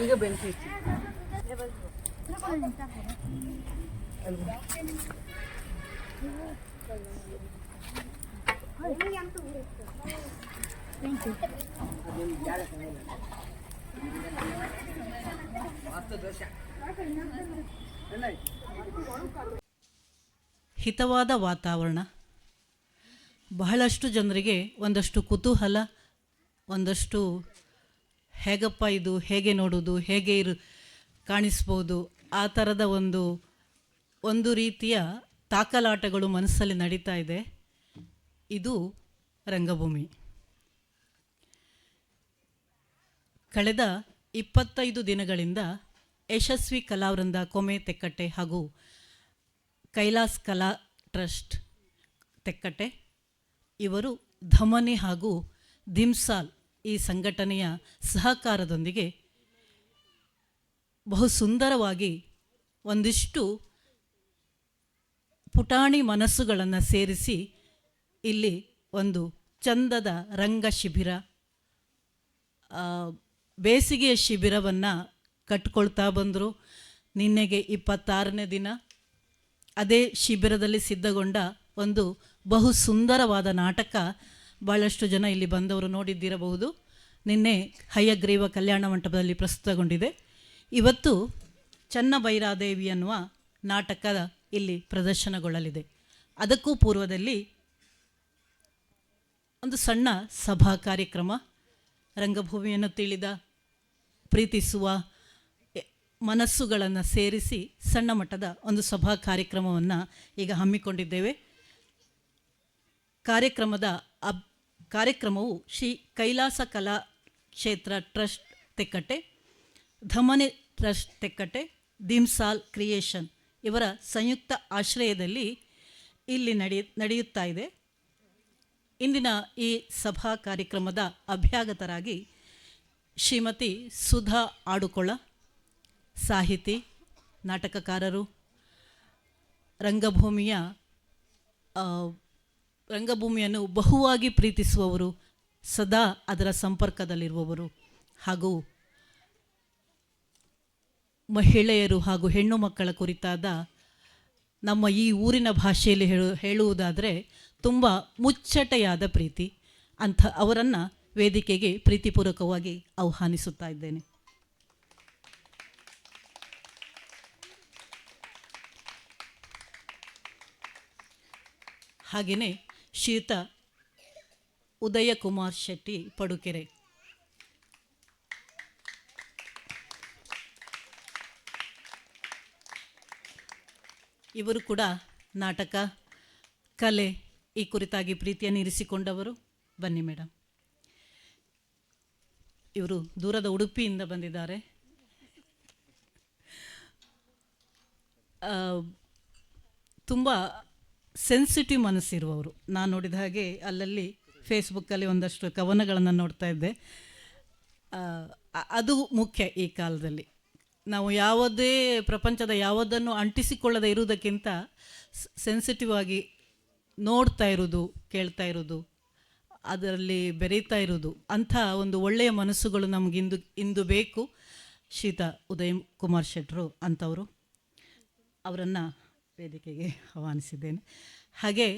ಈಗ ಬೆಂಕಿ ಹಿತವಾದ ವಾತಾವರಣ, ಬಹಳಷ್ಟು ಜನರಿಗೆ ಒಂದಷ್ಟು ಕುತೂಹಲ, ಒಂದಷ್ಟು ಹೇಗಪ್ಪ ಇದು, ಹೇಗೆ ನೋಡೋದು, ಹೇಗೆ ಕಾಣಿಸ್ಬೋದು, ಆ ಥರದ ಒಂದು ರೀತಿಯ ತಾಕಲಾಟಗಳು ಮನಸ್ಸಲ್ಲಿ ನಡೀತಾ ಇದೆ. ಇದು ರಂಗಭೂಮಿ. ಕಳೆದ 25 ದಿನಗಳಿಂದ ಯಶಸ್ವಿ ಕಲಾವೃಂದ ಕೊಮೆ ತೆಕ್ಕಟ್ಟೆ ಹಾಗೂ ಕೈಲಾಸ್ ಕಲಾ ಟ್ರಸ್ಟ್ ತೆಕ್ಕಟ್ಟೆ ಇವರು ಧಮನಿ ಹಾಗೂ ಧಿಮ್ಸಾಲ್ ಈ ಸಂಘಟನೆಯ ಸಹಕಾರದೊಂದಿಗೆ ಬಹು ಸುಂದರವಾಗಿ ಒಂದಿಷ್ಟು ಪುಟಾಣಿ ಮನಸ್ಸುಗಳನ್ನು ಸೇರಿಸಿ ಇಲ್ಲಿ ಒಂದು ಚಂದದ ರಂಗ ಶಿಬಿರ, ಬೇಸಿಗೆಯ ಶಿಬಿರವನ್ನು ಕಟ್ಕೊಳ್ತಾ ಬಂದರು. ನಿನ್ನೆಗೆ 26ನೇ ದಿನ ಅದೇ ಶಿಬಿರದಲ್ಲಿ ಸಿದ್ಧಗೊಂಡ ಒಂದು ಬಹು ಸುಂದರವಾದ ನಾಟಕ ಭಾಳಷ್ಟು ಜನ ಇಲ್ಲಿ ಬಂದವರು ನೋಡಿದ್ದಿರಬಹುದು. ನಿನ್ನೆ ಹಯಗ್ರೀವ ಕಲ್ಯಾಣ ಮಂಟಪದಲ್ಲಿ ಪ್ರಸ್ತುತಗೊಂಡಿದೆ. ಇವತ್ತು ಚನ್ನಭೈರಾದೇವಿ ಅನ್ನುವ ನಾಟಕ ಇಲ್ಲಿ ಪ್ರದರ್ಶನಗೊಳ್ಳಲಿದೆ. ಅದಕ್ಕೂ ಪೂರ್ವದಲ್ಲಿ ಒಂದು ಸಣ್ಣ ಸಭಾ ಕಾರ್ಯಕ್ರಮ, ರಂಗಭೂಮಿಯನ್ನು ತಿಳಿದ ಪ್ರೀತಿಸುವ ಮನಸ್ಸುಗಳನ್ನು ಸೇರಿಸಿ ಸಣ್ಣ ಮಟ್ಟದ ಒಂದು ಸಭಾ ಕಾರ್ಯಕ್ರಮವನ್ನು ಈಗ ಹಮ್ಮಿಕೊಂಡಿದ್ದೇವೆ. ಕಾರ್ಯಕ್ರಮವು Shri Kailasa Kala Kshetra trust Tekkatte, Dhamani trust Tekkatte, Dhimsal creation ಇವರ ಸಂಯುಕ್ತ ಆಶ್ರಯದಲ್ಲಿ ಇಲ್ಲಿ ನಡೆಯುತ್ತಾ ಇದೆ. ಇಂದಿನ ಈ ಸಭಾ ಕಾರ್ಯಕ್ರಮದ ಅಭ್ಯಾಗತರಾಗಿ ಶ್ರೀಮತಿ ಸುಧಾ ಆಡುಕೊಳ, ಸಾಹಿತಿ, ನಾಟಕಕಾರರು, ರಂಗಭೂಮಿಯನ್ನು ಬಹುವಾಗಿ ಪ್ರೀತಿಸುವವರು, ಸದಾ ಅದರ ಸಂಪರ್ಕದಲ್ಲಿರುವವರು ಹಾಗೂ ಮಹಿಳೆಯರು ಹಾಗೂ ಹೆಣ್ಣು ಮಕ್ಕಳ ಕುರಿತಾದ ನಮ್ಮ ಈ ಊರಿನ ಭಾಷೆಯಲ್ಲಿ ಹೇಳುವುದಾದರೆ ತುಂಬ ಮುಚ್ಚಟೆಯಾದ ಪ್ರೀತಿ ಅವರನ್ನು ವೇದಿಕೆಗೆ ಪ್ರೀತಿಪೂರ್ವಕವಾಗಿ ಆಹ್ವಾನಿಸುತ್ತಾ ಇದ್ದೇನೆ. ಹಾಗೆಯೇ ಶ್ರೀಯುತ ಉದಯ ಕುಮಾರ್ ಶೆಟ್ಟಿ ಪಡುಕೆರೆ, ಇವರು ಕೂಡ ನಾಟಕ, ಕಲೆ ಈ ಕುರಿತಾಗಿ ಪ್ರೀತಿಯನ್ನು ಇರಿಸಿಕೊಂಡವರು. ಬನ್ನಿ ಮೇಡಮ್. ಇವರು ದೂರದ ಉಡುಪಿಯಿಂದ ಬಂದಿದ್ದಾರೆ. ತುಂಬ ಸೆನ್ಸಿಟಿವ್ ಮನಸ್ಸಿರುವವರು. ನಾನು ನೋಡಿದ ಹಾಗೆ ಅಲ್ಲಲ್ಲಿ ಫೇಸ್ಬುಕ್ಕಲ್ಲಿ ಒಂದಷ್ಟು ಕವನಗಳನ್ನು ನೋಡ್ತಾ ಇದ್ದೆ. ಅದು ಮುಖ್ಯ ಈ ಕಾಲದಲ್ಲಿ. ನಾವು ಯಾವುದೇ ಪ್ರಪಂಚದ ಯಾವುದನ್ನು ಅಂಟಿಸಿಕೊಳ್ಳದೆ ಇರುವುದಕ್ಕಿಂತ ಸೆನ್ಸಿಟಿವ್ ಆಗಿ ನೋಡ್ತಾ ಇರೋದು, ಕೇಳ್ತಾ ಇರೋದು, ಅದರಲ್ಲಿ ಬೆರೀತಾ ಇರೋದು, ಅಂಥ ಒಂದು ಒಳ್ಳೆಯ ಮನಸ್ಸುಗಳು ಇಂದು ಬೇಕು. ಶ್ರೀಯುತ ಉದಯ್ ಕುಮಾರ್ ಶೆಟ್ಟರು ಅಂಥವರು, ಅವರನ್ನು ವೇದಿಕೆಗೆ ಆಹ್ವಾನಿಸಿದ್ದೇನೆ. ಹಾಗೆ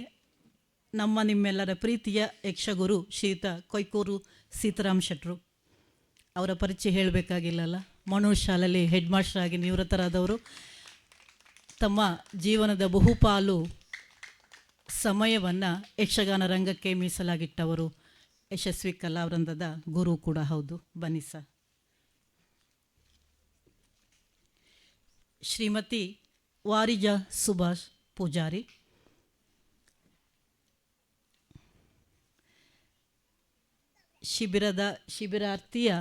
ನಿಮ್ಮೆಲ್ಲರ ಪ್ರೀತಿಯ ಯಕ್ಷಗುರು ಶ್ರೀಯುತ ಕೊಯ್ಕೂರು ಸೀತಾರಾಮ್ ಶೆಟ್ಟರು, ಅವರ ಪರಿಚಯ ಹೇಳಬೇಕಾಗಿಲ್ಲಲ್ಲ. ಮನೋಜ್ ಶಾಲೆಯಲ್ಲಿ ಹೆಡ್ ಮಾಸ್ಟರ್ ಆಗಿ ನಿವೃತ್ತರಾದವರು. ತಮ್ಮ ಜೀವನದ ಬಹುಪಾಲು ಸಮಯವನ್ನು ಯಕ್ಷಗಾನ ರಂಗಕ್ಕೆ ಮೀಸಲಾಗಿಟ್ಟವರು. ಯಶಸ್ವಿ ಕಲಾವೃಂದದ ಗುರು ಕೂಡ ಹೌದು. ಬನ್ನಿ ಸರ್. ಶ್ರೀಮತಿ ವಾರಿಜಾ ಸುಭಾಷ್ ಪೂಜಾರಿ, ಶಿಬಿರಾರ್ಥಿಯ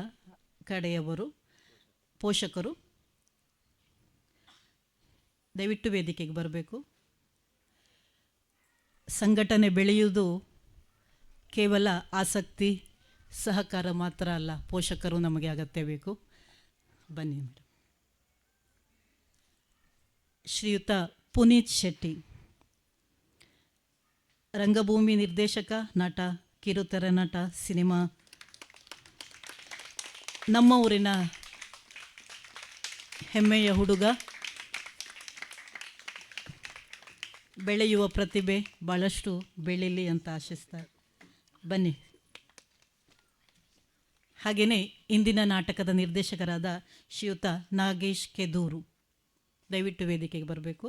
ಕಡೆಯವರು. ಪೋಷಕರು ದಯವಿಟ್ಟು ವೇದಿಕೆಗೆ ಬರಬೇಕು. ಸಂಘಟನೆ ಬೆಳೆಯುವುದು ಕೇವಲ ಆಸಕ್ತಿ ಸಹಕಾರ ಮಾತ್ರ ಅಲ್ಲ, ಪೋಷಕರು ನಮಗೆ ಅಗತ್ಯ ಬೇಕು. ಬನ್ನಿ ಮೇಡಮ್. ಶ್ರೀಯುತ ಪುನೀತ್ ಶೆಟ್ಟಿ, ರಂಗಭೂಮಿ ನಿರ್ದೇಶಕ, ನಟ, ಕಿರುತೆರೆ ನಟ, ಸಿನಿಮಾ, ನಮ್ಮ ಊರಿನ ಹೆಮ್ಮೆಯ ಹುಡುಗ, ಬೆಳೆಯುವ ಪ್ರತಿಭೆ ಭಾಳಷ್ಟು ಬೆಳೀಲಿ ಅಂತ ಆಶಿಸ್ತಾರೆ. ಬನ್ನಿ. ಹಾಗೆಯೇ ಇಂದಿನ ನಾಟಕದ ನಿರ್ದೇಶಕರಾದ ಶ್ರೀಯುತ ನಾಗೇಶ್ ಕೆದೂರು, ದಯವಿಟ್ಟು ವೇದಿಕೆಗೆ ಬರಬೇಕು.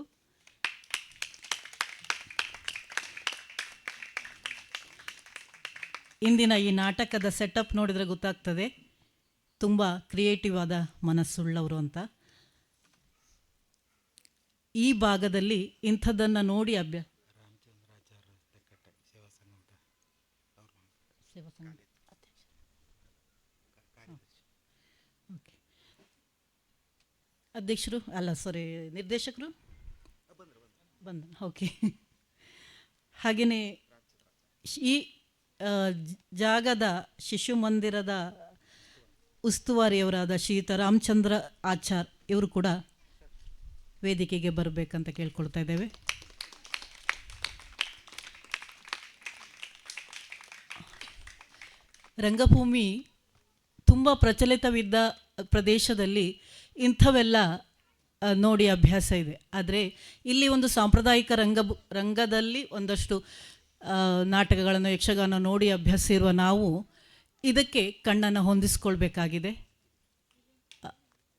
ಇಂದಿನ ಈ ನಾಟಕದ ಸೆಟಪ್ ನೋಡಿದರೆ ಗೊತ್ತಾಗ್ತದೆ ತುಂಬ ಕ್ರಿಯೇಟಿವ್ ಆದ ಮನಸ್ಸುಳ್ಳವರು ಅಂತ. ಈ ಭಾಗದಲ್ಲಿ ಇಂಥದ್ದನ್ನು ನೋಡಿ ಅಧ್ಯಕ್ಷರು ಅಲ್ಲ, ಸಾರಿ, ನಿರ್ದೇಶಕರು ಬಂದ. ಓಕೆ. ಹಾಗೆಯೇ ಈ ಜಾಗದ ಶಿಶು ಮಂದಿರದ ಉಸ್ತುವಾರಿಯವರಾದ ಶ್ರೀಯುತ ರಾಮಚಂದ್ರ ಆಚಾರ್ ಇವರು ಕೂಡ ವೇದಿಕೆಗೆ ಬರಬೇಕಂತ ಕೇಳ್ಕೊಳ್ತಾ ಇದ್ದೇವೆ. ರಂಗಭೂಮಿ ತುಂಬ ಪ್ರಚಲಿತವಿದ್ದ ಪ್ರದೇಶದಲ್ಲಿ ಇಂಥವೆಲ್ಲ ನೋಡಿ ಅಭ್ಯಾಸ ಇದೆ. ಆದರೆ ಇಲ್ಲಿ ಒಂದು ಸಾಂಪ್ರದಾಯಿಕ ರಂಗದಲ್ಲಿ ಒಂದಷ್ಟು ನಾಟಕಗಳನ್ನು, ಯಕ್ಷಗಾನ ನೋಡಿ ಅಭ್ಯಾಸ ಇರುವ ನಾವು ಇದಕ್ಕೆ ಕಣ್ಣನ್ನು ಹೊಂದಿಸ್ಕೊಳ್ಬೇಕಾಗಿದೆ.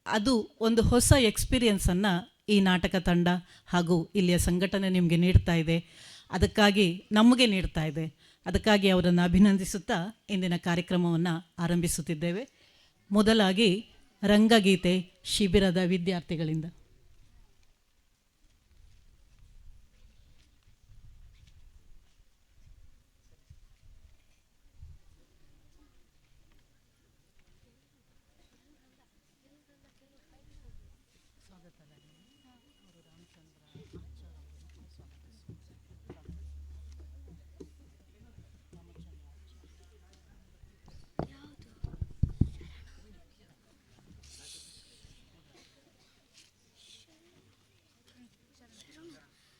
ಅದು ಒಂದು ಹೊಸ ಎಕ್ಸ್ಪೀರಿಯನ್ಸನ್ನು ಈ ನಾಟಕ ತಂಡ ಹಾಗೂ ಇಲ್ಲಿಯ ಸಂಘಟನೆ ನಿಮಗೆ ನೀಡ್ತಾ ಇದೆ, ಅದಕ್ಕಾಗಿ ನಮಗೆ ನೀಡ್ತಾ ಇದೆ. ಅದಕ್ಕಾಗಿ ಅವರನ್ನು ಅಭಿನಂದಿಸುತ್ತಾ ಇಂದಿನ ಕಾರ್ಯಕ್ರಮವನ್ನು ಆರಂಭಿಸುತ್ತಿದ್ದೇವೆ. ಮೊದಲಾಗಿ ರಂಗಗೀತೆ ಶಿಬಿರದ ವಿದ್ಯಾರ್ಥಿಗಳಿಂದ.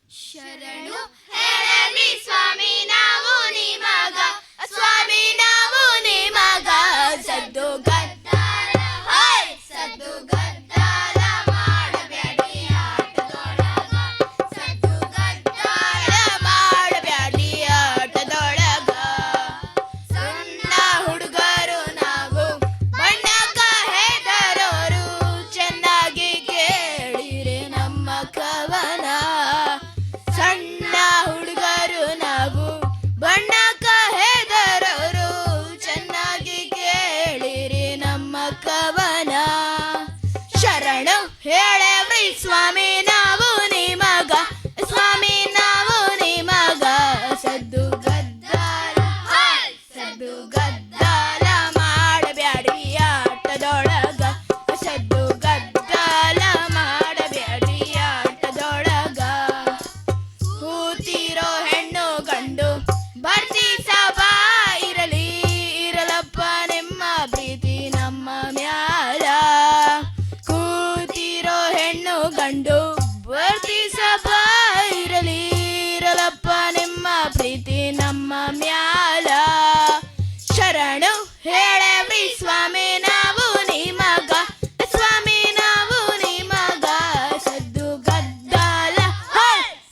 ಶರಣು ಹೇಳಲಿ ಸ್ವಾಮಿ ನಾವು ನಿಮಗ, ಸ್ವಾಮಿ ನಾವು ನಿಮಗ, ಸದ್ದು ಗದ್ದಾರ ಹಾಯ್ ಸದ್ದು ಗದ್ದಾರ ಮಾಡಬ್ಯಾಡಿ ಆಟದೊಳಗ, ಸದ್ದು ಗದ್ದಾರ ಮಾಡಬ್ಯಾಡಿ ಆಟದೊಳಗ. ಸಣ್ಣ ಹುಡುಗರು ನಾವು ಬಣ್ಣಕ್ಕ ಹೆದರೋರು, ಚೆನ್ನಾಗಿ ಕೇಳಿರಿ ನಮ್ಮ ಕವನ. ಸಣ್ಣ ಹುಡುಗರು ನಾವು ಬಣ್ಣಕ್ಕ ಹೆದರೋರು, ಚೆನ್ನಾಗಿ ಕೇಳಿರಿ ನಮ್ಮ ಕವನ. ಶರಣು ಹೇಳವ್ರಿ ಸ್ವಾಮಿ ನಾವು ನಿಮಗ, ಸ್ವಾಮಿ ನಾವು ನಿಮಗ, ಸದ್ದು ಗದ್ದಾರ ಸದ್ದು ಗದ್ದಾರ ಮಾಡಬ್ಯಾಡಿ ಆಟದೊಳಗ, ಸದ್ದು ಗದ್ದಾರ ಮಾಡಬ್ಯಾಡಿ ಆಟದೊಳಗ. ಕೂತಿರೋ ಹೆಣ್ಣು ಗಂಡು ಬರ್ತಿ ಸಭಾ ಇರಲಿ, ಇರಲಪ್ಪ ನಿಮ್ಮ ಪ್ರೀತಿ ನಮ್ಮ ಮ್ಯಾಲ. ಕೂತಿರೋ ಹೆಣ್ಣು ಗಂಡು ಬರ್ತಿ ಸಭಾ ಇರಲಿ, ಇರಲಪ್ಪ ನಿಮ್ಮ ಪ್ರೀತಿ ನಮ್ಮ ಮ್ಯಾಲ. ಶರಣು ಹೇಳವ್ರಿ ಸ್ವಾಮಿ ನಾವು ನಿಮಗ, ಸ್ವಾಮಿ ನಾವು ನಿಮಗ, ಸದ್ದು ಗದ್ದಾಲ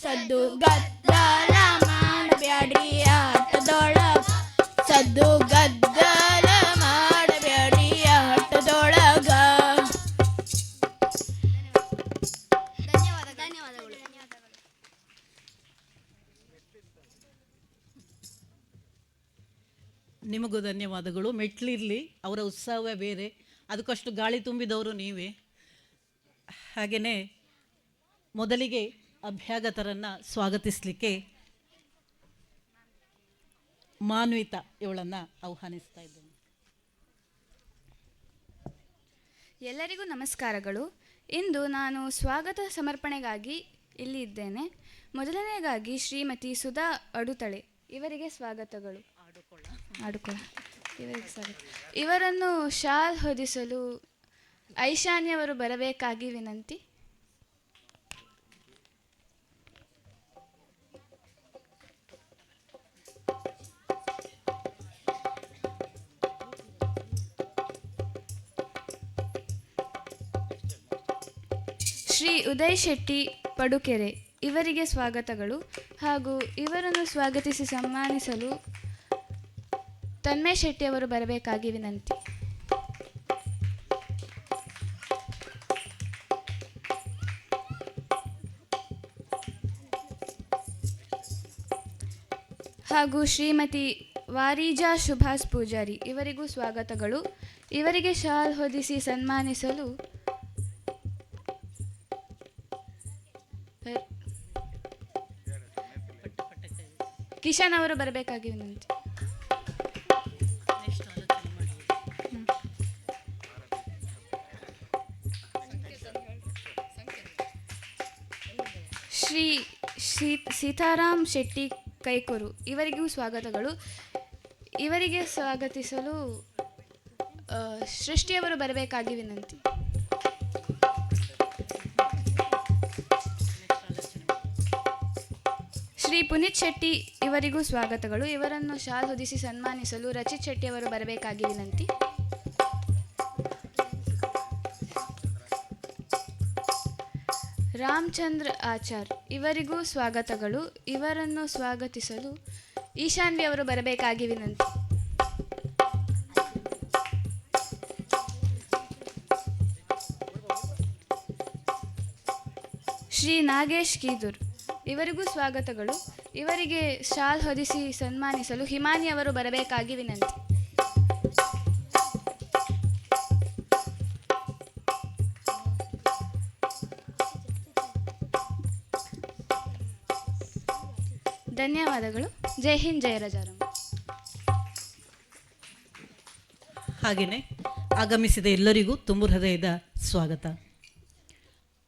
ಸದ್ದು ಗದ್ದಾಲ ಮಾಡಬ್ಯಾಡಿ ಆಟದೊಳಗ, ಸದ್ದು ಗದ್ದಾಲ ಮಾಡಬ್ಯಾಡಿ ಆಟದೊಳಗ. ಧನ್ಯವಾದಗಳು. ನಿಮಗೂ ಧನ್ಯವಾದಗಳು. ಮೆಟ್ಲಿರಲಿ, ಅವರ ಉತ್ಸಾಹವೇ ಬೇರೆ, ಅದಕ್ಕಷ್ಟು ಗಾಳಿ ತುಂಬಿದವರು ನೀವೇ. ಹಾಗೆಯೇ ಮೊದಲಿಗೆ ಅಭ್ಯಾಗತರನ್ನು ಸ್ವಾಗತಿಸಲಿಕ್ಕೆ ಮಾನ್ವಿತಾ ಇವಳನ್ನು ಆಹ್ವಾನಿಸ್ತಾ ಇದ್ದೇನೆ. ಎಲ್ಲರಿಗೂ ನಮಸ್ಕಾರಗಳು. ಇಂದು ನಾನು ಸ್ವಾಗತ ಸಮರ್ಪಣೆಗಾಗಿ ಇಲ್ಲಿ ಇದ್ದೇನೆ. ಮೊದಲನೆಯದಾಗಿ ಶ್ರೀಮತಿ ಸುಧಾ ಅಡುತಳೆ ಇವರಿಗೆ ಸ್ವಾಗತಗಳು. ಇವರಿಗೆ ಸ್ವಾಗತ. ಇವರನ್ನು ಶಾಲ್ ಹೊದಿಸಲು ಐಶಾನ್ಯವರು ಬರಬೇಕಾಗಿ ವಿನಂತಿ. ಶ್ರೀ ಉದಯ್ ಶೆಟ್ಟಿ ಪಡುಕೆರೆ ಇವರಿಗೆ ಸ್ವಾಗತಗಳು ಹಾಗೂ ಇವರನ್ನು ಸ್ವಾಗತಿಸಿ ಸನ್ಮಾನಿಸಲು ತನ್ಮಯ್ ಶೆಟ್ಟಿ ಅವರು ಬರಬೇಕಾಗಿ ವಿನಂತಿ. ಹಾಗೂ ಶ್ರೀಮತಿ ವಾರಿಜಾ ಸುಭಾಷ್ ಪೂಜಾರಿ ಇವರಿಗೂ ಸ್ವಾಗತಗಳು. ಇವರಿಗೆ ಶಾಲ್ ಹೊದಿಸಿ ಸನ್ಮಾನಿಸಲು ಕಿಶನ್ ಅವರು ಬರಬೇಕಾಗಿ ವಿನಂತಿ. ಶ್ರೀ ಸೀತಾರಾಮ್ ಶೆಟ್ಟಿ ಕೈಕೂರು ಇವರಿಗೂ ಸ್ವಾಗತಗಳು. ಇವರಿಗೆ ಸ್ವಾಗತಿಸಲು ಸೃಷ್ಟಿಯವರು ಬರಬೇಕಾಗಿ ವಿನಂತಿ. ಶ್ರೀ ಪುನೀತ್ ಶೆಟ್ಟಿ ಇವರಿಗೂ ಸ್ವಾಗತಗಳು. ಇವರನ್ನು ಶಾಲ್ ಹೊದಿಸಿ ಸನ್ಮಾನಿಸಲು ರಚಿತ್ ಶೆಟ್ಟಿ ಅವರು ಬರಬೇಕಾಗಿ ವಿನಂತಿ. ರಾಮಚಂದ್ರ ಆಚಾರ್ ಇವರಿಗೂ ಸ್ವಾಗತಗಳು. ಇವರನ್ನು ಸ್ವಾಗತಿಸಲು ಈಶಾನ್ವಿ ಅವರು ಬರಬೇಕಾಗಿ ವಿನಂತಿ. ಶ್ರೀ ನಾಗೇಶ್ ಕೀದೂರ್ ಇವರಿಗೂ ಸ್ವಾಗತಗಳು. ಇವರಿಗೆ ಶಾಲ್ ಹೊದಿಸಿ ಸನ್ಮಾನಿಸಲು ಹಿಮಾನಿ ಅವರು ಬರಬೇಕಾಗಿ ವಿನಂತಿ. ಧನ್ಯವಾದಗಳು. ಜೈ ಹಿಂದ್, ಜೈ ರಾಜಾರಾಮ್. ಹಾಗೆಯೇ ಆಗಮಿಸಿದ ಎಲ್ಲರಿಗೂ ತುಂಬು ಹೃದಯದ ಸ್ವಾಗತ.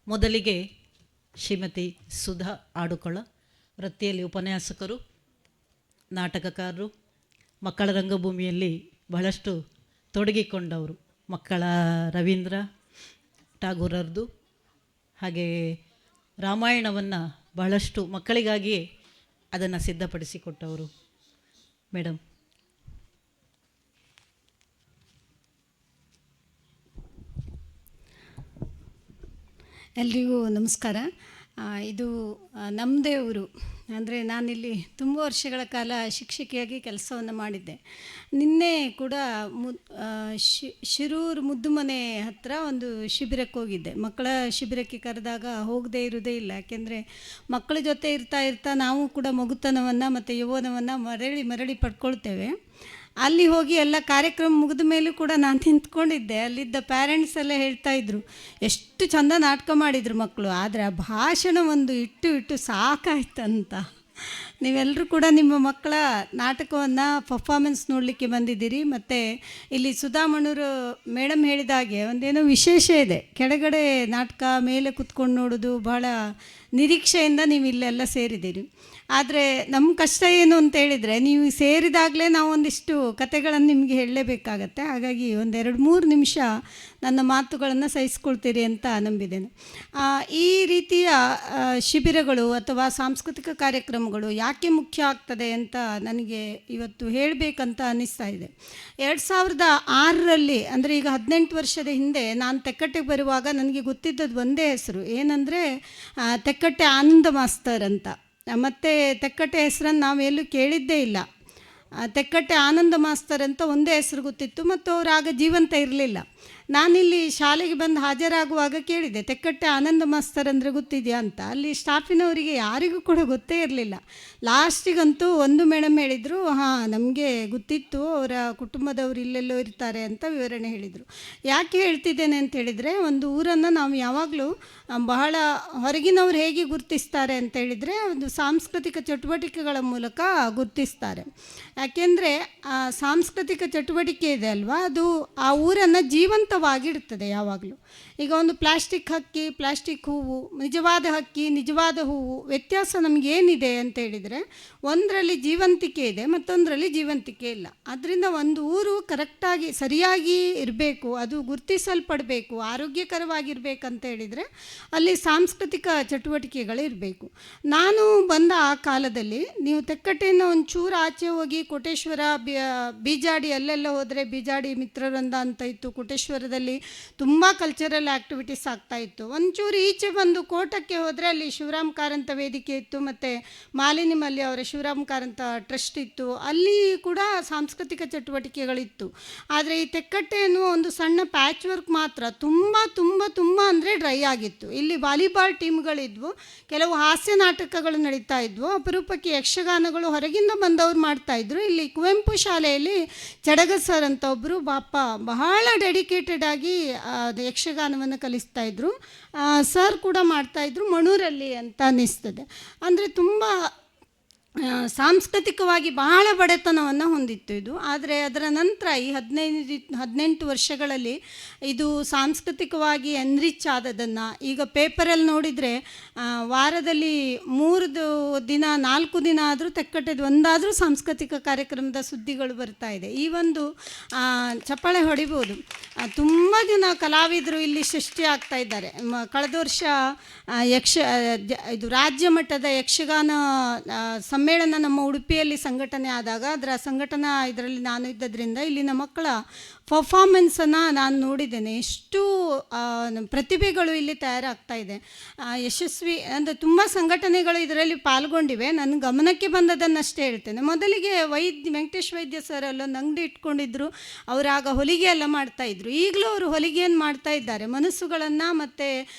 ಮೊದಲಿಗೆ ಶ್ರೀಮತಿ ಸುಧಾ ಆಡುಕೊಳ, ವೃತ್ತಿಯಲ್ಲಿ ಉಪನ್ಯಾಸಕರು, ನಾಟಕಕಾರರು, ಮಕ್ಕಳ ರಂಗಭೂಮಿಯಲ್ಲಿ ಬಹಳಷ್ಟು ತೊಡಗಿಕೊಂಡವರು. ಮಕ್ಕಳ ರವೀಂದ್ರ ಟಾಗೂರರದು ಹಾಗೆ ರಾಮಾಯಣವನ್ನು ಬಹಳಷ್ಟು ಮಕ್ಕಳಿಗಾಗಿಯೇ ಅದನ್ನು ಸಿದ್ಧಪಡಿಸಿಕೊಟ್ಟವರು ಮೇಡಮ್. ಎಲ್ರಿಗೂ ನಮಸ್ಕಾರ. ಇದು ನಮ್ಮದೇ ಊರು. ಅಂದರೆ ನಾನಿಲ್ಲಿ ತುಂಬ ವರ್ಷಗಳ ಕಾಲ ಶಿಕ್ಷಕಿಯಾಗಿ ಕೆಲಸವನ್ನು ಮಾಡಿದ್ದೆ. ನಿನ್ನೆ ಕೂಡ ಶಿರೂರು ಮುದ್ದುಮನೆ ಹತ್ತಿರ ಒಂದು ಶಿಬಿರಕ್ಕೆ ಹೋಗಿದ್ದೆ. ಮಕ್ಕಳ ಶಿಬಿರಕ್ಕೆ ಕರೆದಾಗ ಹೋಗದೇ ಇರೋದೇ ಇಲ್ಲ. ಯಾಕೆಂದರೆ ಮಕ್ಕಳ ಜೊತೆ ಇರ್ತಾ ನಾವು ಕೂಡ ಮಗುತನವನ್ನು ಮತ್ತು ಯೌವನವನ್ನು ಮರಳಿ ಪಡ್ಕೊಳ್ತೇವೆ. ಅಲ್ಲಿ ಹೋಗಿ ಎಲ್ಲ ಕಾರ್ಯಕ್ರಮ ಮುಗಿದ ಮೇಲೂ ಕೂಡ ನಾನು ನಿಂತ್ಕೊಂಡಿದ್ದೆ. ಅಲ್ಲಿದ್ದ ಪ್ಯಾರೆಂಟ್ಸ್ ಎಲ್ಲ ಹೇಳ್ತಾಯಿದ್ರು, ಎಷ್ಟು ಚೆಂದ ನಾಟಕ ಮಾಡಿದರು ಮಕ್ಕಳು, ಆದರೆ ಆ ಭಾಷಣ ಒಂದು ಇಟ್ಟು ಸಾಕಾಯ್ತಂತ. ನೀವೆಲ್ಲರೂ ಕೂಡ ನಿಮ್ಮ ಮಕ್ಕಳ ನಾಟಕವನ್ನು ಪರ್ಫಾರ್ಮೆನ್ಸ್ ನೋಡಲಿಕ್ಕೆ ಬಂದಿದ್ದೀರಿ. ಮತ್ತು ಇಲ್ಲಿ ಸುಧಾಮಣೂರು ಮೇಡಮ್ ಹೇಳಿದ ಹಾಗೆ ಒಂದೇನೋ ವಿಶೇಷ ಇದೆ. ಕೆಳಗಡೆ ನಾಟಕ, ಮೇಲೆ ಕೂತ್ಕೊಂಡು ನೋಡೋದು, ಬಹಳ ನಿರೀಕ್ಷೆಯಿಂದ ನೀವು ಇಲ್ಲೆಲ್ಲ ಸೇರಿದ್ದೀರಿ. ಆದರೆ ನಮ್ಮ ಕಷ್ಟ ಏನು ಅಂತ ಹೇಳಿದರೆ, ನೀವು ಸೇರಿದಾಗಲೇ ನಾವು ಒಂದಿಷ್ಟು ಕತೆಗಳನ್ನು ನಿಮಗೆ ಹೇಳಲೇಬೇಕಾಗತ್ತೆ. ಹಾಗಾಗಿ 1-2-3 ನಿಮಿಷ ನನ್ನ ಮಾತುಗಳನ್ನು ಸಹಿಸ್ಕೊಳ್ತೀರಿ ಅಂತ ನಂಬಿದ್ದೇನೆ. ಈ ರೀತಿಯ ಶಿಬಿರಗಳು ಅಥವಾ ಸಾಂಸ್ಕೃತಿಕ ಕಾರ್ಯಕ್ರಮಗಳು ಯಾಕೆ ಮುಖ್ಯ ಆಗ್ತದೆ ಅಂತ ನನಗೆ ಇವತ್ತು ಹೇಳಬೇಕಂತ ಅನ್ನಿಸ್ತಾ ಇದೆ. 2006ರಲ್ಲಿ, ಅಂದರೆ ಈಗ 18 ವರ್ಷದ ಹಿಂದೆ ನಾನು ತೆಕ್ಕಟ್ಟೆಗೆ ಬರುವಾಗ ನನಗೆ ಗೊತ್ತಿದ್ದದ್ದು ಒಂದೇ ಹೆಸರು, ಏನಂದರೆ ತೆಕ್ಕಟ್ಟೆ ಆನಂದ ಮಾಸ್ತರ್ ಅಂತ. ಮತ್ತು ತೆಕ್ಕಟ್ಟೆ ಹೆಸರನ್ನು ನಾವೆಲ್ಲೂ ಕೇಳಿದ್ದೇ ಇಲ್ಲ. ತೆಕ್ಕಟ್ಟೆ ಆನಂದ ಮಾಸ್ತರ್ ಅಂತ ಒಂದೇ ಹೆಸರು ಗೊತ್ತಿತ್ತು, ಮತ್ತು ಅವರು ಆಗ ಜೀವಂತ ಇರಲಿಲ್ಲ. ನಾನಿಲ್ಲಿ ಶಾಲೆಗೆ ಬಂದು ಹಾಜರಾಗುವಾಗ ಕೇಳಿದೆ, ತೆಕ್ಕಟ್ಟೆ ಆನಂದ ಮಾಸ್ತರ್ ಅಂದರೆ ಗೊತ್ತಿದೆಯಾ ಅಂತ. ಅಲ್ಲಿ ಸ್ಟಾಫಿನವರಿಗೆ ಯಾರಿಗೂ ಕೂಡ ಗೊತ್ತೇ ಇರಲಿಲ್ಲ. ಲಾಸ್ಟಿಗಂತೂ ಒಂದು ಮೇಡಮ್ ಹೇಳಿದರು, ಹಾಂ ನಮಗೆ ಗೊತ್ತಿತ್ತು, ಅವರ ಕುಟುಂಬದವರು ಇಲ್ಲೆಲ್ಲೋ ಇರ್ತಾರೆ ಅಂತ ವಿವರಣೆ ಹೇಳಿದರು. ಯಾಕೆ ಹೇಳ್ತಿದ್ದೇನೆ ಅಂತ ಹೇಳಿದರೆ, ಒಂದು ಊರನ್ನು ನಾವು ಯಾವಾಗಲೂ ಬಹಳ ಹೊರಗಿನವ್ರು ಹೇಗೆ ಗುರುತಿಸ್ತಾರೆ ಅಂತ ಹೇಳಿದರೆ, ಒಂದು ಸಾಂಸ್ಕೃತಿಕ ಚಟುವಟಿಕೆಗಳ ಮೂಲಕ ಗುರುತಿಸ್ತಾರೆ. ಯಾಕೆಂದರೆ ಸಾಂಸ್ಕೃತಿಕ ಚಟುವಟಿಕೆ ಇದೆ ಅಲ್ವಾ, ಅದು ಆ ಊರನ್ನು ಜೀವ ಜೀವಂತವಾಗಿಡ್ತದೆ ಯಾವಾಗಲೂ. ಈಗ ಒಂದು ಪ್ಲಾಸ್ಟಿಕ್ ಹಕ್ಕಿ, ಪ್ಲಾಸ್ಟಿಕ್ ಹೂವು, ನಿಜವಾದ ಹಕ್ಕಿ, ನಿಜವಾದ ಹೂವು ವ್ಯತ್ಯಾಸ ನಮಗೇನಿದೆ ಅಂತ ಹೇಳಿದರೆ, ಒಂದರಲ್ಲಿ ಜೀವಂತಿಕೆ ಇದೆ, ಮತ್ತೊಂದರಲ್ಲಿ ಜೀವಂತಿಕೆ ಇಲ್ಲ. ಅದರಿಂದ ಒಂದು ಊರು ಕರೆಕ್ಟಾಗಿ ಸರಿಯಾಗಿ ಇರಬೇಕು, ಅದು ಗುರುತಿಸಲ್ಪಡಬೇಕು, ಆರೋಗ್ಯಕರವಾಗಿರ್ಬೇಕಂತ ಹೇಳಿದರೆ ಅಲ್ಲಿ ಸಾಂಸ್ಕೃತಿಕ ಚಟುವಟಿಕೆಗಳಿರಬೇಕು. ನಾನು ಬಂದ ಆ ಕಾಲದಲ್ಲಿ ನೀವು ತೆಕ್ಕಟ್ಟೆಯನ್ನು ಒಂಚೂರು ಆಚೆ ಹೋಗಿ ಕೋಟೇಶ್ವರ, ಬೀಜಾಡಿ, ಅಲ್ಲೆಲ್ಲ ಹೋದರೆ ಬೀಜಾಡಿ ಮಿತ್ರವೃಂದ ಅಂತ ಇತ್ತು. ಕೋಟೇಶ್ವರದಲ್ಲಿ ತುಂಬ ಕಲ್ಚರಲ್ ಆ್ಯಕ್ಟಿವಿಟೀಸ್ ಆಗ್ತಾಯಿತ್ತು. ಒಂಚೂರು ಈಚೆ ಬಂದು ಕೋಟಕ್ಕೆ ಹೋದರೆ ಅಲ್ಲಿ ಶಿವರಾಮ್ ಕಾರಂತ ವೇದಿಕೆ ಇತ್ತು, ಮತ್ತು ಮಾಲಿನಿ ಮಲ್ಯ ಅವರ ಶಿವರಾಮ್ ಕಾರಂತ ಟ್ರಸ್ಟ್ ಇತ್ತು, ಅಲ್ಲಿ ಕೂಡ ಸಾಂಸ್ಕೃತಿಕ ಚಟುವಟಿಕೆಗಳಿತ್ತು. ಆದರೆ ಈ ತೆಕ್ಕಟ್ಟೆ ಎನ್ನುವ ಒಂದು ಸಣ್ಣ ಪ್ಯಾಚ್ ವರ್ಕ್ ಮಾತ್ರ ತುಂಬ ತುಂಬ ತುಂಬ ಅಂದರೆ ಡ್ರೈ ಆಗಿತ್ತು. ಇಲ್ಲಿ ವಾಲಿಬಾಲ್ ಟೀಮ್ಗಳಿದ್ವು, ಕೆಲವು ಹಾಸ್ಯ ನಾಟಕಗಳು ನಡೀತಾ ಇದ್ವು, ಅಪರೂಪಕ್ಕೆ ಯಕ್ಷಗಾನಗಳು ಹೊರಗಿಂದ ಬಂದವರು ಮಾಡ್ತಾಯಿದ್ರು. ಇಲ್ಲಿ ಕುವೆಂಪು ಶಾಲೆಯಲ್ಲಿ ಚಡಗ ಸರ್ ಅಂತ ಒಬ್ಬರು ಬಹಳ ಡೆಡಿಕೇಟೆಡ್ ಆಗಿ ಯಕ್ಷಗಾನವನ್ನು ಕಲಿಸ್ತಾಯಿದ್ರು. ಸರ್ ಕೂಡ ಮಾಡ್ತಾಯಿದ್ರು ಮಣೂರಲ್ಲಿ ಅಂತ ಅನ್ನಿಸ್ತದೆ. ಅಂದರೆ ತುಂಬ ಸಾಂಸ್ಕೃತಿಕವಾಗಿ ಬಹಳ ಬಡತನವನ್ನು ಹೊಂದಿತ್ತು ಇದು. ಆದರೆ ಅದರ ನಂತರ ಈ 18 ವರ್ಷಗಳಲ್ಲಿ ಇದು ಸಾಂಸ್ಕೃತಿಕವಾಗಿ ಎನ್ರಿಚ್ ಆದದನ್ನು ಈಗ ಪೇಪರಲ್ಲಿ ನೋಡಿದರೆ ವಾರದಲ್ಲಿ 3 ದಿನ 4 ದಿನ ಆದರೂ ತೆಕ್ಕಟ್ಟೆದು ಒಂದಾದರೂ ಸಾಂಸ್ಕೃತಿಕ ಕಾರ್ಯಕ್ರಮದ ಸುದ್ದಿಗಳು ಬರ್ತಾ ಇದೆ. ಈ ಒಂದು ಚಪ್ಪಾಳೆ ಹೊಡಿಬೋದು. ತುಂಬ ಜನ ಕಲಾವಿದರು ಇಲ್ಲಿ ಸೃಷ್ಟಿ ಆಗ್ತಾ ಇದ್ದಾರೆ. ಕಳೆದ ವರ್ಷ ಇದು ರಾಜ್ಯ ಮಟ್ಟದ ಯಕ್ಷಗಾನ ಸಮ್ಮೇಳನ ನಮ್ಮ ಉಡುಪಿಯಲ್ಲಿ ಸಂಘಟನೆ ಆದಾಗ ಅದರ ಸಂಘಟನಾ ಇದರಲ್ಲಿ ನಾನು ಇದ್ದದ್ರಿಂದ ಇಲ್ಲಿನ ಮಕ್ಕಳ ಪರ್ಫಾರ್ಮೆನ್ಸನ್ನು ನಾನು ನೋಡಿದ್ದೇನೆ. ಎಷ್ಟು ಪ್ರತಿಭೆಗಳು ಇಲ್ಲಿ ತಯಾರಾಗ್ತಾ ಇದೆ. ಯಶಸ್ವಿ ಅಂದರೆ ತುಂಬ ಸಂಘಟನೆಗಳು ಇದರಲ್ಲಿ ಪಾಲ್ಗೊಂಡಿವೆ. ನನ್ನ ಗಮನಕ್ಕೆ ಬಂದದನ್ನಷ್ಟೇ ಹೇಳ್ತೇನೆ. ಮೊದಲಿಗೆ ವೆಂಕಟೇಶ್ ವೈದ್ಯ ಸರ್ ಅಲ್ಲೊಂದು ಅಂಗಡಿ ಇಟ್ಕೊಂಡಿದ್ರು. ಅವರಾಗ ಹೊಲಿಗೆ ಎಲ್ಲ ಮಾಡ್ತಾಯಿದ್ರು. ಈಗಲೂ ಅವರು ಹೊಲಿಗೆಯನ್ನು ಮಾಡ್ತಾ ಇದ್ದಾರೆ. ಮನಸ್ಸುಗಳನ್ನು ಮತ್ತು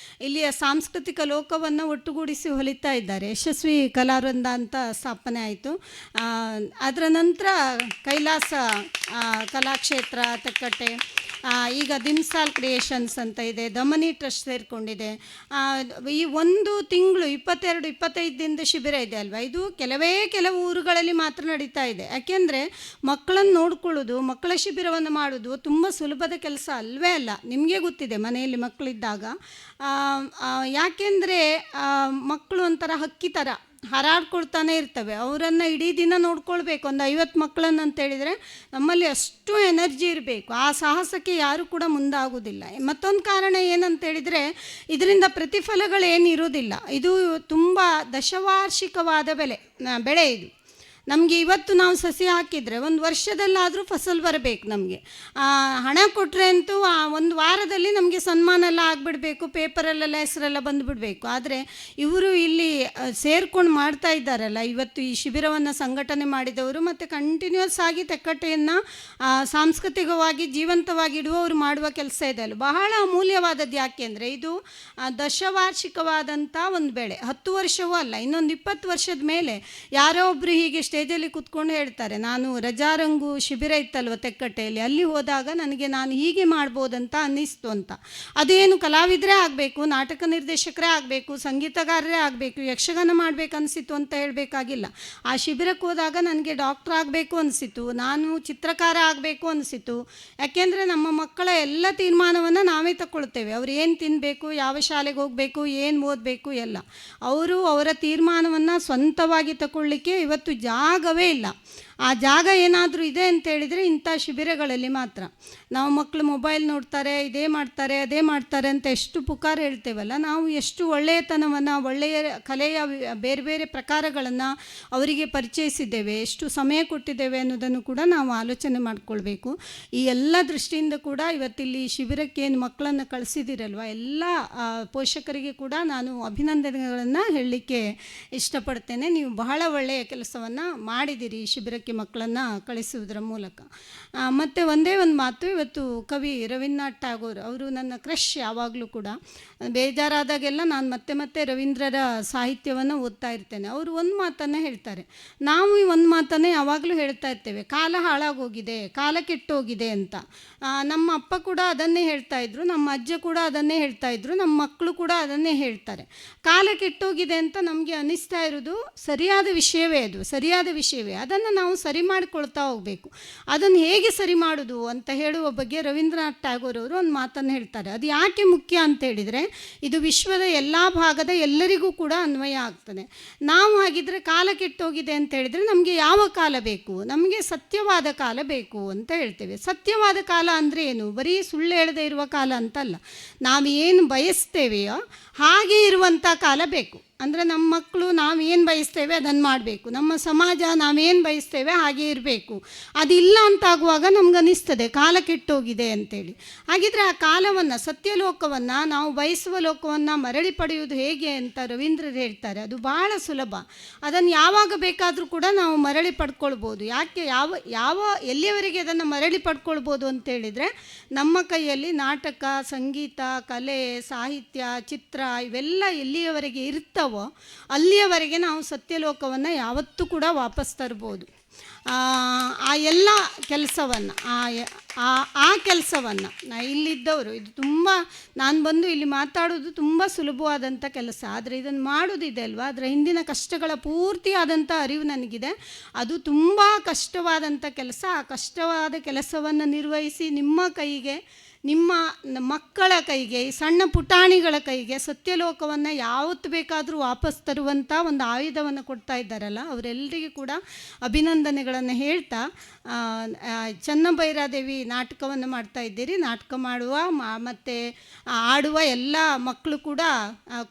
ಇಲ್ಲಿಯ ಸಾಂಸ್ಕೃತಿಕ ಲೋಕವನ್ನು ಒಟ್ಟುಗೂಡಿಸಿ ಹೊಲಿತಾ ಇದ್ದಾರೆ. ಯಶಸ್ವಿ ಕಲಾವೃಂದ ಅಂತ ಸ್ಥಾಪನೆ ಆಯಿತು. ಅದರ ನಂತರ ಕೈಲಾಸ ಕಲಾಕ್ಷೇತ್ರ ತೆಕ್ಕಟ್ಟೆ, ಈಗ ದಿನ್ಸಾಲ್ ಕ್ರಿಯೇಷನ್ಸ್ ಅಂತ ಇದೆ, ದಮನಿ ಟ್ರಸ್ಟ್ ಸೇರಿಕೊಂಡಿದೆ. ಈ ಒಂದು ತಿಂಗಳು 22-25 ದಿನದ ಶಿಬಿರ ಇದೆ ಅಲ್ವಾ, ಇದು ಕೆಲವು ಊರುಗಳಲ್ಲಿ ಮಾತ್ರ ನಡೀತಾ ಇದೆ. ಯಾಕೆಂದರೆ ಮಕ್ಕಳನ್ನು ನೋಡ್ಕೊಳ್ಳೋದು, ಮಕ್ಕಳ ಶಿಬಿರವನ್ನು ಮಾಡೋದು ತುಂಬ ಸುಲಭದ ಕೆಲಸ ಅಲ್ವೇ ಅಲ್ಲ. ನಿಮಗೆ ಗೊತ್ತಿದೆ ಮನೆಯಲ್ಲಿ ಮಕ್ಕಳಿದ್ದಾಗ. ಯಾಕೆಂದರೆ ಮಕ್ಕಳು ಒಂಥರ ಹಕ್ಕಿ ಥರ ಹಾರಾಡ್ಕೊಳ್ತಾನೆ ಇರ್ತವೆ. ಅವರನ್ನು ಇಡೀ ದಿನ ನೋಡ್ಕೊಳ್ಬೇಕು. ಒಂದು 50 ಮಕ್ಕಳನ್ನು ಅಂತೇಳಿದರೆ ನಮ್ಮಲ್ಲಿ ಅಷ್ಟು ಎನರ್ಜಿ ಇರಬೇಕು. ಆ ಸಾಹಸಕ್ಕೆ ಯಾರೂ ಕೂಡ ಮುಂದಾಗೋದಿಲ್ಲ. ಮತ್ತೊಂದು ಕಾರಣ ಏನಂತೇಳಿದರೆ ಇದರಿಂದ ಪ್ರತಿಫಲಗಳೇನಿರೋದಿಲ್ಲ. ಇದು ತುಂಬ ದಶವಾರ್ಷಿಕವಾದ ಬೆಳೆ ಇದು. ನಮಗೆ ಇವತ್ತು ನಾವು ಸಸಿ ಹಾಕಿದರೆ 1 ವರ್ಷದಲ್ಲಾದರೂ ಫಸಲು ಬರಬೇಕು. ನಮಗೆ ಹಣ ಕೊಟ್ಟರೆ ಅಂತೂ 1 ವಾರದಲ್ಲಿ ನಮಗೆ ಸನ್ಮಾನ ಎಲ್ಲ ಆಗಿಬಿಡಬೇಕು, ಪೇಪರಲ್ಲೆಲ್ಲ ಹೆಸರೆಲ್ಲ ಬಂದುಬಿಡಬೇಕು. ಆದರೆ ಇವರು ಇಲ್ಲಿ ಸೇರ್ಕೊಂಡು ಮಾಡ್ತಾ ಇದ್ದಾರಲ್ಲ, ಇವತ್ತು ಈ ಶಿಬಿರವನ್ನು ಸಂಘಟನೆ ಮಾಡಿದವರು ಮತ್ತು ಕಂಟಿನ್ಯೂಸ್ ಆಗಿ ತೆಕ್ಕಟ್ಟೆಯನ್ನು ಸಾಂಸ್ಕೃತಿಕವಾಗಿ ಜೀವಂತವಾಗಿ ಇಡುವವರು ಮಾಡುವ ಕೆಲಸ ಇದೆ ಅಲ್ಲ, ಬಹಳ ಅಮೂಲ್ಯವಾದದ್ದು. ಯಾಕೆಂದರೆ ಇದು ದಶವಾರ್ಷಿಕವಾದಂಥ ಒಂದು ಬೆಳೆ. 10 ವರ್ಷವೂ ಅಲ್ಲ, ಇನ್ನೊಂದು 20 ವರ್ಷದ ಮೇಲೆ ಯಾರೋ ಒಬ್ಬರು ಹೀಗೆ ಸ್ಟೇಜಲ್ಲಿ ಕೂತ್ಕೊಂಡು ಹೇಳ್ತಾರೆ, ನಾನು ರಜಾರಂಗು ಶಿಬಿರ ಇತ್ತಲ್ವ ತೆಕ್ಕಟ್ಟೆಯಲ್ಲಿ, ಅಲ್ಲಿ ಹೋದಾಗ ನನಗೆ ನಾನು ಹೀಗೆ ಮಾಡ್ಬೋದಂತ ಅನ್ನಿಸ್ತು ಅಂತ. ಅದೇನು ಕಲಾವಿದರೇ ಆಗಬೇಕು, ನಾಟಕ ನಿರ್ದೇಶಕರೇ ಆಗಬೇಕು, ಸಂಗೀತಗಾರರೇ ಆಗಬೇಕು, ಯಕ್ಷಗಾನ ಮಾಡಬೇಕು ಅನಿಸಿತು ಅಂತ ಹೇಳಬೇಕಾಗಿಲ್ಲ. ಆ ಶಿಬಿರಕ್ಕೆ ಹೋದಾಗ ನನಗೆ ಡಾಕ್ಟ್ರ್ ಆಗಬೇಕು ಅನಿಸಿತು, ನಾನು ಚಿತ್ರಕಾರ ಆಗಬೇಕು ಅನಿಸಿತು. ಯಾಕೆಂದರೆ ನಮ್ಮ ಮಕ್ಕಳ ಎಲ್ಲ ತೀರ್ಮಾನವನ್ನು ನಾವೇ ತಗೊಳ್ತೇವೆ. ಅವ್ರು ಏನು ತಿನ್ನಬೇಕು, ಯಾವ ಶಾಲೆಗೆ ಹೋಗಬೇಕು, ಏನು ಓದಬೇಕು ಎಲ್ಲ ಅವರು ಅವರ ತೀರ್ಮಾನವನ್ನು ಸ್ವಂತವಾಗಿ ತಗೊಳ್ಳಿಕ್ಕೆ ಇವತ್ತು ಜಾಗವೇ ಇಲ್ಲ. ಆ ಜಾಗ ಏನಾದರೂ ಇದೆ ಅಂತೇಳಿದರೆ ಇಂಥ ಶಿಬಿರಗಳಲ್ಲಿ ಮಾತ್ರ. ನಾವು ಮಕ್ಕಳು ಮೊಬೈಲ್ ನೋಡ್ತಾರೆ, ಇದೇ ಮಾಡ್ತಾರೆ, ಅದೇ ಮಾಡ್ತಾರೆ ಅಂತ ಎಷ್ಟು ಪುಕಾರ ಹೇಳ್ತೇವಲ್ಲ, ನಾವು ಎಷ್ಟು ಒಳ್ಳೆಯತನವನ್ನು, ಒಳ್ಳೆಯ ಕಲೆಯ ಬೇರೆ ಬೇರೆ ಪ್ರಕಾರಗಳನ್ನು ಅವರಿಗೆ ಪರಿಚಯಿಸಿದ್ದೇವೆ, ಎಷ್ಟು ಸಮಯ ಕೊಟ್ಟಿದ್ದೇವೆ ಅನ್ನೋದನ್ನು ಕೂಡ ನಾವು ಆಲೋಚನೆ ಮಾಡಿಕೊಳ್ಬೇಕು. ಈ ಎಲ್ಲ ದೃಷ್ಟಿಯಿಂದ ಕೂಡ ಇವತ್ತಿಲ್ಲಿ ಶಿಬಿರಕ್ಕೆ ಏನು ಮಕ್ಕಳನ್ನು ಕಳಿಸಿದಿರಲ್ವ, ಎಲ್ಲ ಪೋಷಕರಿಗೆ ಕೂಡ ನಾನು ಅಭಿನಂದನೆಗಳನ್ನು ಹೇಳಲಿಕ್ಕೆ ಇಷ್ಟಪಡ್ತೇನೆ. ನೀವು ಬಹಳ ಒಳ್ಳೆಯ ಕೆಲಸವನ್ನು ಮಾಡಿದ್ದೀರಿ ಶಿಬಿರಕ್ಕೆ ಮಕ್ಕಳನ್ನು ಕಳಿಸುವುದರ ಮೂಲಕ. ಮತ್ತು ಒಂದೇ ಒಂದು ಮಾತು, ಇವತ್ತು ಕವಿ ರವೀಂದ್ರನಾಥ್ ಠಾಗೋರ್ ಅವರು ನನ್ನ ಕ್ರಶ್. ಯಾವಾಗಲೂ ಕೂಡ ಬೇಜಾರಾದಾಗೆಲ್ಲ ನಾನು ಮತ್ತೆ ರವೀಂದ್ರರ ಸಾಹಿತ್ಯವನ್ನು ಓದ್ತಾ ಇರ್ತೇನೆ. ಅವರು ಒಂದು ಮಾತನ್ನು ಹೇಳ್ತಾರೆ, ನಾವು ಈ ಒಂದು ಮಾತನ್ನೇ ಯಾವಾಗಲೂ ಹೇಳ್ತಾ ಇರ್ತೇವೆ, ಕಾಲ ಹಾಳಾಗೋಗಿದೆ, ಕಾಲ ಕೆಟ್ಟೋಗಿದೆ ಅಂತ. ನಮ್ಮ ಅಪ್ಪ ಕೂಡ ಅದನ್ನೇ ಹೇಳ್ತಾ ಇದ್ರು, ನಮ್ಮ ಅಜ್ಜ ಕೂಡ ಅದನ್ನೇ ಹೇಳ್ತಾ ಇದ್ರು, ನಮ್ಮ ಮಕ್ಕಳು ಕೂಡ ಅದನ್ನೇ ಹೇಳ್ತಾರೆ. ಕಾಲ ಕೆಟ್ಟೋಗಿದೆ ಅಂತ ನಮಗೆ ಅನ್ನಿಸ್ತಾ ಇರೋದು ಸರಿಯಾದ ವಿಷಯವೇ, ಅದು ಸರಿಯಾದ ವಿಷಯವೇ. ಅದನ್ನು ನಾವು ಸರಿ ಮಾಡಿಕೊಳ್ತಾ ಹೋಗಬೇಕು. ಅದನ್ನು ಹೇಗೆ ಸರಿ ಮಾಡೋದು ಅಂತ ಹೇಳುವ ಬಗ್ಗೆ ರವೀಂದ್ರನಾಥ್ ಟ್ಯಾಗೋರ್ ಅವರು ಒಂದು ಮಾತನ್ನು ಹೇಳ್ತಾರೆ. ಅದು ಯಾಕೆ ಮುಖ್ಯ ಅಂತ ಹೇಳಿದರೆ, ಇದು ವಿಶ್ವದ ಎಲ್ಲ ಭಾಗದ ಎಲ್ಲರಿಗೂ ಕೂಡ ಅನ್ವಯ ಆಗ್ತದೆ. ನಾವು ಹಾಗಿದ್ರೆ ಕಾಲ ಕೆಟ್ಟೋಗಿದೆ ಅಂತ ಹೇಳಿದರೆ ನಮಗೆ ಯಾವ ಕಾಲ ಬೇಕು? ನಮಗೆ ಸತ್ಯವಾದ ಕಾಲ ಬೇಕು ಅಂತ ಹೇಳ್ತೇವೆ. ಸತ್ಯವಾದ ಕಾಲ ಅಂದರೆ ಏನು? ಬರೀ ಸುಳ್ಳು ಹೇಳದೇ ಇರುವ ಕಾಲ ಅಂತಲ್ಲ. ನಾವು ಏನು ಬಯಸ್ತೇವೆಯೋ ಹಾಗೆ ಇರುವಂಥ ಕಾಲ ಬೇಕು. ಅಂದರೆ ನಮ್ಮ ಮಕ್ಕಳು ನಾವು ಏನು ಬಯಸ್ತೇವೆ ಅದನ್ನು ಮಾಡಬೇಕು, ನಮ್ಮ ಸಮಾಜ ನಾವೇನು ಬಯಸ್ತೇವೆ ಹಾಗೆ ಇರಬೇಕು. ಅದಿಲ್ಲ ಅಂತಾಗುವಾಗ ನಮ್ಗನ್ನಿಸ್ತದೆ ಕಾಲ ಕೆಟ್ಟೋಗಿದೆ ಅಂತೇಳಿ. ಹಾಗಿದ್ರೆ ಆ ಕಾಲವನ್ನು, ಸತ್ಯಲೋಕವನ್ನು, ನಾವು ಬಯಸುವ ಲೋಕವನ್ನು ಮರಳಿ ಪಡೆಯುವುದು ಹೇಗೆ ಅಂತ ರವೀಂದ್ರರು ಹೇಳ್ತಾರೆ. ಅದು ಭಾಳ ಸುಲಭ. ಅದನ್ನು ಯಾವಾಗ ಬೇಕಾದರೂ ಕೂಡ ನಾವು ಮರಳಿ ಪಡ್ಕೊಳ್ಬೋದು. ಯಾಕೆ ಯಾವ ಎಲ್ಲಿಯವರೆಗೆ ಅದನ್ನು ಮರಳಿ ಪಡ್ಕೊಳ್ಬೋದು ಅಂತೇಳಿದರೆ, ನಮ್ಮ ಕೈಯಲ್ಲಿ ನಾಟಕ, ಸಂಗೀತ, ಕಲೆ, ಸಾಹಿತ್ಯ, ಚಿತ್ರ ಇವೆಲ್ಲ ಎಲ್ಲಿಯವರೆಗೆ ಇರ್ತಾವೋ ಅಲ್ಲಿಯವರೆಗೆ ನಾವು ಸತ್ಯಲೋಕವನ್ನು ಯಾವತ್ತೂ ಕೂಡ ವಾಪಸ್ ತರ್ಬೋದು. ಆ ಎಲ್ಲ ಕೆಲಸವನ್ನು ಆ ಕೆಲಸವನ್ನು ಇಲ್ಲಿದ್ದವರು, ಇದು ತುಂಬ, ನಾನು ಬಂದು ಇಲ್ಲಿ ಮಾತಾಡೋದು ತುಂಬ ಸುಲಭವಾದಂಥ ಕೆಲಸ. ಆದರೆ ಇದನ್ನು ಮಾಡೋದಿದೆ ಅಲ್ವಾ, ಅದರ ಹಿಂದಿನ ಕಷ್ಟಗಳ ಪೂರ್ತಿಯಾದಂಥ ಅರಿವು ನನಗಿದೆ. ಅದು ತುಂಬ ಕಷ್ಟವಾದಂಥ ಕೆಲಸ. ಆ ಕಷ್ಟವಾದ ಕೆಲಸವನ್ನು ನಿರ್ವಹಿಸಿ ನಿಮ್ಮ ಕೈಗೆ, ನಿಮ್ಮ ಮಕ್ಕಳ ಕೈಗೆ, ಈ ಸಣ್ಣ ಪುಟಾಣಿಗಳ ಕೈಗೆ ಸತ್ಯಲೋಕವನ್ನು ಯಾವತ್ತು ಬೇಕಾದರೂ ವಾಪಸ್ ತರುವಂಥ ಒಂದು ಆಯುಧವನ್ನು ಕೊಡ್ತಾ ಇದ್ದಾರಲ್ಲ, ಅವರೆಲ್ಲರಿಗೂ ಕೂಡ ಅಭಿನಂದನೆಗಳನ್ನು ಹೇಳ್ತಾ, ಚನ್ನಭೈರಾದೇವಿ ನಾಟಕವನ್ನು ಮಾಡ್ತಾ ಇದ್ದೀರಿ. ನಾಟಕ ಮಾಡುವ ಮತ್ತು ಆಡುವ ಎಲ್ಲ ಮಕ್ಕಳು ಕೂಡ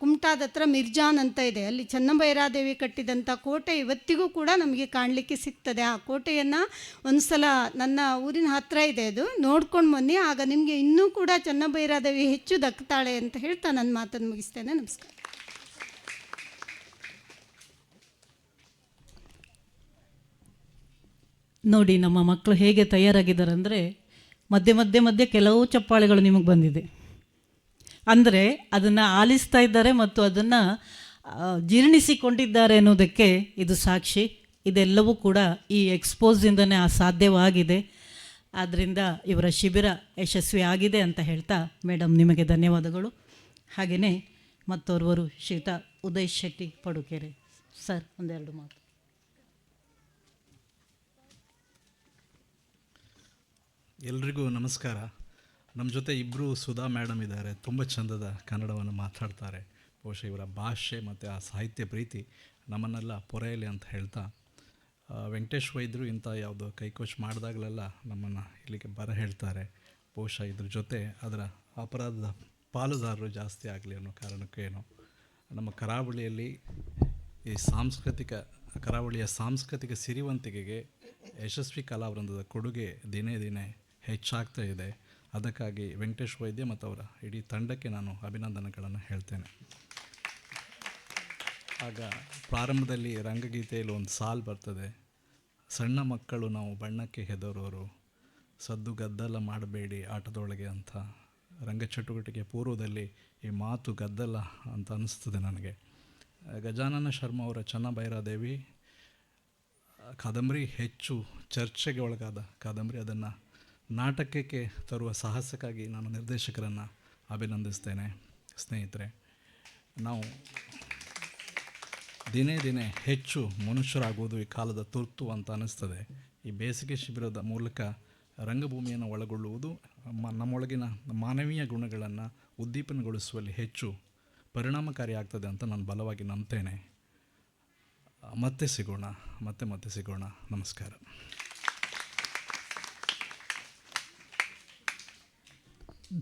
ಕುಮಟಾದ ಹತ್ರ ಮಿರ್ಜಾನ್ ಅಂತ ಇದೆ, ಅಲ್ಲಿ ಚನ್ನಭೈರಾದೇವಿ ಕಟ್ಟಿದಂಥ ಕೋಟೆ ಇವತ್ತಿಗೂ ಕೂಡ ನಮಗೆ ಕಾಣಲಿಕ್ಕೆ ಸಿಗ್ತದೆ. ಆ ಕೋಟೆಯನ್ನು ಒಂದು ಸಲ, ನನ್ನ ಊರಿನ ಹತ್ತಿರ ಇದೆ, ಅದು ನೋಡ್ಕೊಂಡು ಬನ್ನಿ. ಆಗ ನಿಮಗೆ ಇನ್ನೂ ಕೂಡ ಚನ್ನಭೈರಾದೇವಿ ಹೆಚ್ಚು ದಕ್ತಾಳೆ ಅಂತ ಹೇಳ್ತಾ ನನ್ನ ಮಾತನ್ನು ಮುಗಿಸ್ತೇನೆ. ನಮಸ್ಕಾರ. ನೋಡಿ ನಮ್ಮ ಮಕ್ಕಳು ಹೇಗೆ ತಯಾರಾಗಿದ್ದಾರೆ ಅಂದರೆ, ಮಧ್ಯೆ ಕೆಲವು ಚಪ್ಪಾಳೆಗಳು ನಿಮಗೆ ಬಂದಿದೆ ಅಂದರೆ ಅದನ್ನು ಆಲಿಸ್ತಾ ಇದ್ದಾರೆ ಮತ್ತು ಅದನ್ನು ಜೀರ್ಣಿಸಿಕೊಂಡಿದ್ದಾರೆ ಅನ್ನೋದಕ್ಕೆ ಇದು ಸಾಕ್ಷಿ. ಇದೆಲ್ಲವೂ ಕೂಡ ಈ ಎಕ್ಸ್ಪೋಸಿಂದನೇ ಸಾಧ್ಯವಾಗಿದೆ. ಆದ್ದರಿಂದ ಇವರ ಶಿಬಿರ ಯಶಸ್ವಿ ಆಗಿದೆ ಅಂತ ಹೇಳ್ತಾ, ಮೇಡಮ್ ನಿಮಗೆ ಧನ್ಯವಾದಗಳು. ಹಾಗೆಯೇ ಮತ್ತೋರ್ವರು ಶ್ರೀಯುತ ಉದಯ್ ಶೆಟ್ಟಿ ಪಡುಕೆರೆ ಸರ್, ಒಂದೆರಡು ಮಾತು. ಎಲ್ರಿಗೂ ನಮಸ್ಕಾರ. ನಮ್ಮ ಜೊತೆ ಇಬ್ಬರು ಸುಧಾ ಮೇಡಮ್ ಇದ್ದಾರೆ, ತುಂಬ ಚಂದದ ಕನ್ನಡವನ್ನು ಮಾತಾಡ್ತಾರೆ. ಬಹುಶಃ ಇವರ ಭಾಷೆ ಮತ್ತು ಆ ಸಾಹಿತ್ಯ ಪ್ರೀತಿ ನಮ್ಮನ್ನೆಲ್ಲ ಪೊರೆಯಲಿ ಅಂತ ಹೇಳ್ತಾ, ವೆಂಕಟೇಶ್ ವೈದ್ಯರು ಇಂಥ ಯಾವುದೋ ಕೈಕೋಚ್ ಮಾಡಿದಾಗಲೆಲ್ಲ ನಮ್ಮನ್ನು ಇಲ್ಲಿಗೆ ಹೇಳ್ತಾರೆ. ಬಹುಶಃ ಇದ್ರ ಜೊತೆ ಅದರ ಅಪರಾಧದ ಪಾಲುದಾರರು ಜಾಸ್ತಿ ಆಗಲಿ ಅನ್ನೋ ಕಾರಣಕ್ಕೇನು ನಮ್ಮ ಕರಾವಳಿಯಲ್ಲಿ ಕರಾವಳಿಯ ಸಾಂಸ್ಕೃತಿಕ ಸಿರಿವಂತಿಕೆಗೆ ಯಶಸ್ವಿ ಕಲಾವೃಂದದ ಕೊಡುಗೆ ದಿನೇ ದಿನೇ ಹೆಚ್ಚಾಗ್ತಾ ಇದೆ. ಅದಕ್ಕಾಗಿ ವೆಂಕಟೇಶ್ ವೈದ್ಯ ಮತ್ತು ಅವರ ಇಡೀ ತಂಡಕ್ಕೆ ನಾನು ಅಭಿನಂದನೆಗಳನ್ನು ಹೇಳ್ತೇನೆ. ಆಗ ಪ್ರಾರಂಭದಲ್ಲಿ ರಂಗಗೀತೆಯಲ್ಲಿ ಒಂದು ಸಾಲು ಬರ್ತದೆ, ಸಣ್ಣ ಮಕ್ಕಳು ನಾವು ಬಣ್ಣಕ್ಕೆ ಹೆದರೋರು, ಸದ್ದು ಗದ್ದಲ ಮಾಡಬೇಡಿ ಆಟದೊಳಗೆ ಅಂತ. ರಂಗಚಟುವಟಿಕೆ ಪೂರ್ವದಲ್ಲಿ ಈ ಮಾತು ಗದ್ದಲ ಅಂತ ಅನ್ನಿಸ್ತದೆ ನನಗೆ. ಗಜಾನನ ಶರ್ಮ ಅವರ ಚನ್ನಭೈರಾದೇವಿ ಕಾದಂಬರಿ ಹೆಚ್ಚು ಚರ್ಚೆಗೆ ಒಳಗಾದ ಕಾದಂಬರಿ. ಅದನ್ನು ನಾಟಕಕ್ಕೆ ತರುವ ಸಾಹಸಕ್ಕಾಗಿ ನಾನು ನಿರ್ದೇಶಕರನ್ನು ಅಭಿನಂದಿಸ್ತೇನೆ. ಸ್ನೇಹಿತರೆ, ನಾವು ದಿನೇ ಹೆಚ್ಚು ಮನುಷ್ಯರಾಗುವುದು ಈ ಕಾಲದ ತುರ್ತು ಅಂತ ಅನ್ನಿಸ್ತದೆ. ಈ ಬೇಸಿಗೆ ಶಿಬಿರದ ಮೂಲಕ ರಂಗಭೂಮಿಯನ್ನು ಒಳಗೊಳ್ಳುವುದು ನಮ್ಮೊಳಗಿನ ಮಾನವೀಯ ಗುಣಗಳನ್ನು ಉದ್ದೀಪನಗೊಳಿಸುವಲ್ಲಿ ಹೆಚ್ಚು ಪರಿಣಾಮಕಾರಿ ಆಗ್ತದೆ ಅಂತ ನಾನು ಬಲವಾಗಿ ನಂಬ್ತೇನೆ. ಮತ್ತೆ ಸಿಗೋಣ. ನಮಸ್ಕಾರ.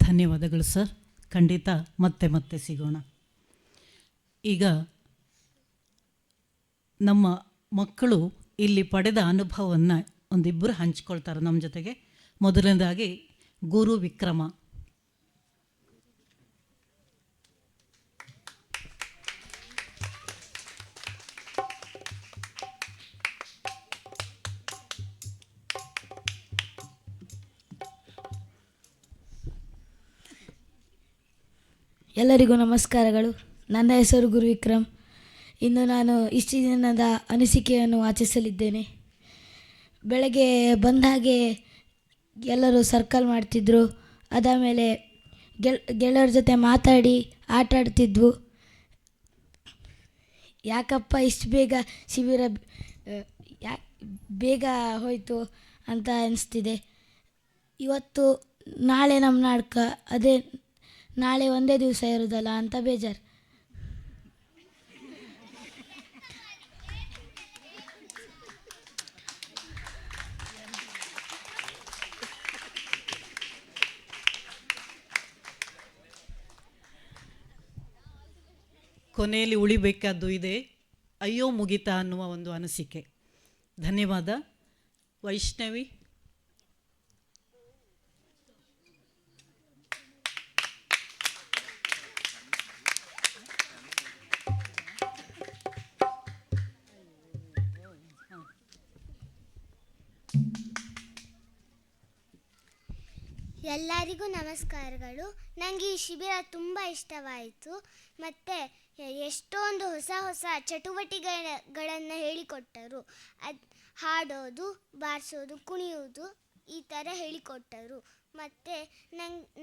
ಧನ್ಯವಾದಗಳು ಸರ್. ಖಂಡಿತ ಮತ್ತೆ ಸಿಗೋಣ. ಈಗ ನಮ್ಮ ಮಕ್ಕಳು ಇಲ್ಲಿ ಪಡೆದ ಅನುಭವವನ್ನು ಒಂದಿಬ್ಬರು ಹಂಚ್ಕೊಳ್ತಾರೆ ನಮ್ಮ ಜೊತೆಗೆ. ಮೊದಲನೇದಾಗಿ ಗುರು ವಿಕ್ರಮ. ಎಲ್ಲರಿಗೂ ನಮಸ್ಕಾರಗಳು. ನನ್ನ ಹೆಸರು ಗುರು ವಿಕ್ರಮ್. ಇಂದು ನಾನು ಇಷ್ಟು ದಿನದ ಅನಿಸಿಕೆಯನ್ನು ವಾಚಿಸಲಿದ್ದೇನೆ. ಬೆಳಗ್ಗೆ ಬಂದ ಹಾಗೆ ಎಲ್ಲರೂ ಸರ್ಕಲ್ ಮಾಡ್ತಿದ್ರು. ಅದಾದಮೇಲೆ ಗೆಳೆಯರ ಜೊತೆ ಮಾತಾಡಿ ಆಟ ಆಡ್ತಿದ್ವು. ಯಾಕಪ್ಪ ಇಷ್ಟು ಬೇಗ ಶಿಬಿರ ಬೇಗ ಹೋಯಿತು ಅಂತ ಅನಿಸ್ತಿದೆ. ಇವತ್ತು ನಾಳೆ ನಮ್ಮ ನಾಟಕ, ಅದೇ ನಾಳೆ ಒಂದೇ ದಿವಸ ಇರೋದಲ್ಲ ಅಂತ ಬೇಜಾರು. ಕೊನೆಯಲ್ಲಿ ಉಳಿಬೇಕಾದ್ದು ಇದೆ, ಅಯ್ಯೋ ಮುಗಿತಾ ಅನ್ನುವ ಒಂದು ಅನಿಸಿಕೆ. ಧನ್ಯವಾದ. ವೈಷ್ಣವಿ. ಎಲ್ಲರಿಗೂ ನಮಸ್ಕಾರಗಳು. ನನಗೆ ಈ ಶಿಬಿರ ತುಂಬ ಇಷ್ಟವಾಯಿತು. ಮತ್ತು ಎಷ್ಟೊಂದು ಹೊಸ ಹೊಸ ಚಟುವಟಿಕೆಗಳನ್ನು ಹೇಳಿಕೊಟ್ಟರು. ಹಾಡೋದು, ಬಾರಿಸೋದು, ಕುಣಿಯೋದು ಈ ಥರ ಹೇಳಿಕೊಟ್ಟರು. ಮತ್ತು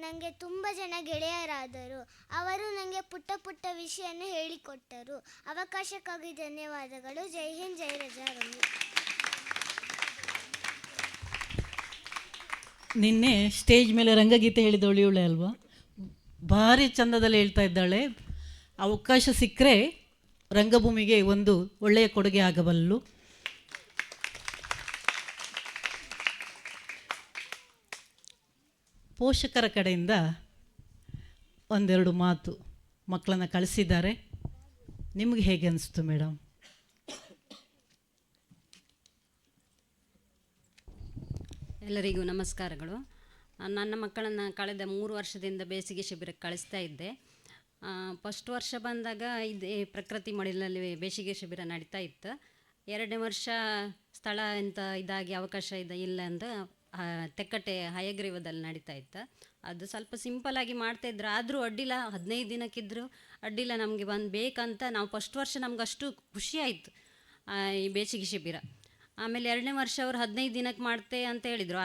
ನನಗೆ ತುಂಬ ಜನ ಗೆಳೆಯರಾದರು. ಅವರು ನನಗೆ ಪುಟ್ಟ ಪುಟ್ಟ ವಿಷಯವನ್ನು ಹೇಳಿಕೊಟ್ಟರು. ಅವಕಾಶಕ್ಕಾಗಿ ಧನ್ಯವಾದಗಳು. ಜೈ ಹಿಂದ್, ಜೈ ರಜಾರಂಗಿ. ನಿನ್ನೆ ಸ್ಟೇಜ್ ಮೇಲೆ ರಂಗಗೀತೆ ಹೇಳಿದವಳು ಇವಳೆ ಅಲ್ವಾ? ಭಾರಿ ಚಂದದಲ್ಲಿ ಹೇಳ್ತಾ ಇದ್ದಾಳೆ. ಅವಕಾಶ ಸಿಕ್ಕರೆ ರಂಗಭೂಮಿಗೆ ಒಂದು ಒಳ್ಳೆಯ ಕೊಡುಗೆ ಆಗಬಲ್ಲಳು. ಪೋಷಕರ ಕಡೆಯಿಂದ ಒಂದೆರಡು ಮಾತು ಮಕ್ಕಳನ್ನು ಕಳಿಸಿದ್ದಾರೆ. ನಿಮಗೆ ಹೇಗೆ ಅನಿಸ್ತು ಮೇಡಮ್? ಎಲ್ಲರಿಗೂ ನಮಸ್ಕಾರಗಳು. ನನ್ನ ಮಕ್ಕಳನ್ನು ಕಳೆದ 3 ವರ್ಷದಿಂದ ಬೇಸಿಗೆ ಶಿಬಿರಕ್ಕೆ ಕಳಿಸ್ತಾ ಇದ್ದೆ. ಫಸ್ಟ್ ವರ್ಷ ಬಂದಾಗ ಇದೇ ಪ್ರಕೃತಿ ಮಡಿಲಲ್ಲಿ ಬೇಸಿಗೆ ಶಿಬಿರ ನಡೀತಾ ಇತ್ತು. 2ನೇ ವರ್ಷ ಸ್ಥಳ ಅಂತ ಇದಾಗಿ ಅವಕಾಶ ಇಲ್ಲ ಅಂತ ತೆಕ್ಕಟ್ಟೆ ಹಯಗ್ರೀವದಲ್ಲಿ ನಡೀತಾ ಇತ್ತು. ಅದು ಸ್ವಲ್ಪ ಸಿಂಪಲ್ಲಾಗಿ ಮಾಡ್ತಾಯಿದ್ರು, ಆದರೂ ಅಡ್ಡಿಲ್ಲ, 15 ದಿನಕ್ಕಿದ್ರು ಅಡ್ಡಿಲ್ಲ, ನಮಗೆ ಬೇಕಂತ ನಾವು ಫಸ್ಟ್ ವರ್ಷ ನಮ್ಗೆ ಅಷ್ಟು ಖುಷಿ ಆಯಿತು ಈ ಬೇಸಿಗೆ ಶಿಬಿರ. ಆಮೇಲೆ 2ನೇ ವರ್ಷ ಅವರು 15 ದಿನಕ್ಕೆ ಮಾಡ್ತೆ ಅಂತ ಹೇಳಿದರು,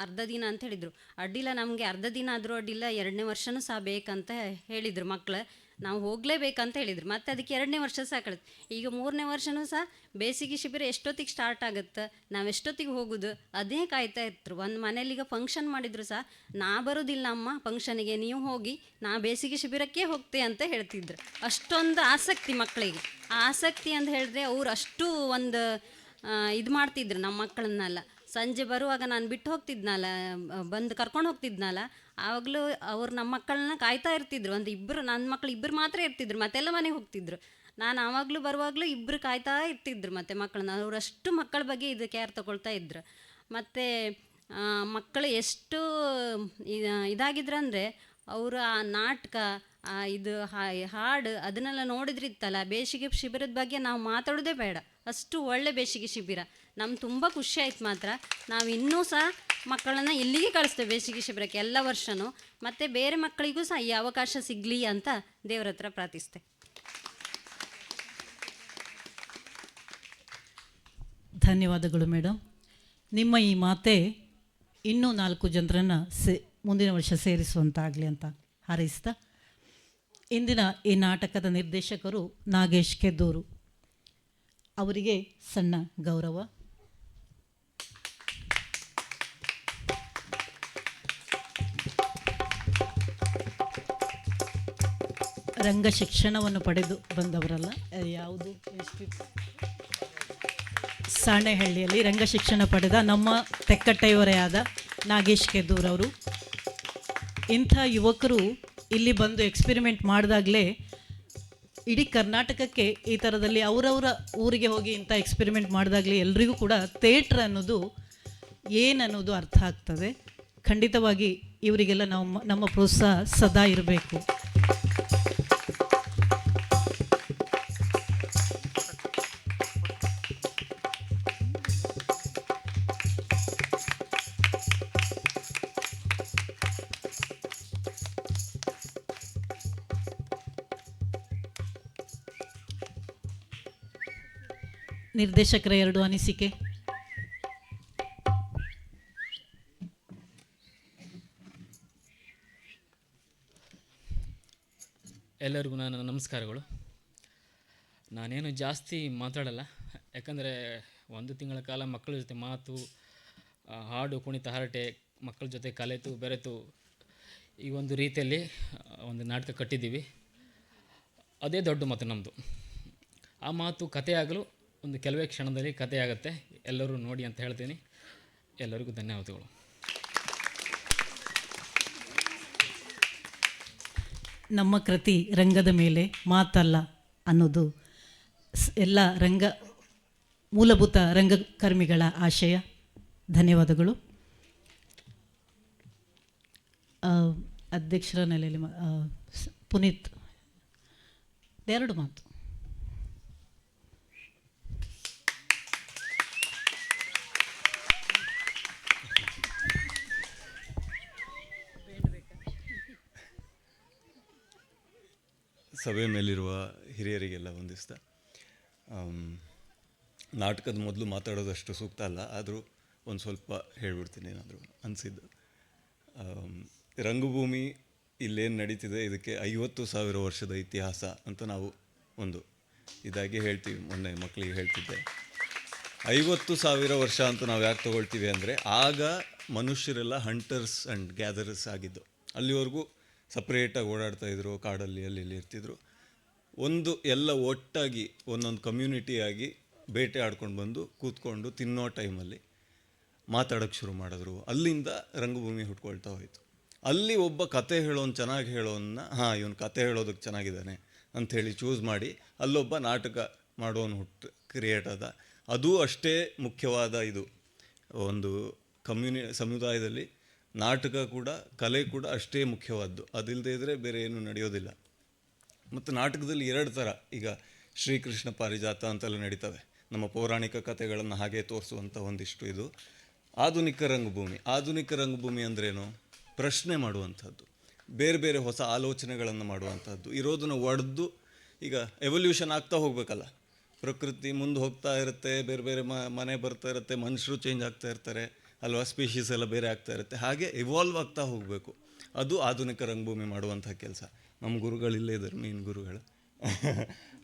ಅರ್ಧ ದಿನ ಅಂತ ಹೇಳಿದರು. ಅಡ್ಡಿಲ್ಲ, ನಮಗೆ ಅರ್ಧ ದಿನ ಆದರೂ ಅಡ್ಡಿಲ್ಲ, 2ನೇ ವರ್ಷವೂ ಸಹ ಬೇಕಂತ ಹೇಳಿದರು ಮಕ್ಕಳು. ನಾವು ಹೋಗಲೇಬೇಕಂತ ಹೇಳಿದರು. ಮತ್ತು ಅದಕ್ಕೆ 2ನೇ ವರ್ಷ ಸಹ ಕಳಿತು. ಈಗ 3ನೇ ವರ್ಷವೂ ಸಹ ಬೇಸಿಗೆ ಶಿಬಿರ ಎಷ್ಟೊತ್ತಿಗೆ ಸ್ಟಾರ್ಟ್ ಆಗುತ್ತೆ, ನಾವು ಎಷ್ಟೊತ್ತಿಗೆ ಹೋಗೋದು ಅದೇ ಕಾಯ್ತಾ ಇರ್ತರು. ಒಂದು ಮನೇಲಿ ಈಗ ಫಂಕ್ಷನ್ ಮಾಡಿದ್ರು ಸಹ, ನಾ ಬರೋದಿಲ್ಲ ಅಮ್ಮ ಫಂಕ್ಷನಿಗೆ, ನೀವು ಹೋಗಿ, ನಾ ಬೇಸಿಗೆ ಶಿಬಿರಕ್ಕೆ ಹೋಗ್ತೆ ಅಂತ ಹೇಳ್ತಿದ್ರು. ಅಷ್ಟೊಂದು ಆಸಕ್ತಿ ಮಕ್ಕಳಿಗೆ. ಆ ಆಸಕ್ತಿ ಅಂತ ಹೇಳಿದ್ರೆ ಅವ್ರು ಅಷ್ಟು ಒಂದು ಇದು ಮಾಡ್ತಿದ್ರು ನಮ್ಮ ಮಕ್ಕಳನ್ನೆಲ್ಲ. ಸಂಜೆ ಬರುವಾಗ ನಾನು ಬಿಟ್ಟು ಹೋಗ್ತಿದ್ನಲ್ಲ, ಬಂದು ಕರ್ಕೊಂಡು ಹೋಗ್ತಿದ್ನಲ್ಲ, ಆವಾಗಲೂ ಅವ್ರು ನಮ್ಮ ಮಕ್ಕಳನ್ನ ಕಾಯ್ತಾ ಇರ್ತಿದ್ರು. ಒಂದು ಇಬ್ಬರು, ನನ್ನ ಮಕ್ಕಳು ಇಬ್ಬರು ಮಾತ್ರ ಇರ್ತಿದ್ರು, ಮತ್ತೆಲ್ಲ ಮನೆಗೆ ಹೋಗ್ತಿದ್ರು. ನಾನು ಆವಾಗಲೂ ಬರುವಾಗಲೂ ಇಬ್ಬರು ಕಾಯ್ತಾ ಇರ್ತಿದ್ರು ಮತ್ತು ಮಕ್ಕಳನ್ನ. ಅವರಷ್ಟು ಮಕ್ಕಳ ಬಗ್ಗೆ ಇದು ಕೇರ್ ತೊಗೊಳ್ತಾ ಇದ್ರು. ಮತ್ತು ಮಕ್ಕಳು ಎಷ್ಟು ಇದಾಗಿದ್ರಂದರೆ, ಅವರು ಆ ನಾಟಕ, ಇದು ಹಾಡು ಅದನ್ನೆಲ್ಲ ನೋಡಿದ್ರಿತ್ತಲ್ಲ, ಬೇಸಿಗೆ ಶಿಬಿರದ ಬಗ್ಗೆ ನಾವು ಮಾತಾಡೋದೇ ಬೇಡ, ಅಷ್ಟು ಒಳ್ಳೆ ಬೇಸಿಗೆ ಶಿಬಿರ. ನಮ್ಗೆ ತುಂಬ ಖುಷಿ ಆಯ್ತು. ಮಾತ್ರ ನಾವು ಇನ್ನೂ ಸಹ ಮಕ್ಕಳನ್ನು ಇಲ್ಲಿಗೆ ಕಳಿಸ್ತೇವೆ ಬೇಸಿಗೆ ಶಿಬಿರಕ್ಕೆ ಎಲ್ಲ ವರ್ಷವೂ. ಮತ್ತು ಬೇರೆ ಮಕ್ಕಳಿಗೂ ಸಹ ಈ ಅವಕಾಶ ಸಿಗಲಿ ಅಂತ ದೇವರ ಹತ್ರ ಪ್ರಾರ್ಥಿಸ್ತೆ. ಧನ್ಯವಾದಗಳು ಮೇಡಮ್. ನಿಮ್ಮ ಈ ಮಾತೆ ಇನ್ನೂ 4 ಜನರನ್ನು ಮುಂದಿನ ವರ್ಷ ಸೇರಿಸುವಂತಾಗಲಿ ಅಂತ ಹಾರೈಸ್ತಾ, ಇಂದಿನ ಈ ನಾಟಕದ ನಿರ್ದೇಶಕರು ನಾಗೇಶ್ ಕೆದ್ದೂರು, ಅವರಿಗೆ ಸಣ್ಣ ಗೌರವ. ರಂಗ ಶಿಕ್ಷಣವನ್ನು ಪಡೆದು ಬಂದವರಲ್ಲ, ಯಾವುದು ಸಾಣೆಹಳ್ಳಿಯಲ್ಲಿ ರಂಗ ಶಿಕ್ಷಣ ಪಡೆದ ನಮ್ಮ ತೆಕ್ಕಟ್ಟೆಯವರೇ ಆದ ನಾಗೇಶ್ ಕೆದ್ದೂರ್ ಅವರು. ಇಂಥ ಯುವಕರು ಇಲ್ಲಿ ಬಂದು ಎಕ್ಸ್ಪೆರಿಮೆಂಟ್ ಮಾಡಿದಾಗಲೇ ಇಡೀ ಕರ್ನಾಟಕಕ್ಕೆ ಈ ಥರದಲ್ಲಿ ಅವರವರ ಊರಿಗೆ ಹೋಗಿ ಇಂಥ ಎಕ್ಸ್ಪೆರಿಮೆಂಟ್ ಮಾಡಿದಾಗಲೇ ಎಲ್ರಿಗೂ ಕೂಡ ಥಿಯೇಟ್ರ್ ಅನ್ನೋದು ಏನನ್ನೋದು ಅರ್ಥ ಆಗ್ತದೆ. ಖಂಡಿತವಾಗಿ ಇವರಿಗೆಲ್ಲ ನಮ್ಮ ಪ್ರೋತ್ಸಾಹ ಸದಾ ಇರಬೇಕು. ನಿರ್ದೇಶಕರ 2 ಅನಿಸಿಕೆ. ಎಲ್ಲರಿಗೂ ನನ್ನ ನಮಸ್ಕಾರಗಳು. ನಾನೇನು ಜಾಸ್ತಿ ಮಾತಾಡಲ್ಲ, ಯಾಕಂದರೆ ಒಂದು ತಿಂಗಳ ಕಾಲ ಮಕ್ಕಳ ಜೊತೆ ಮಾತು, ಹಾಡು, ಕುಣಿತ, ಹರಟೆ, ಮಕ್ಕಳ ಜೊತೆ ಕಲೆತು ಬೆರೆತು ಈ ಒಂದು ರೀತಿಯಲ್ಲಿ ಒಂದು ನಾಟಕ ಕಟ್ಟಿದ್ದೀವಿ. ಅದೇ ದೊಡ್ಡ ಮಾತು ನಮ್ಮದು. ಆ ಮಾತು ಕಥೆಯಾಗಲು ಒಂದು ಕೆಲವೇ ಕ್ಷಣದಲ್ಲಿ ಕಥೆಯಾಗುತ್ತೆ. ಎಲ್ಲರೂ ನೋಡಿ ಅಂತ ಹೇಳ್ತೀನಿ. ಎಲ್ಲರಿಗೂ ಧನ್ಯವಾದಗಳು. ನಮ್ಮ ಕೃತಿ ರಂಗದ ಮೇಲೆ ಮಾತಲ್ಲ ಅನ್ನೋದು ಎಲ್ಲ ಮೂಲಭೂತ ರಂಗಕರ್ಮಿಗಳ ಆಶಯ. ಧನ್ಯವಾದಗಳು. ಅಧ್ಯಕ್ಷರ ನೆಲೆಯಲ್ಲಿ ಪುನೀತ್ 2 ಮಾತು. ಸಭೆ ಮೇಲಿರುವ ಹಿರಿಯರಿಗೆಲ್ಲ ವಂದಿಸ್ತಾ, ನಾಟಕದ ಮೊದಲು ಮಾತಾಡೋದಷ್ಟು ಸೂಕ್ತ ಅಲ್ಲ, ಆದರೂ ಒಂದು ಸ್ವಲ್ಪ ಹೇಳ್ಬಿಡ್ತೀನಿ ಏನಾದರೂ ಅನಿಸಿದ್ದು. ರಂಗಭೂಮಿ ಇಲ್ಲೇನು ನಡೀತಿದೆ ಇದಕ್ಕೆ 50,000 ವರ್ಷದ ಇತಿಹಾಸ ಅಂತ ನಾವು ಒಂದು ಇದಾಗಿ ಹೇಳ್ತೀವಿ. ಮೊನ್ನೆ ಮಕ್ಕಳಿಗೆ ಹೇಳ್ತಿದ್ದೆ, 50,000 ವರ್ಷ ಅಂತ ನಾವು ಯಾಕೆ ತೊಗೊಳ್ತೀವಿ ಅಂದರೆ, ಆಗ ಮನುಷ್ಯರೆಲ್ಲ ಹಂಟರ್ಸ್ ಆ್ಯಂಡ್ ಗ್ಯಾದರರ್ಸ್ ಆಗಿದ್ದು. ಅಲ್ಲಿವರೆಗೂ ಸಪ್ರೇಟಾಗಿ ಓಡಾಡ್ತಾಯಿದ್ರು, ಕಾಡಲ್ಲಿ ಅಲ್ಲಿ ಇಲ್ಲಿ ಇರ್ತಿದ್ರು. ಎಲ್ಲ ಒಟ್ಟಾಗಿ ಒಂದೊಂದು ಕಮ್ಯುನಿಟಿಯಾಗಿ ಬೇಟೆ ಆಡ್ಕೊಂಡು ಬಂದು ಕೂತ್ಕೊಂಡು ತಿನ್ನೋ ಟೈಮಲ್ಲಿ ಮಾತಾಡೋಕ್ಕೆ ಶುರು ಮಾಡಿದ್ರು. ಅಲ್ಲಿಂದ ರಂಗಭೂಮಿ ಹುಟ್ಕೊಳ್ತಾ ಹೋಯಿತು. ಅಲ್ಲಿ ಒಬ್ಬ ಕತೆ ಚೆನ್ನಾಗಿ ಹೇಳೋನ್ನ, ಇವನು ಕತೆ ಹೇಳೋದಕ್ಕೆ ಚೆನ್ನಾಗಿದ್ದಾನೆ ಅಂಥೇಳಿ ಚೂಸ್ ಮಾಡಿ ಅಲ್ಲೊಬ್ಬ ನಾಟಕ ಮಾಡೋನು ಕ್ರಿಯೇಟ್ ಆದ. ಅದು ಅಷ್ಟೇ ಮುಖ್ಯವಾದ ಇದು. ಒಂದು ಸಮುದಾಯದಲ್ಲಿ ನಾಟಕ ಕೂಡ, ಕಲೆ ಕೂಡ ಅಷ್ಟೇ ಮುಖ್ಯವಾದ್ದು. ಅದಿಲ್ಲದೆ ಇದ್ದರೆ ಬೇರೆ ಏನೂ ನಡೆಯೋದಿಲ್ಲ. ಮತ್ತು ನಾಟಕದಲ್ಲಿ 2 ಥರ, ಈಗ ಶ್ರೀಕೃಷ್ಣ ಪಾರಿಜಾತ ಅಂತೆಲ್ಲ ನಡೀತವೆ, ನಮ್ಮ ಪೌರಾಣಿಕ ಕಥೆಗಳನ್ನು ಹಾಗೆ ತೋರಿಸುವಂಥ ಒಂದಿಷ್ಟು ಇದು. ಆಧುನಿಕ ರಂಗಭೂಮಿ ಅಂದ್ರೇನು? ಪ್ರಶ್ನೆ ಮಾಡುವಂಥದ್ದು, ಬೇರೆ ಬೇರೆ ಹೊಸ ಆಲೋಚನೆಗಳನ್ನು ಮಾಡುವಂಥದ್ದು, ಇರೋದನ್ನು ಒಡೆದು. ಈಗ ಎವಲ್ಯೂಷನ್ ಆಗ್ತಾ ಹೋಗಬೇಕಲ್ಲ, ಪ್ರಕೃತಿ ಮುಂದೆ ಹೋಗ್ತಾ ಇರುತ್ತೆ, ಬೇರೆ ಬೇರೆ ಮನೆ ಬರ್ತಾ ಇರುತ್ತೆ, ಮನುಷ್ಯರು ಚೇಂಜ್ ಆಗ್ತಾ ಇರ್ತಾರೆ ಅಲ್ವಾ, ಸ್ಪೀಷೀಸ್ ಎಲ್ಲ ಬೇರೆ ಆಗ್ತಾ ಇರುತ್ತೆ. ಹಾಗೆ ಇವಾಲ್ವ್ ಆಗ್ತಾ ಹೋಗಬೇಕು. ಅದು ಆಧುನಿಕ ರಂಗಭೂಮಿ ಮಾಡುವಂಥ ಕೆಲಸ. ನಮ್ಮ ಗುರುಗಳಿಲ್ಲೇ ಇದ್ದಾರೆ, ಮೀನು ಗುರುಗಳು.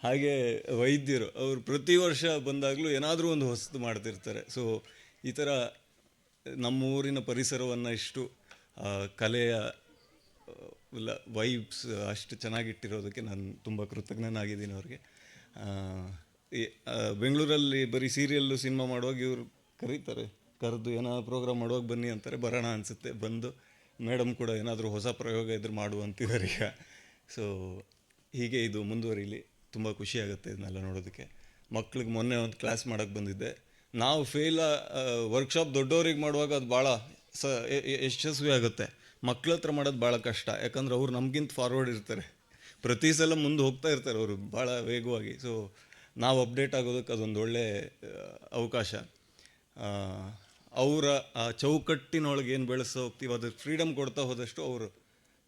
ಹಾಗೆ ವೈದ್ಯರು, ಅವರು ಪ್ರತಿ ವರ್ಷ ಬಂದಾಗಲೂ ಏನಾದರೂ ಒಂದು ಹೊಸದು ಮಾಡ್ತಿರ್ತಾರೆ. ಸೊ ಈ ಥರ ನಮ್ಮೂರಿನ ಪರಿಸರವನ್ನು ಇಷ್ಟು ಕಲೆಯ ವೈಬ್ಸ್ ಅಷ್ಟು ಚೆನ್ನಾಗಿಟ್ಟಿರೋದಕ್ಕೆ ನಾನು ತುಂಬ ಕೃತಜ್ಞನಾಗಿದ್ದೀನಿ ಅವ್ರಿಗೆ. ಬೆಂಗಳೂರಲ್ಲಿ ಬರೀ ಸೀರಿಯಲ್ಲು ಸಿನಿಮಾ ಮಾಡುವಾಗ ಇವರು ಕರೆದು ಏನೋ ಪ್ರೋಗ್ರಾಮ್ ಮಾಡುವಾಗ ಬನ್ನಿ ಅಂತಾರೆ, ಬರೋಣ ಅನಿಸುತ್ತೆ. ಬಂದು ಮೇಡಮ್ ಕೂಡ ಏನಾದರೂ ಹೊಸ ಪ್ರಯೋಗ ಇದ್ರೆ ಮಾಡುವಂತಿದ್ದಾರೆ ಈಗ. ಸೊ ಹೀಗೆ ಇದು ಮುಂದುವರಿಲಿ. ತುಂಬ ಖುಷಿಯಾಗುತ್ತೆ ಇದನ್ನೆಲ್ಲ ನೋಡೋದಕ್ಕೆ. ಮಕ್ಳಿಗೆ ಮೊನ್ನೆ ಒಂದು ಕ್ಲಾಸ್ ಮಾಡೋಕ್ಕೆ ಬಂದಿದ್ದೆ. ನಾವು ವರ್ಕ್ಶಾಪ್ ದೊಡ್ಡವ್ರಿಗೆ ಮಾಡುವಾಗ ಅದು ಭಾಳ ಯಶಸ್ವಿ ಆಗುತ್ತೆ. ಮಕ್ಳ ಹತ್ರ ಮಾಡೋದು ಭಾಳ ಕಷ್ಟ, ಯಾಕಂದ್ರೆ ಅವ್ರು ನಮಗಿಂತ ಫಾರ್ವರ್ಡ್ ಇರ್ತಾರೆ, ಪ್ರತಿ ಸಲ ಮುಂದೆ ಹೋಗ್ತಾ ಇರ್ತಾರೆ ಅವರು ಭಾಳ ವೇಗವಾಗಿ. ಸೊ ನಾವು ಅಪ್ಡೇಟ್ ಆಗೋದಕ್ಕೆ ಅದೊಂದು ಒಳ್ಳೆ ಅವಕಾಶ. ಅವರ ಆ ಚೌಕಟ್ಟಿನೊಳಗೆ ಏನು ಬೆಳೆಸೋ ಹೋಗ್ತೀವಿ, ಅದು ಫ್ರೀಡಮ್ ಕೊಡ್ತಾ ಹೋದಷ್ಟು ಅವರು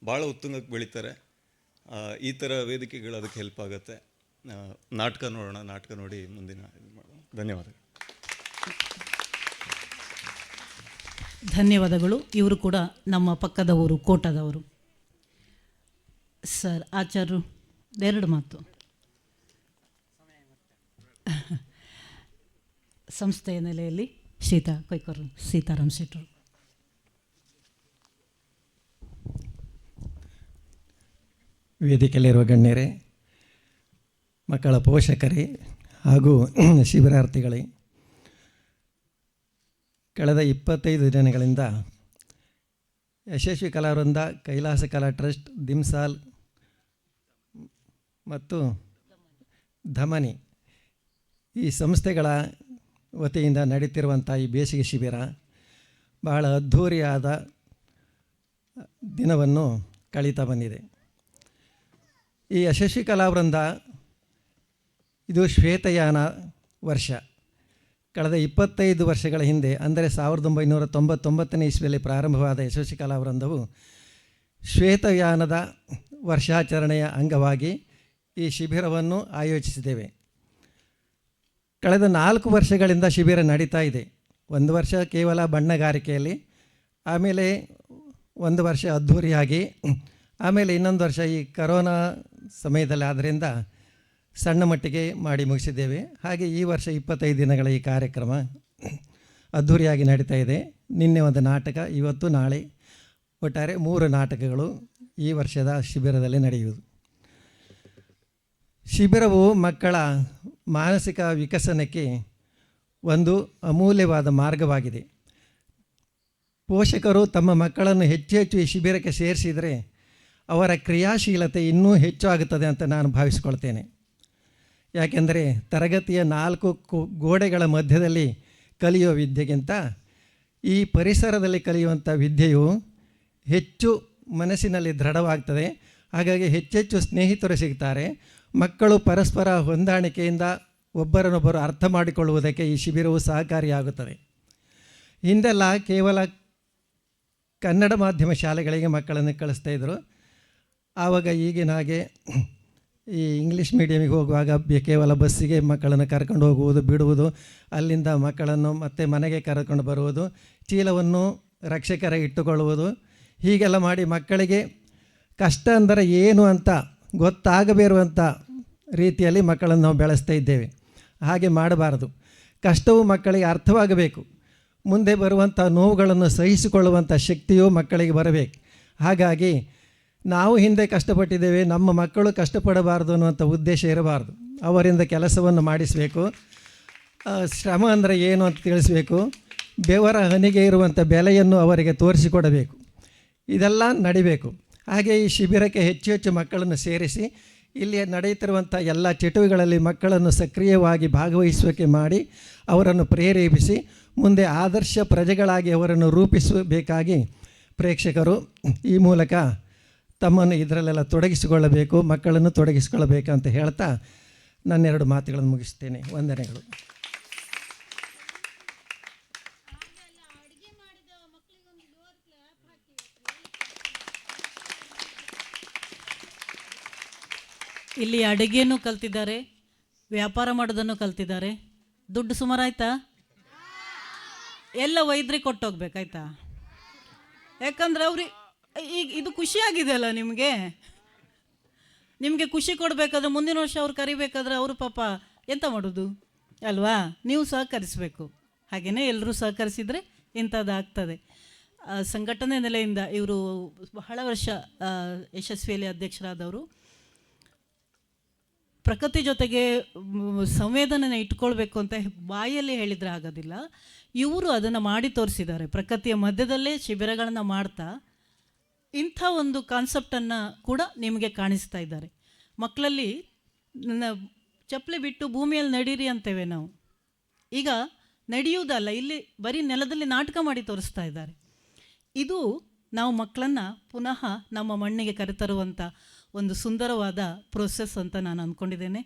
ಭಾಳ ಉತ್ತುಂಗಕ್ಕೆ ಬೆಳೀತಾರೆ. ಈ ಥರ ವೇದಿಕೆಗಳು ಅದಕ್ಕೆ ಹೆಲ್ಪ್ ಆಗುತ್ತೆ. ನಾಟಕ ನೋಡೋಣ, ನಾಟಕ ನೋಡಿ ಮುಂದಿನ ಇದು ಮಾಡೋಣ. ಧನ್ಯವಾದಗಳು. ಧನ್ಯವಾದಗಳು. ಇವರು ಕೂಡ ನಮ್ಮ ಪಕ್ಕದ ಊರು, ಕೋಟದವರು. ಸರ್ ಆಚಾರ್ಯರು 2 ಮಾತು. ಸಂಸ್ಥೆಯ ನೆಲೆಯಲ್ಲಿ ಕೊಯ್ಕೂರು ಸೀತಾರಾಮ್ ಶೆಟ್ಟರು. ವೇದಿಕೆಯಲ್ಲಿರುವ ಗಣ್ಯರೇ, ಮಕ್ಕಳ ಪೋಷಕರೇ ಹಾಗೂ ಶಿಬಿರಾರ್ಥಿಗಳೇ, ಕಳೆದ 25 ದಿನಗಳಿಂದ ಯಶಸ್ವಿ ಕಲಾವೃಂದ, ಕೈಲಾಸ ಕಲಾ ಟ್ರಸ್ಟ್, ದಿಮ್ಸಾಲ್ ಮತ್ತು ಧಮನಿ ಈ ಸಂಸ್ಥೆಗಳ ವತಿಯಿಂದ ನಡೀತಿರುವಂಥ ಈ ಬೇಸಿಗೆ ಶಿಬಿರ ಬಹಳ ಅದ್ಧೂರಿಯಾದ ದಿನವನ್ನು ಕಳೀತಾ ಬಂದಿದೆ. ಈ ಯಶಸ್ವಿ ಕಲಾವೃಂದ ಇದು ಶ್ವೇತಯಾನ ವರ್ಷ. ಕಳೆದ 25 ವರ್ಷಗಳ ಹಿಂದೆ, ಅಂದರೆ 1999ನೇ ಇಸ್ವಿಯಲ್ಲಿ ಪ್ರಾರಂಭವಾದ ಯಶಸ್ವಿ ಕಲಾವೃಂದವು ಶ್ವೇತಯಾನದ ವರ್ಷಾಚರಣೆಯ ಅಂಗವಾಗಿ ಈ ಶಿಬಿರವನ್ನು ಆಯೋಜಿಸಿದ್ದೇವೆ. ಕಳೆದ 4 ವರ್ಷಗಳಿಂದ ಶಿಬಿರ ನಡೀತಾ ಇದೆ. 1 ವರ್ಷ ಕೇವಲ ಬಣ್ಣಗಾರಿಕೆಯಲ್ಲಿ, ಆಮೇಲೆ 1 ವರ್ಷ ಅದ್ಧೂರಿಯಾಗಿ, ಆಮೇಲೆ ಇನ್ನೊಂದು ವರ್ಷ ಈ ಕರೋನಾ ಸಮಯದಲ್ಲಿ ಆದ್ದರಿಂದ ಸಣ್ಣ ಮಟ್ಟಿಗೆ ಮಾಡಿ ಮುಗಿಸಿದ್ದೇವೆ. ಹಾಗೆ ಈ ವರ್ಷ 25 ದಿನಗಳ ಈ ಕಾರ್ಯಕ್ರಮ ಅದ್ಧೂರಿಯಾಗಿ ನಡೀತಾ ಇದೆ. ನಿನ್ನೆ ಒಂದು ನಾಟಕ, ಇವತ್ತು ನಾಳೆ ಒಟ್ಟಾರೆ 3 ನಾಟಕಗಳು ಈ ವರ್ಷದ ಶಿಬಿರದಲ್ಲಿ ನಡೆಯುವುದು. ಶಿಬಿರವು ಮಕ್ಕಳ ಮಾನಸಿಕ ವಿಕಸನಕ್ಕೆ ಒಂದು ಅಮೂಲ್ಯವಾದ ಮಾರ್ಗವಾಗಿದೆ. ಪೋಷಕರು ತಮ್ಮ ಮಕ್ಕಳನ್ನು ಹೆಚ್ಚು ಹೆಚ್ಚು ಈ ಶಿಬಿರಕ್ಕೆ ಸೇರಿಸಿದರೆ ಅವರ ಕ್ರಿಯಾಶೀಲತೆ ಇನ್ನೂ ಹೆಚ್ಚು ಆಗುತ್ತದೆ ಅಂತ ನಾನು ಭಾವಿಸ್ಕೊಳ್ತೇನೆ. ಯಾಕೆಂದರೆ ತರಗತಿಯ 4 ಗೋಡೆಗಳ ಮಧ್ಯದಲ್ಲಿ ಕಲಿಯುವ ವಿದ್ಯೆಗಿಂತ ಈ ಪರಿಸರದಲ್ಲಿ ಕಲಿಯುವಂಥ ವಿದ್ಯೆಯು ಹೆಚ್ಚು ಮನಸ್ಸಿನಲ್ಲಿ ದೃಢವಾಗ್ತದೆ. ಹಾಗಾಗಿ ಹೆಚ್ಚೆಚ್ಚು ಸ್ನೇಹಿತರು ಸಿಗ್ತಾರೆ. ಮಕ್ಕಳು ಪರಸ್ಪರ ಹೊಂದಾಣಿಕೆಯಿಂದ ಒಬ್ಬರನ್ನೊಬ್ಬರು ಅರ್ಥ ಮಾಡಿಕೊಳ್ಳುವುದಕ್ಕೆ ಈ ಶಿಬಿರವು ಸಹಕಾರಿಯಾಗುತ್ತದೆ. ಹಿಂದೆಲ್ಲ ಕೇವಲ ಕನ್ನಡ ಮಾಧ್ಯಮ ಶಾಲೆಗಳಿಗೆ ಮಕ್ಕಳನ್ನು ಕಳಿಸ್ತಾಯಿದ್ರು. ಆವಾಗ ಈಗಿನ ಹಾಗೆ ಈ ಇಂಗ್ಲೀಷ್ ಮೀಡಿಯಮಿಗೆ ಹೋಗುವಾಗ ಕೇವಲ ಬಸ್ಸಿಗೆ ಮಕ್ಕಳನ್ನು ಕರ್ಕೊಂಡು ಹೋಗುವುದು, ಬಿಡುವುದು, ಅಲ್ಲಿಂದ ಮಕ್ಕಳನ್ನು ಮತ್ತೆ ಮನೆಗೆ ಕರ್ಕೊಂಡು ಬರುವುದು, ಚೀಲವನ್ನು ರಕ್ಷಕರ ಇಟ್ಟುಕೊಳ್ಳುವುದು, ಹೀಗೆಲ್ಲ ಮಾಡಿ ಮಕ್ಕಳಿಗೆ ಕಷ್ಟ ಅಂದರೆ ಏನು ಅಂತ ಗೊತ್ತಾಗಬೇರುವಂಥ ರೀತಿಯಲ್ಲಿ ಮಕ್ಕಳನ್ನು ನಾವು ಬೆಳೆಸ್ತಾ ಇದ್ದೇವೆ. ಹಾಗೆ ಮಾಡಬಾರದು. ಕಷ್ಟವು ಮಕ್ಕಳಿಗೆ ಅರ್ಥವಾಗಬೇಕು. ಮುಂದೆ ಬರುವಂಥ ನೋವುಗಳನ್ನು ಸಹಿಸಿಕೊಳ್ಳುವಂಥ ಶಕ್ತಿಯೂ ಮಕ್ಕಳಿಗೆ ಬರಬೇಕು. ಹಾಗಾಗಿ ನಾವು ಹಿಂದೆ ಕಷ್ಟಪಟ್ಟಿದ್ದೇವೆ, ನಮ್ಮ ಮಕ್ಕಳು ಕಷ್ಟಪಡಬಾರ್ದು ಅನ್ನುವಂಥ ಉದ್ದೇಶ ಇರಬಾರ್ದು. ಅವರಿಂದ ಕೆಲಸವನ್ನು ಮಾಡಿಸಬೇಕು. ಶ್ರಮ ಅಂದರೆ ಏನು ಅಂತ ತಿಳಿಸಬೇಕು. ಬೆವರ ಹನಿಗೆ ಇರುವಂಥ ಬೆಲೆಯನ್ನು ಅವರಿಗೆ ತೋರಿಸಿಕೊಡಬೇಕು. ಇದೆಲ್ಲ ನಡಿಬೇಕು. ಹಾಗೆ ಈ ಶಿಬಿರಕ್ಕೆ ಹೆಚ್ಚು ಹೆಚ್ಚು ಮಕ್ಕಳನ್ನು ಸೇರಿಸಿ ಇಲ್ಲಿ ನಡೆಯುತ್ತಿರುವಂಥ ಎಲ್ಲ ಚಟುವಟಿಕೆಗಳಲ್ಲಿ ಮಕ್ಕಳನ್ನು ಸಕ್ರಿಯವಾಗಿ ಭಾಗವಹಿಸುವಿಕೆ ಮಾಡಿ ಅವರನ್ನು ಪ್ರೇರೇಪಿಸಿ ಮುಂದೆ ಆದರ್ಶ ಪ್ರಜೆಗಳಾಗಿ ಅವರನ್ನು ರೂಪಿಸಬೇಕಾಗಿ ಪ್ರೇಕ್ಷಕರು ಈ ಮೂಲಕ ತಮ್ಮನ್ನು ಇದರಲ್ಲೆಲ್ಲ ತೊಡಗಿಸಿಕೊಳ್ಳಬೇಕು, ಮಕ್ಕಳನ್ನು ತೊಡಗಿಸಿಕೊಳ್ಳಬೇಕಂತ ಹೇಳ್ತಾ ನನ್ನೆರಡು ಮಾತುಗಳನ್ನು ಮುಗಿಸ್ತೇನೆ. ವಂದನೆಗಳು. ಇಲ್ಲಿ ಅಡುಗೆನೂ ಕಲ್ತಿದ್ದಾರೆ, ವ್ಯಾಪಾರ ಮಾಡೋದನ್ನು ಕಲ್ತಿದ್ದಾರೆ. ದುಡ್ಡು ಸುಮಾರಾಯ್ತಾ? ಎಲ್ಲ ವೈದ್ಯರಿಗೆ ಕೊಟ್ಟೋಗ್ಬೇಕಾಯ್ತಾ? ಯಾಕಂದ್ರೆ ಅವ್ರಿಗೆ ಈಗ ಇದು ಖುಷಿಯಾಗಿದೆ ಅಲ್ಲ ನಿಮಗೆ. ಖುಷಿ ಕೊಡಬೇಕಾದ್ರೆ ಮುಂದಿನ ವರ್ಷ ಅವ್ರು ಕರಿಬೇಕಾದ್ರೆ ಅವರು ಪಾಪ ಎಂತ ಮಾಡೋದು ಅಲ್ವಾ? ನೀವು ಸಹಕರಿಸಬೇಕು. ಹಾಗೆಯೇ ಎಲ್ಲರೂ ಸಹಕರಿಸಿದರೆ ಇಂಥದ್ದಾಗ್ತದೆ. ಸಂಘಟನೆ ನೆಲೆಯಿಂದ ಇವರು ಬಹಳ ವರ್ಷ ಯಶಸ್ವಿಯಲ್ಲಿ ಅಧ್ಯಕ್ಷರಾದವರು. ಪ್ರಕೃತಿ ಜೊತೆಗೆ ಸಂವೇದನೆ ಇಟ್ಕೊಳ್ಬೇಕು ಅಂತ ಬಾಯಲ್ಲಿ ಹೇಳಿದರೆ ಆಗೋದಿಲ್ಲ. ಇವರು ಅದನ್ನು ಮಾಡಿ ತೋರಿಸಿದ್ದಾರೆ. ಪ್ರಕೃತಿಯ ಮಧ್ಯದಲ್ಲೇ ಶಿಬಿರಗಳನ್ನು ಮಾಡ್ತಾ ಇಂಥ ಒಂದು ಕಾನ್ಸೆಪ್ಟನ್ನು ಕೂಡ ನಿಮಗೆ ಕಾಣಿಸ್ತಾ ಇದ್ದಾರೆ. ಮಕ್ಕಳಲ್ಲಿ ನನ್ನ ಚಪ್ಪಲಿ ಬಿಟ್ಟು ಭೂಮಿಯಲ್ಲಿ ನಡೀರಿ ಅಂತೇವೆ ನಾವು. ಈಗ ನಡೆಯುವುದಲ್ಲ, ಇಲ್ಲಿ ಬರೀ ನೆಲದಲ್ಲಿ ನಾಟಕ ಮಾಡಿ ತೋರಿಸ್ತಾ ಇದ್ದಾರೆ. ಇದು ನಾವು ಮಕ್ಕಳನ್ನು ಪುನಃ ನಮ್ಮ ಮಣ್ಣಿಗೆ ಕರೆತರುವಂಥ ಒಂದು ಸುಂದರವಾದ ಪ್ರೋಸೆಸ್ ಅಂತ ನಾನು ಅಂದ್ಕೊಂಡಿದ್ದೇನೆ.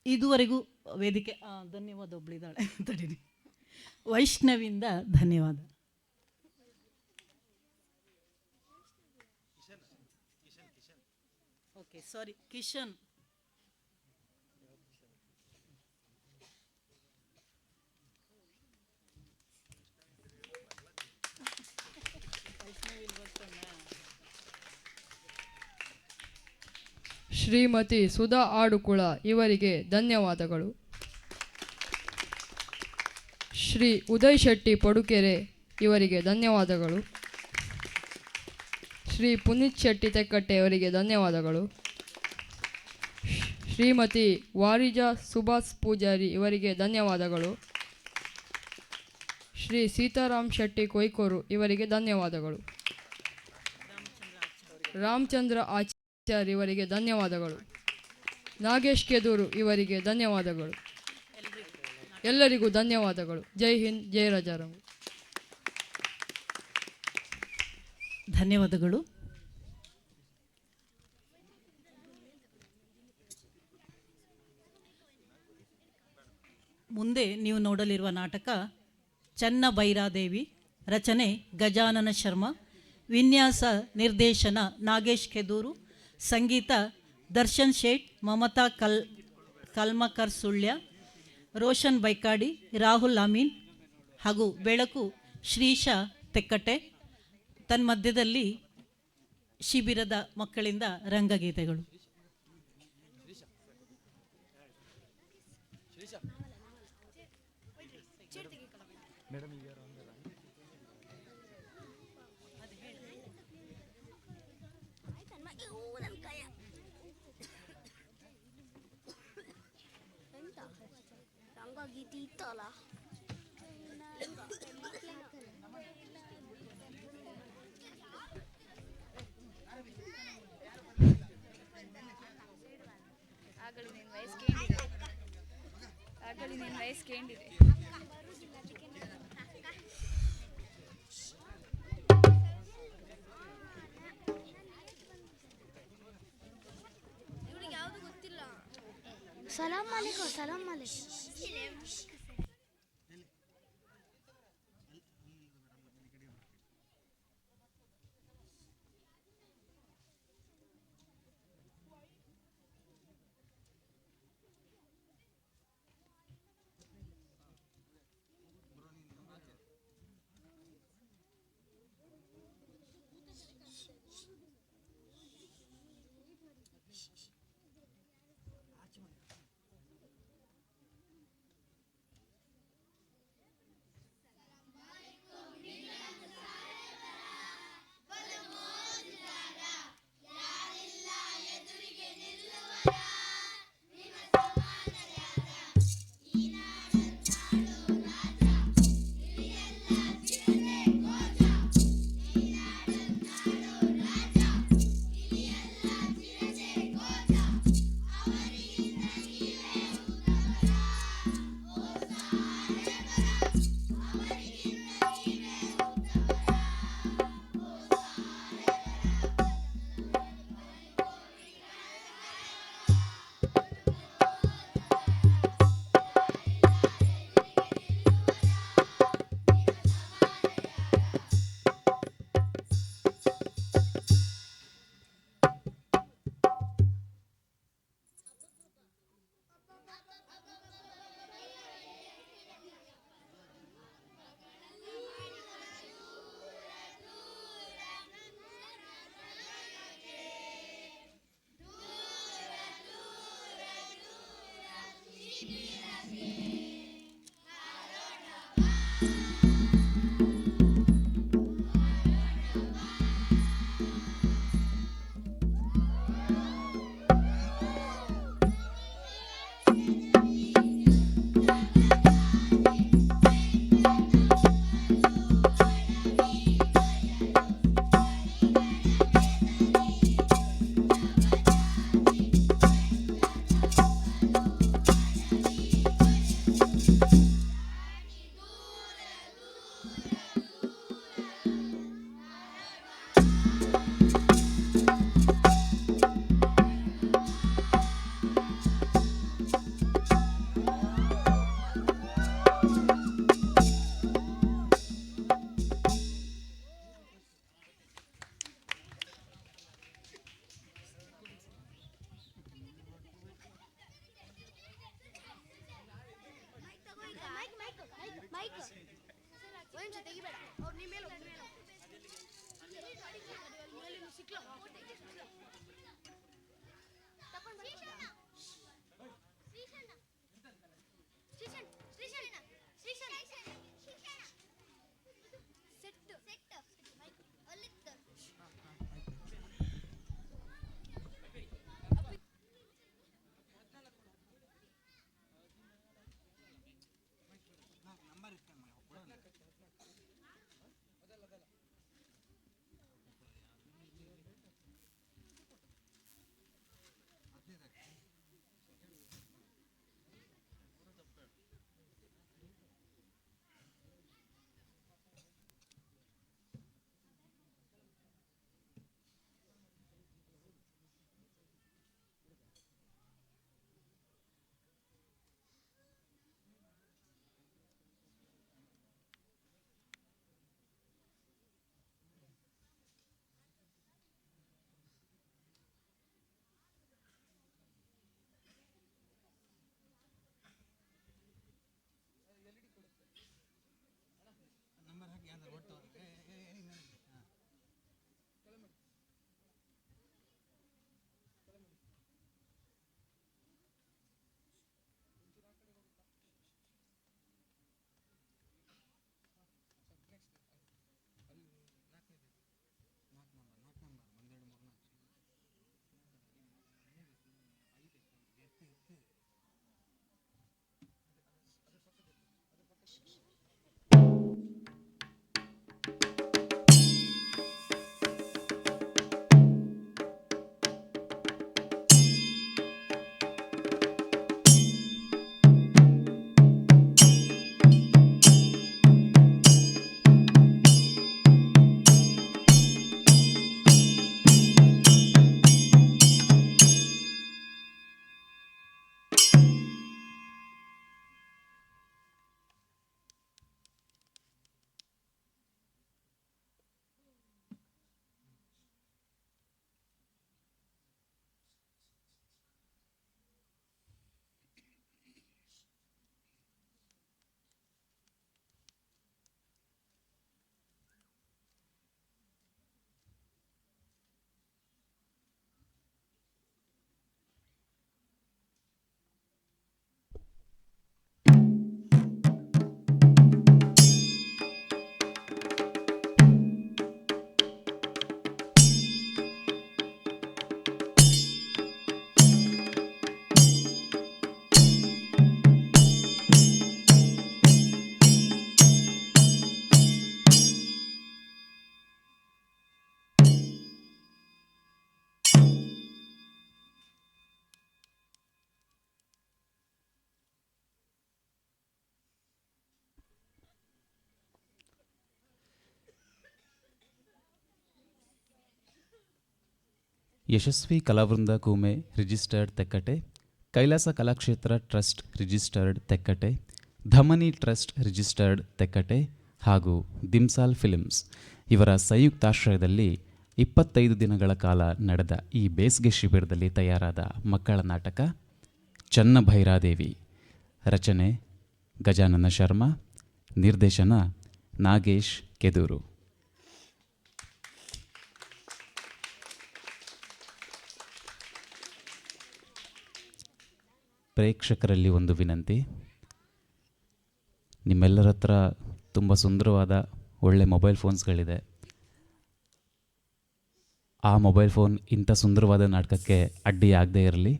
ಇದುವರೆಗೂ ವೇದಿಕೆ ಧನ್ಯವಾದ. ಒಬ್ಬಳಿದ್ದಾಳೆ ತಡೀರಿ, ವೈಷ್ಣವಿಂದ ಧನ್ಯವಾದ. ಓಕೆ, ಸಾರಿ, ಕಿಶನ್. ಶ್ರೀಮತಿ ಸುಧಾ ಆಡುಕುಳ ಇವರಿಗೆ ಧನ್ಯವಾದಗಳು. ಶ್ರೀ ಉದಯ್ ಶೆಟ್ಟಿ ಪಡುಕೆರೆ ಇವರಿಗೆ ಧನ್ಯವಾದಗಳು. ಶ್ರೀ ಪುನೀತ್ ಶೆಟ್ಟಿ ತೆಕ್ಕಟ್ಟೆ ಅವರಿಗೆ ಧನ್ಯವಾದಗಳು. ಶ್ರೀಮತಿ ವಾರಿಜಾ ಸುಭಾಷ್ ಪೂಜಾರಿ ಇವರಿಗೆ ಧನ್ಯವಾದಗಳು. ಶ್ರೀ ಸೀತಾರಾಮ್ ಶೆಟ್ಟಿ ಕೊಯ್ಕೋರು ಇವರಿಗೆ ಧನ್ಯವಾದಗಳು. ರಾಮಚಂದ್ರ ಆಚಾರ್ಯ ಇವರಿಗೆ ಧನ್ಯವಾದಗಳು. ನಾಗೇಶ್ ಕೆದೂರು ಇವರಿಗೆ ಧನ್ಯವಾದಗಳು. ಎಲ್ಲರಿಗೂ ಧನ್ಯವಾದಗಳು. ಜೈ ಹಿಂದ್, ಜೈ ರಾಜಾರಾಮ್. ಧನ್ಯವಾದಗಳು. ಮುಂದೆ ನೀವು ನೋಡಲಿರುವ ನಾಟಕ ಚನ್ನ ಭೈರಾದೇವಿ. ರಚನೆ ಗಜಾನನ ಶರ್ಮಾ. ವಿನ್ಯಾಸ ನಿರ್ದೇಶನ ನಾಗೇಶ್ ಕೆದೂರು. ಸಂಗೀತ ದರ್ಶನ್ ಶೇಟ್, ಮಮತಾ ಕಲ್ಮಕರ್ ಸುಳ್ಯ, ರೋಷನ್ ಬೈಕಾಡಿ, ರಾಹುಲ್ ಅಮೀನ್ ಹಾಗೂ ಬೆಳಕು ಶ್ರೀಶಾ ತೆಕ್ಕಟ್ಟೆ. ತನ್ಮಧ್ಯದಲ್ಲಿ ಶಿಬಿರದ ಮಕ್ಕಳಿಂದ ರಂಗಗೀತೆಗಳು. ಆಗಲಿ ನಿನ್ನ ವಯಸ್ಸು ಕೇಳಿದೆ, ಆಗಲಿ ನಿನ್ನ ವಯಸ್ಸು ಕೇಳಿದೆ. ಸಲಾಮ್ ಅಲೈಕುಂ, ಸಲಾಮ್ ಅಲೈಕುಂ. Yashasvi Kalavrunda Koome registered Tekkatte, Kailasa Kalakshetra trust registered Tekkatte, Dhamani trust registered Tekkatte ಹಾಗೂ ದಿಮ್ಸಾಲ್ ಫಿಲ್ಮ್ಸ್ ಇವರ ಸಂಯುಕ್ತಾಶ್ರಯದಲ್ಲಿ 25 ದಿನಗಳ ಕಾಲ ನಡೆದ ಈ ಬೇಸಿಗೆ ಶಿಬಿರದಲ್ಲಿ ತಯಾರಾದ ಮಕ್ಕಳ ನಾಟಕ ಚನ್ನಭೈರಾದೇವಿ. ರಚನೆ ಗಜಾನನ ಶರ್ಮಾ, ನಿರ್ದೇಶನ ನಾಗೇಶ್ ಕೆದೂರು. ಪ್ರೇಕ್ಷಕರಲ್ಲಿ ಒಂದು ವಿನಂತಿ, ನಿಮ್ಮೆಲ್ಲರ ಹತ್ರ ತುಂಬ ಸುಂದರವಾದ ಒಳ್ಳೆ ಮೊಬೈಲ್ ಫೋನ್ಸ್ಗಳಿದೆ. ಆ ಮೊಬೈಲ್ ಫೋನ್ ಇಂಥ ಸುಂದರವಾದ ನಾಟಕಕ್ಕೆ ಅಡ್ಡಿಯಾಗದೇ ಇರಲಿ.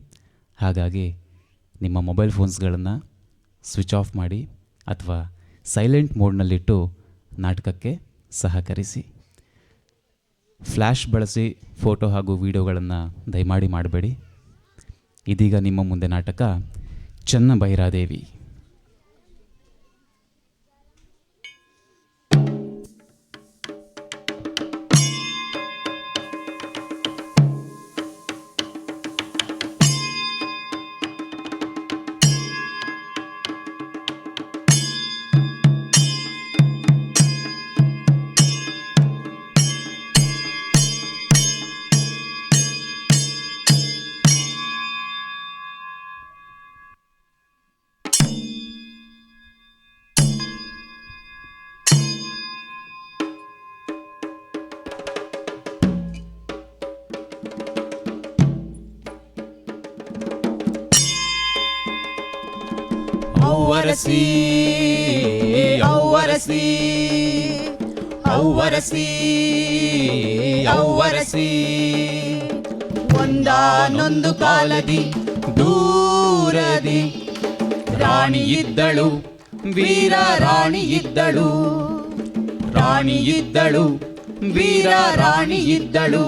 ಹಾಗಾಗಿ ನಿಮ್ಮ ಮೊಬೈಲ್ ಫೋನ್ಸ್ಗಳನ್ನು ಸ್ವಿಚ್ ಆಫ್ ಮಾಡಿ ಅಥವಾ ಸೈಲೆಂಟ್ ಮೋಡ್ನಲ್ಲಿಟ್ಟು ನಾಟಕಕ್ಕೆ ಸಹಕರಿಸಿ. ಫ್ಲ್ಯಾಶ್ ಬಳಸಿ ಫೋಟೋ ಹಾಗೂ ವಿಡಿಯೋಗಳನ್ನು ದಯಮಾಡಿ ಮಾಡಬೇಡಿ. ಇದೀಗ ನಿಮ್ಮ ಮುಂದೆ ನಾಟಕ ಚನ್ನಭೈರಾದೇವಿ. ಔವರಸಿ ಔವರಸಿ ಔವರಸಿ ಔವರಸಿ ಒಂದಾನೊಂದು ಕಾಲದಿ ದೂರದಿ ರಾಣಿ ಇದ್ದಳು, ವೀರ ರಾಣಿ ಇದ್ದಳು, ರಾಣಿ ಇದ್ದಳು, ವೀರ ರಾಣಿ ಇದ್ದಳು.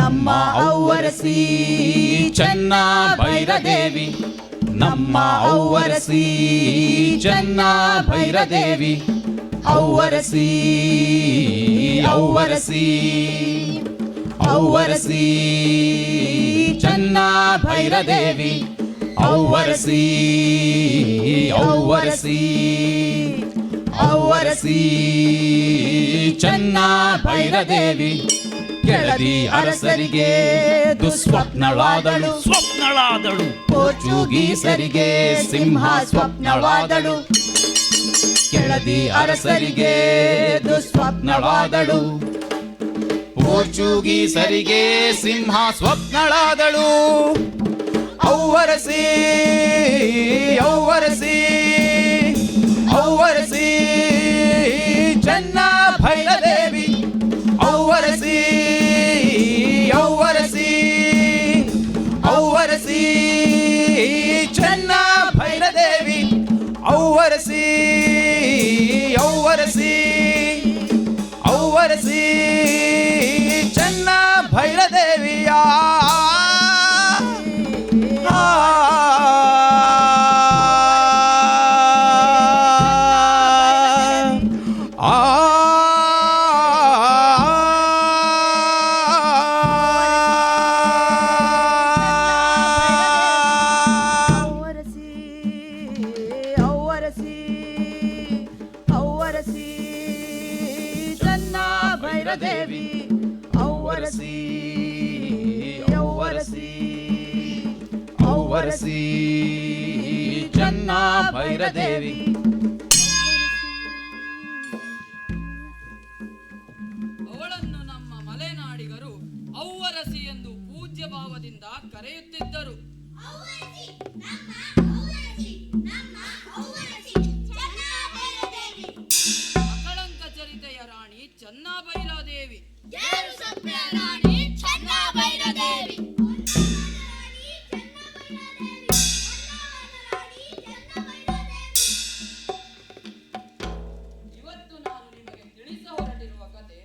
ನಮ್ಮ ಔವರಸಿ ಚನ್ನಭೈರಾದೇವಿ, ನಮ್ಮ ಔವರಸಿ ಚನ್ನಭೈರಾದೇವಿ. ಔವರಸಿ ಔವರಸಿ ಔವರಸಿ ಚನ್ನಭೈರಾದೇವಿ. ಔವರಸಿ ಔವರಸಿ ಔವರಸಿ ಚನ್ನಭೈರಾದೇವಿ. ಕೆಳದಿ ಅರಸರಿಗೆ ದುಸ್ವಪ್ನಳಾದಳು, ಸ್ವಪ್ನಳಾದಳು. ಪೋರ್ಚುಗೀಸರಿಗೆ ಸಿಂಹ ಸ್ವಪ್ನಳಾದಳು. ಕೆಳದಿ ಅರಸರಿಗೆ ದುಸ್ವಪ್ನಳಾದಳು, ಪೋರ್ಚುಗೀಸರಿಗೆ ಸಿಂಹ ಸ್ವಪ್ನಳಾದಳು. ಔವರಸಿ ಔವರಸಿ ಔವರಸಿ ಚನ್ನಭೈರಾದೇವಿ. ಔವರಸಿ ಔವರಸಿ ಔವರಸಿ ಚನ್ನಭೈರಾದೇವಿ. ಔವರಸಿ ಔವರಸಿ ಔವರಸಿ ಚನ್ನಭೈರಾದೇವಿಯ ಚನ್ನಭೈರಾದೇವಿ. ಔವರಸಿ ಔವರಸಿ ಔವರಸಿ ಚನ್ನಭೈರಾದೇವಿ. ಅವಳನ್ನು ನಮ್ಮ ಮಲೆನಾಡಿಗರು ಔವರಸಿ ಎಂದು ಪೂಜ್ಯ ಭಾವದಿಂದ ಕರೆಯುತ್ತಿದ್ದರು. ಅಕಳಂಕ ಚರಿತೆಯ ರಾಣಿ ಚನ್ನಭೈರಾದೇವಿ. ರಾಣಿ ಚನ್ನಭೈರಾದೇವಿ. ಇವತ್ತು ನಾನು ನಿಮಗೆ ತಿಳಿಸ ಹೊರಟಿರುವ ಕತೆ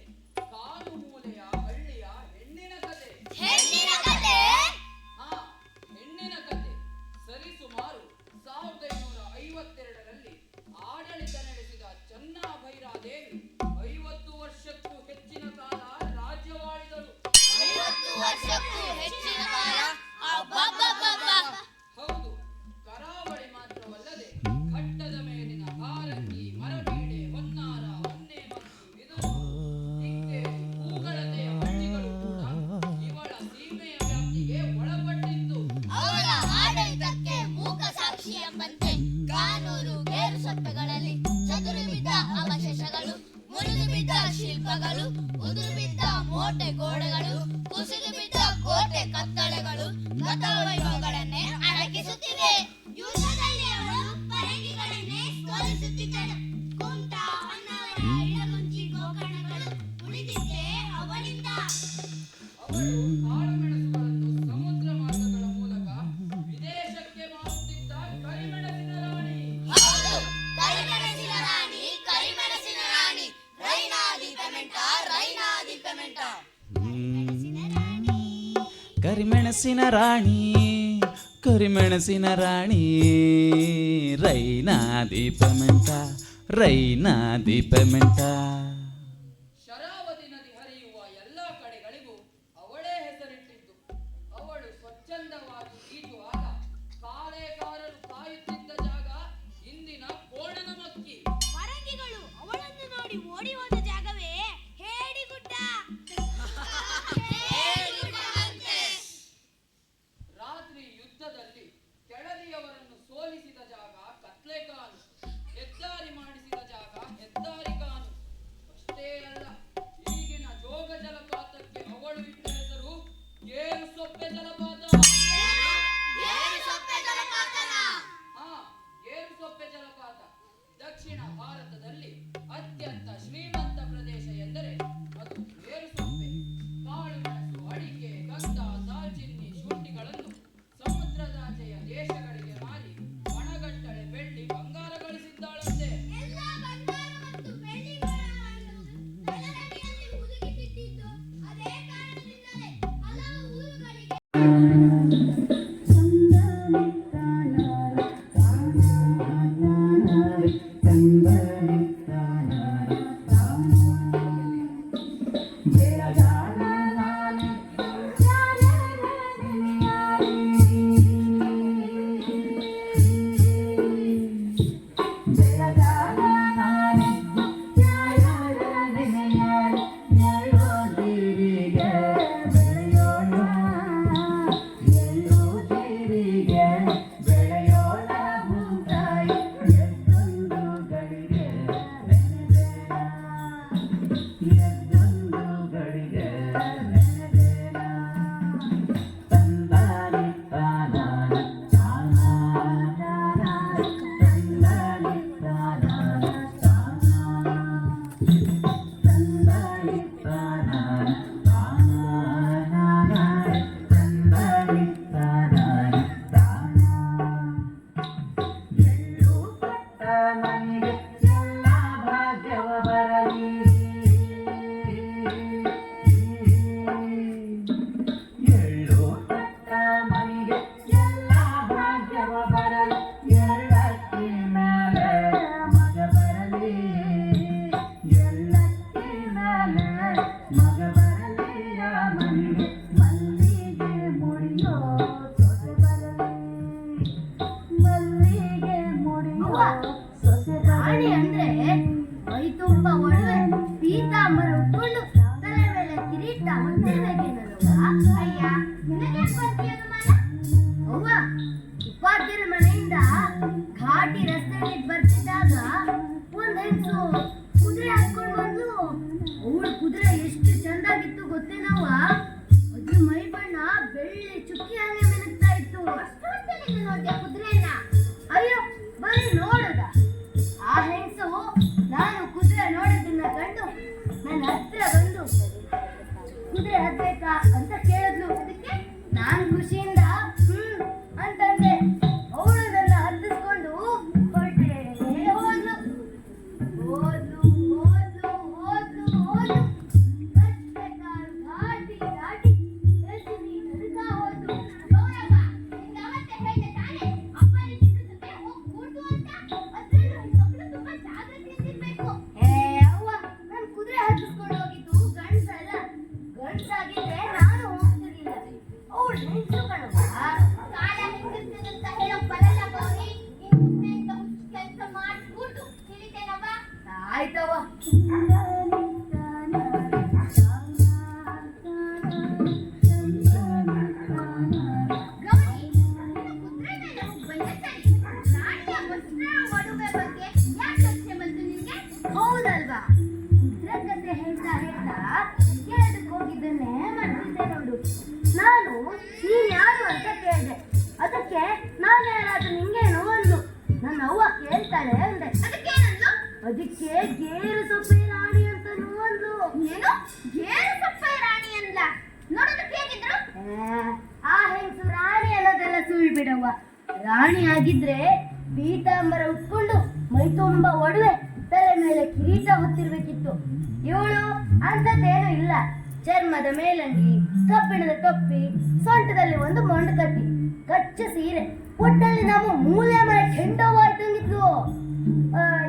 ಕಾಲು ಮೂಲೆಯ ಹಳ್ಳಿಯ ಹೆಣ್ಣಿನ ಕತೆ. ಹೆಣ್ಣಿನ ಕತೆ? ಹಾ, ಹೆಣ್ಣಿನ ಕತೆ. ಸರಿಸುಮಾರು 1552ರಲ್ಲಿ ಆಡಳಿತ ನಡೆಸಿದ ಚನ್ನಭೈರಾದೇವಿ 50 ವರ್ಷಕ್ಕೂ ಹೆಚ್ಚಿನ ಕಾಲ ರಾಜ್ಯವಾಳಿದಳು. 50 ವರ್ಷ ಶಿಲ್ಪಗಳು, ಉದುರು ಬಿದ್ದ ಮೋಟೆ ಗೋಡೆಗಳು, ಕುಸಿದು ಬಿದ್ದ ಕೋಟೆ ಕತ್ತಳೆಗಳು ಗತವೈಭವಗಳನ್ನೇ ಅಣಕಿಸುತ್ತಿವೆ. ಯುದ್ಧದಲ್ಲಿ ಅವಳು ಪರಂಗಿಗಳನ್ನೇ ಸೋಲಿಸುತ್ತಿದ್ದಳು. ಕುಂಟ ಹೊನ್ನವರ ಇಳಗುಂಜಿ ಗೋಕರ್ಣಗಳು ಉಳಿದಿದ್ದೇ ಅವಳಿಂದ. ಅವಳು ಕಾಳುಮೆಣಸುಗಳನ್ನು ಸಮುದ್ರ ಮಾರ್ಗಗಳ ಮೂಲಕ ವಿದೇಶಕ್ಕೆ ಮಾರುತ್ತಿದ್ದ ಕರಿಮೆಣಸಿನ ರಾಣಿ. ಹೌದು, ಕರಿಮೆಣಸಿನ ರಾಣಿ, ಕರಿಮೆಣಸಿನ ರಾಣಿ. ರೈನಾದಿ ಪೆಮೆಂಟ, ರೈನಾದಿ ಪೆಮೆಂಟ. ಕರಿಮೆಣಸಿನ ರಾಣಿ, ಕರಿಮೆಣಸಿನ ರಾಣಿ, ರೈನಾದಿ ಪೆಮೆಂಟ, ರೈನಾದಿ ಪೆಮೆಂಟ. ಶರಾವತಿ ನದಿ ಹರಿಯುವ ಎಲ್ಲ ಕಡೆಗಳಿಗೂ ಅವಳೇ ಹೆಸರಿಟ್ಟಿದ್ದು. ಅವಳು ಸ್ವಚ್ಛಂದವಾಗಿ ಈಜುವಾಗ ಕಾಲೇಕಾರರು ಕಾಯುತ್ತಿದ್ದ ಜಾಗ ಇಂದಿನ ಕೋಣನ ಮಕ್ಕಿ. ಪರಂಗಿಗಳು ಅವಳನ್ನು ನೋಡಿ ಓಡಿ ಹೋದ ಜಾಗವೇ ಹೇಡಿಗುಡ್ಡ. ರಾತ್ರಿ ಯುದ್ಧದಲ್ಲಿ ಕೆಳದಿಯವರನ್ನು ಸೋಲಿಸಿದ ಜಾಗ ಕತ್ಲೆಕಾನು, ಹೆದ್ದಾರಿ ಮಾಡಿಸಿದ ಜಾಗ ಹೆದ್ದಾರಿ ಕಾನು. ಅಷ್ಟೇ ಅಲ್ಲ, ಈಗಿನ ಜೋಗ ಜಲಪಾತಕ್ಕೆ ಅವಳು ಇಟ್ಟ ಹೆಸರು ಗೇರು ಸೊಪ್ಪೆ ಜಲಪಾತ. ಗೇರು ಸೊಪ್ಪೆ ಜಲಪಾತನ. ಹಾ, ಗೇರು ಸೊಪ್ಪೆ ಜಲಪಾತ ದಕ್ಷಿಣ ಭಾರತದಲ್ಲಿ ಅತ್ಯಂತ ಶ್ರೀಮಂತ ಪ್ರದೇಶ ಎಂದರೆ ಅದು ಗೇರು ಸೊಪ್ಪೆ. ಕಾಳುಮೆಣಸು, ಅಡಿಕೆ, ಗಂಧ, ದಾಲ್ಚಿನ್ನಿ, ಶುಂಠಿಗಳನ್ನು ಸಮುದ್ರದಾಚೆಯ ದೇಶಗಳಿಗೆ ಮಾರಿ ಒಣಗಟ್ಟಳೆ ಬೆಳ್ಳಿ ಬಂಗಾರ ಗಳಿಸಿದ್ದಾಳಂತೆ. ಎಲ್ಲ ಬಂಗಾರ ಮತ್ತು ಬೆಳ್ಳಿಗಳನ್ನು ತಲೆನಡಿಯಲ್ಲಿ ಹುದುಗಿಸಿಟ್ಟಿದ್ದು ಅದೇ ಕಾರಣದಿಂದಲೇ ಹಲವು ಊರುಗಳಿಗೆ ರಾಣಿ ಅಂದ್ರೆ ಮೈ ತುಂಬ ಒಡವೆ ಪೀತಾಂಬರ ಉಟ್ಕೊಂಡು ತಲೆ ಮೇಲೆ ಕಿರೀಟ ಹೊಂದಿರಬೇಕೆನ್ನಲ್ವಾ? ಅಯ್ಯ, ನಿನಗೆ ಬರ್ತೀಯ ಅನುಮಾನ? ಅವ್ವ, ಉಪಾಧ್ಯರ ಮನೆಯಿಂದ ಘಾಟಿ ರಸ್ತೆಯಲ್ಲಿ ಬರ್ತಿದ್ದಾಗ ಒಂದ್ ಹೆಂಗಸು ಕುದುರೆ ಹಾಕೊಂಡು ಬಂದು. ಅವಳ ಕುದುರೆ ಎಷ್ಟು ಚಂದಾಗಿತ್ತು ಗೊತ್ತೇನವ್ವ? ಅದ್ರ ಮೈ ಬಣ್ಣ ಬೆಳ್ಳಿ ಚುಕ್ಕಿ ಹಾಗೆ ಮಿನುಗ್ತಾ ಇತ್ತು. ಅಷ್ಟೊಂದು ನೋಡ್ತೀಯ ಕುದುರೆನ? ಅಯ್ಯೋ, ಬರೀ ನೋಡುದ? ಆ ಹೆಂಗಸು ನಾನು ಕುದುರೆ ನೋಡೋದನ್ನ ಕಂಡು ನನ್ನ ಹತ್ರ ಬಂದು ಕುದುರೆ ಹತ್ಬೇಕಾ ಅಂತ ಕೇಳಿದ್ಲು. ಅದಕ್ಕೆ ನಾನು ಖುಷಿಯಿಂದ ಅಂತಂದೆ. ಅವಳು ನನ್ನ ಹತ್ತಿಸ್ಕೊಂಡು ಹೊರಟೆ ಹೋದ್ಲು. ಹೋದ್ಲು ಹೋದ್ಲು ಹೋದ್ಲು ಹೋದ್ಲು ಕಷ್ಟಕಾಲ ದಾಟಿ ದಾಟಿ ಎಲ್ಲಿ ನಡುಕ ಹೋದ್ಲು. ಗೌರವ, ನಿಂಗೆ ಅವತ್ತೇ ಹೇಳಿದೆ ತಾನೆ ಅಪ್ಪನ ಚಿತ್ರಕ್ಕೆ ಹೋಗಿ ಕೂಡು ಅಂತ. ಅದ್ರಲ್ಲೂ ಮಕ್ಕಳು ತುಂಬಾ ಜಾಗೃತಿಯಿಂದಿರ್ಬೇಕು. ಅವ್ವ, ನಾನು ಕುದುರೆ ಹತ್ತಿಸ್ಕೊಂಡು ಹೋಗಿದ್ದು ಗಂಡ್ಸಲ್ಲ. ಗಂಡ್ಸಾಗಿದ್ರೆ ನಾನು ಹೋಗ್ತಿರ್ಲಿಲ್ಲ. ಅವಳು ಹೆಂಗಸು ಕಣವ್ವ. ಅದಕ್ಕೆ ಗೇರು ಸೊಪ್ಪೆ ರಾಣಿ ಅಂತ ಅಂದ್ಲು. ಏನು ಗೇರು ಸೊಪ್ಪೆ ರಾಣಿ ಅಂದ್ಲ? ನೋಡೋದಕ್ಕೆ ಹೇಗಿದ್ರು? ಆ ಹೆಂಗಸು ರಾಣಿ ಅನ್ನೋದೆಲ್ಲ ಸುಳ್ಳು ಬಿಡವ್ವ. ರಾಣಿ ಆಗಿದ್ರೆ ಪೀತಾಂಬರ ಉಟ್ಕೊಂಡು ಮೈ ತುಂಬ ಒಡವೆ, ತಲೆ ಮೇಲೆ ಕಿರೀಟ ಹೊತ್ತಿರ್ಬೇಕಿತ್ತು. ಇವಳು ಅಂಥದ್ದೇನೂ ಇಲ್ಲ. ಚರ್ಮದ ಮೇಲಂಗಿ, ಕಬ್ಬಿಣದ ಟೊಪ್ಪಿ, ಸೊಂಟದಲ್ಲಿ ಒಂದು ಮೊಂಡು ಕತ್ತಿ, ಕಚ್ಚ ಸೀರೆ, ಒಟ್ಟಲ್ಲಿ ನಾವು ಮೂಲೆ ಮನೆ ಕೆಂಡವಾಯ್ತಂಗಿದ್ಲು.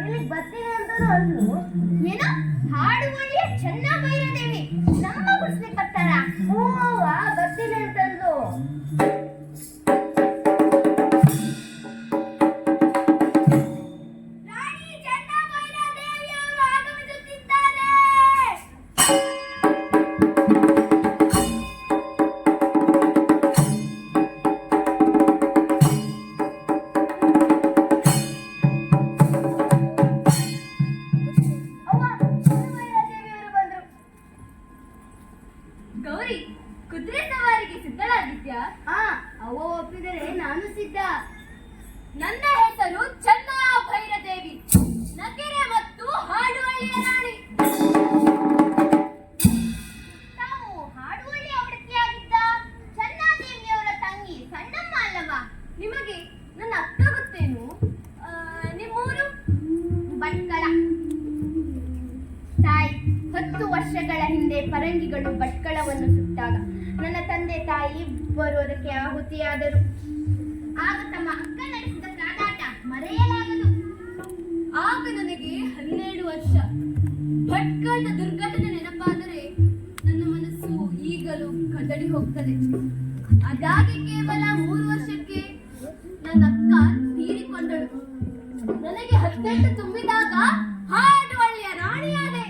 ಇಲ್ಲಿಗೆ ಬರ್ತೀನಿ ಅಂತಾನು ಅಂದ್ಲು. ಏನೋ ಹಾಡುವಳಿಯ ಚೆನ್ನ ಭೈರದೇವಿ ನಮ್ಮ ಗುಡಿಸ್ಲಿಕ್ಕೆ ಬರ್ತಾರ? ಹೂವ ಬರ್ತೀನಿ ಅಂತಂದ್ಲು. ರಾಣಿ ಚೆನ್ನ ಭೈರದೇವಿ ಅವರು ಆಗಮಿಸುತ್ತಿದ್ದಾರೆ. ಗೌರಿ, ಕುದುರೆ ಸವಾರಿಗೆ ಸಿದ್ಧಳಾಗಿದ್ಯಾ? ಅವ್ವ ಒಪ್ಪಿದರೆ ನಾನು ಸಿದ್ಧ. ನನ್ನ ಹೆಸರು ಚೆನ್ನ ಭೈರದೇವಿ, ನಗೆರೆ ಮತ್ತು ಹಾಡುವಳಿಯ ರಾಣಿ. ತಾವು ಹಾಡುವಳಿಯ ಒಡತಿಯಾಗಿದ್ದ ಚೆನ್ನಾದೇವಿಯವರ ತಂಗಿ ಸಣ್ಣಮ್ಮ ಅಲ್ಲವಾ? ನಿಮಗೆ ನನ್ನ ಅಕ್ಕ ಗೊತ್ತೇನು? ನಿಮ್ಮೂರು? ಭಟ್ಕಳ. ತಾಯಿ, 10 ವರ್ಷಗಳ ಹಿಂದೆ ಪರಂಗಿಗಳು ಭಟ್ಕಳವನ್ನು ಸುಟ್ಟಾಗ ನನ್ನ ತಂದೆ ತಾಯಿ ಇಬ್ಬರು ಅದಕ್ಕೆ ಆಹುತಿಯಾದರು. ಆಗ ತಮ್ಮ ಅಕ್ಕ ನಡೆಸಿದ ಕಾದಾಟ ಮರೆಯಲಾಗದು. ಆಗ ನನಗೆ 12 ವರ್ಷ. ಭಟ್ಕಳದ ದುರ್ಘಟನೆ ನೆನಪಾದರೆ ನನ್ನ ಮನಸ್ಸು ಈಗಲೂ ಕದಡಿ ಹೋಗ್ತದೆ. ಅದಾಗಿ ಕೇವಲ 3 ವರ್ಷಕ್ಕೆ ನನ್ನ ಅಕ್ಕ ತೀರಿಕೊಂಡಳು. ನನಗೆ 18 ತುಂಬಿದಾಗ ಹಾಡುವಳಿಯ ರಾಣಿಯಾದೆ.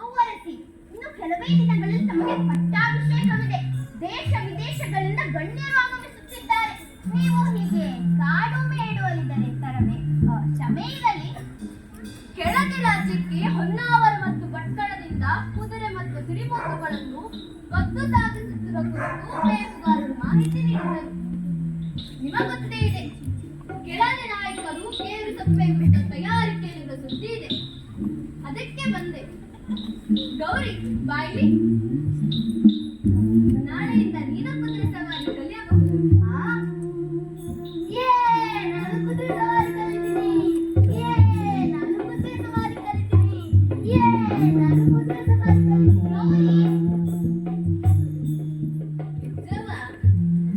ಅವ್ವರಸಿ, ಇನ್ನು ಕೆಲವೇ ದಿನಗಳಲ್ಲಿ ತಮಗೆ ಪಟ್ಟಾಭಿಷೇಕವಿದೆ. ದೇಶ ವಿದೇಶಗಳಿಂದ ಗಣ್ಯರು ಆಗಮಿಸುತ್ತಿದ್ದಾರೆ. ನೀವು ಹೀಗೆ ಕಾಡು ಮೇಡುವಲ್ಲಿದ್ದರೆ ತರವೇ? ಕ್ಷಮೆ ಇರಲಿ. ಕೆಳದಿ ರಾಜ್ಯಕ್ಕೆ ಹೊನ್ನಾವರ ಮತ್ತು ಭಟ್ಕಳದಿಂದ ಕುದುರೆ ಮತ್ತು ಸಿರಿಮೊಗ್ಗುಗಳನ್ನು ಕದ್ದು ಸಾಗಿಸುತ್ತಿರುವ ಕುರಿತು ಬೇಹುಗಾರರು ಮಾಹಿತಿ ನೀಡಿದರು. ನಿಮಗೊತ್ತೇ ಇದೆ, ಕೆಳದಿ ನಾಯಕರು ಗೇರು ಸೊಪ್ಪೆ ಬಿಟ್ಟ ತಯಾರಿಕೆಯಿಂದ ಸುದ್ದಿ ಇದೆ. ಅದಕ್ಕೆ ಬಂದೆ. ಗೌರಿ, ಬಾಯ್ಲಿ. ನಾಳೆಯಿಂದ ನೀನು ಕುದುರೆ ಸವಾರಿ ಕಲಿಯಬಹುದು. ನಾನು ಕುದುರೆ ಸವಾರಿ ಕಲಿತೀನಿ. ನಾನು ಕುದುರೆ ಸವಾರಿ ಕಲಿತೀನಿ. ನಾನು ಕುದುರೆ ಸವಾರಿ ಕಲಿತೀನಿ.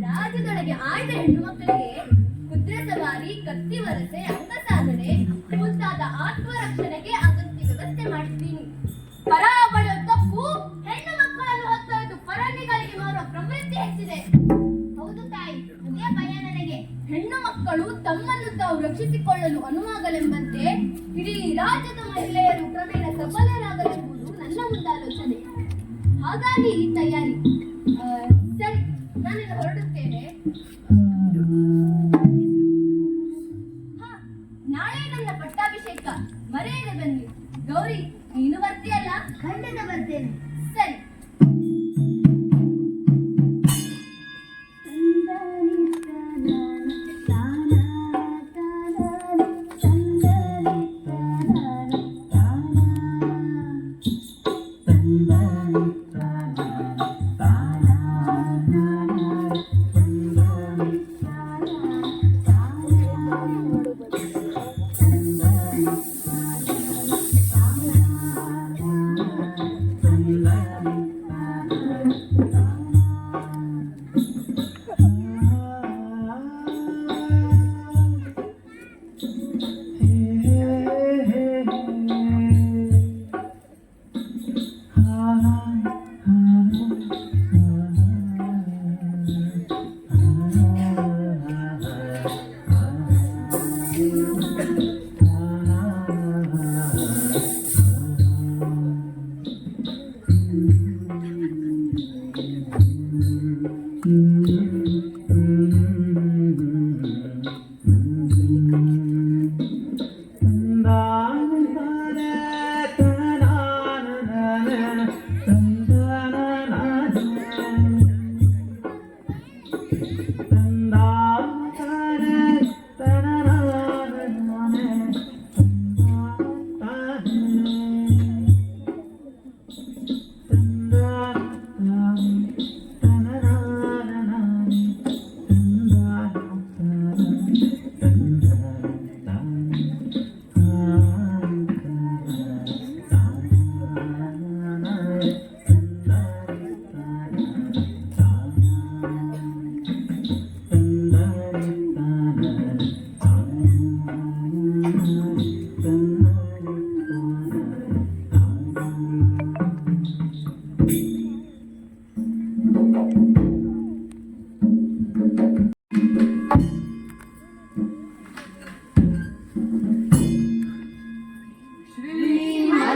ರಾಜ್ಯದೊಳಗೆ ಆಯ್ದ ಹೆಣ್ಣು ಮಕ್ಕಳಿಗೆ ಕುದುರೆ ಸವಾರಿ, ಕತ್ತಿ ವರಸೆ, ಅಂಗಸಾಧನೆ ಮುಂತಾದ ಆತ್ಮರಕ್ಷಣೆಗೆ ಅಗತ್ಯ ವ್ಯವಸ್ಥೆ ಮಾಡಿದ್ದೀನಿ. ಕರಾವಳಿಯುದ್ದಕ್ಕೂ ಹೆಣ್ಣು ಮಕ್ಕಳನ್ನು ಹೊತ್ತೊಯ್ದು ಪರಂಗಿಗಳಿಗೆ ಮಾರುವ ಪ್ರವೃತ್ತಿ ಹೆಚ್ಚಿದೆ. ಹೌದು ತಾಯಿ, ಅದೇ ಭಯ ನನಗೆ. ಹೆಣ್ಣು ಮಕ್ಕಳು ತಮ್ಮನ್ನು ತಾವು ರಕ್ಷಿಸಿಕೊಳ್ಳಲು ಅನುವಾಗಲೆಂಬಂತೆ ಇಡೀ ರಾಜ್ಯದ ಮಹಿಳೆಯರು ಕ್ರಮೇಣ ಸಫಲರಾಗಲೆಂಬುದು ನನ್ನ ಮುಂದಾಲೋಚನೆ. ಹಾಗಾಗಿ ಈ ತಯಾರಿ. ಸರಿ, ನಾನಿನ್ನು ಹೊರಡುತ್ತೇನೆ. ನಾಳೆ ನನ್ನ ಪಟ್ಟಾಭಿಷೇಕ, ಮರೆಯದೆ ಬನ್ನಿ. ಗೌರಿ, ನೀನು ಬರ್ತೀಯಲ್ಲ? ಖಂಡಿತ ಬರ್ತೇನೆ. ಸರಿ. ತಂದ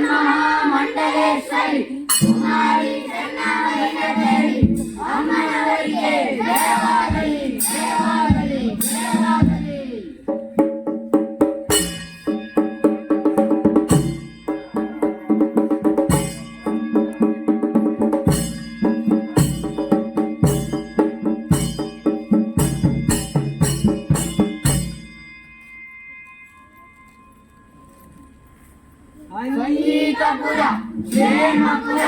ಮಹಾಮಂಡಲೇಶ್ವರಿ ಕುಮಾರಿ ಚೆನ್ನವೈರದೇವಿ ಅಮ್ಮನವರಿಗೆ ಜಯವಾಗಲಿ ಜಯವಾಗಲಿ ಜಯವಾಗಲಿ. ಸಂಗೀತಪುರ ಕ್ಷೇಮಪುರ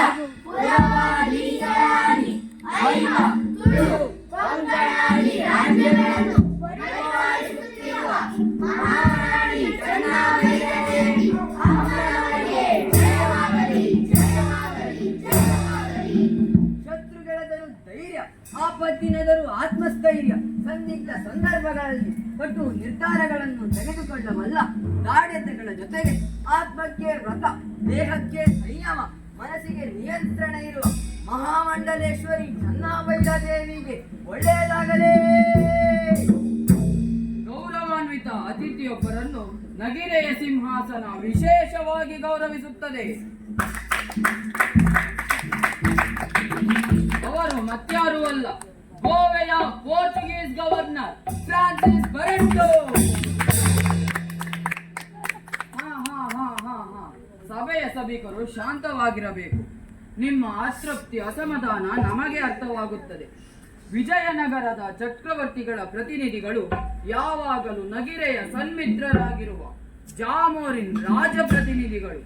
ಪುರವಾದೀಶರಾಣಿ ಐವ ತುಳು ಕೊಂಕಣಾದಿ ರಾಜ್ಯಗಳನ್ನು ಪರಿಪಾಲಿಸುತ್ತಿರುವ ಮಹಾರಾಣಿ ಚೆನ್ನವೈರದೇವಿ ಅಮ್ಮನವರಿಗೆ ಜಯವಾಗಲಿ ಜಯವಾಗಲಿ ಜಯವಾಗಲಿ. ಶತ್ರುಗಳೆದರು ಧೈರ್ಯ, ಆಪತ್ತಿನೆದರು ಆತ್ಮಸ್ಥೈರ್ಯ, ಸಂದಿಗ್ಧ ಸಂದರ್ಭಗಳಲ್ಲಿ ಕಟ್ಟು ನಿರ್ಧಾರಗಳನ್ನು ತೆಗೆದುಕೊಳ್ಳಬಲ್ಲ ದಾಢ್ಯತೆಗಳ ಜೊತೆಗೆ ಆತ್ಮಕ್ಕೆ ವ್ರತ, ದೇಹಕ್ಕೆ ಸಂಯಮ, ಮನಸ್ಸಿಗೆ ನಿಯಂತ್ರಣ ಇರುವ ಮಹಾಮಂಡಲೇಶ್ವರಿ ಚೆನ್ನವೈರದೇವಿಗೆ ಒಳ್ಳೆಯದಾಗಲೇ. ಗೌರವಾನ್ವಿತ ಅತಿಥಿಯೊಬ್ಬರನ್ನು ನಗಿರೆಯ ಸಿಂಹಾಸನ ವಿಶೇಷವಾಗಿ ಗೌರವಿಸುತ್ತದೆ. ಅವರು ಮತ್ಯಾರೂ ಅಲ್ಲ, ಗೋವೆಯ ಪೋರ್ಚುಗೀಸ್ ಗವರ್ನರ್ ಫ್ರಾನ್ಸಿಸ್ ಬರೆಂಟೋ. ಸಭೆಯ ಸಭಿಕರು ಶಾಂತವಾಗಿರಬೇಕು. ನಿಮ್ಮ ಅತೃಪ್ತಿ ಅಸಮಾಧಾನ ನಮಗೆ ಅರ್ಥವಾಗುತ್ತದೆ. ವಿಜಯನಗರದ ಚಕ್ರವರ್ತಿಗಳ ಪ್ರತಿನಿಧಿಗಳು ಯಾವಾಗಲೂ ನಗಿರೆಯ ಸನ್ಮಿತ್ರರಾಗಿರುವ ಜಾಮೋರಿನ್ ರಾಜಪ್ರತಿನಿಧಿಗಳು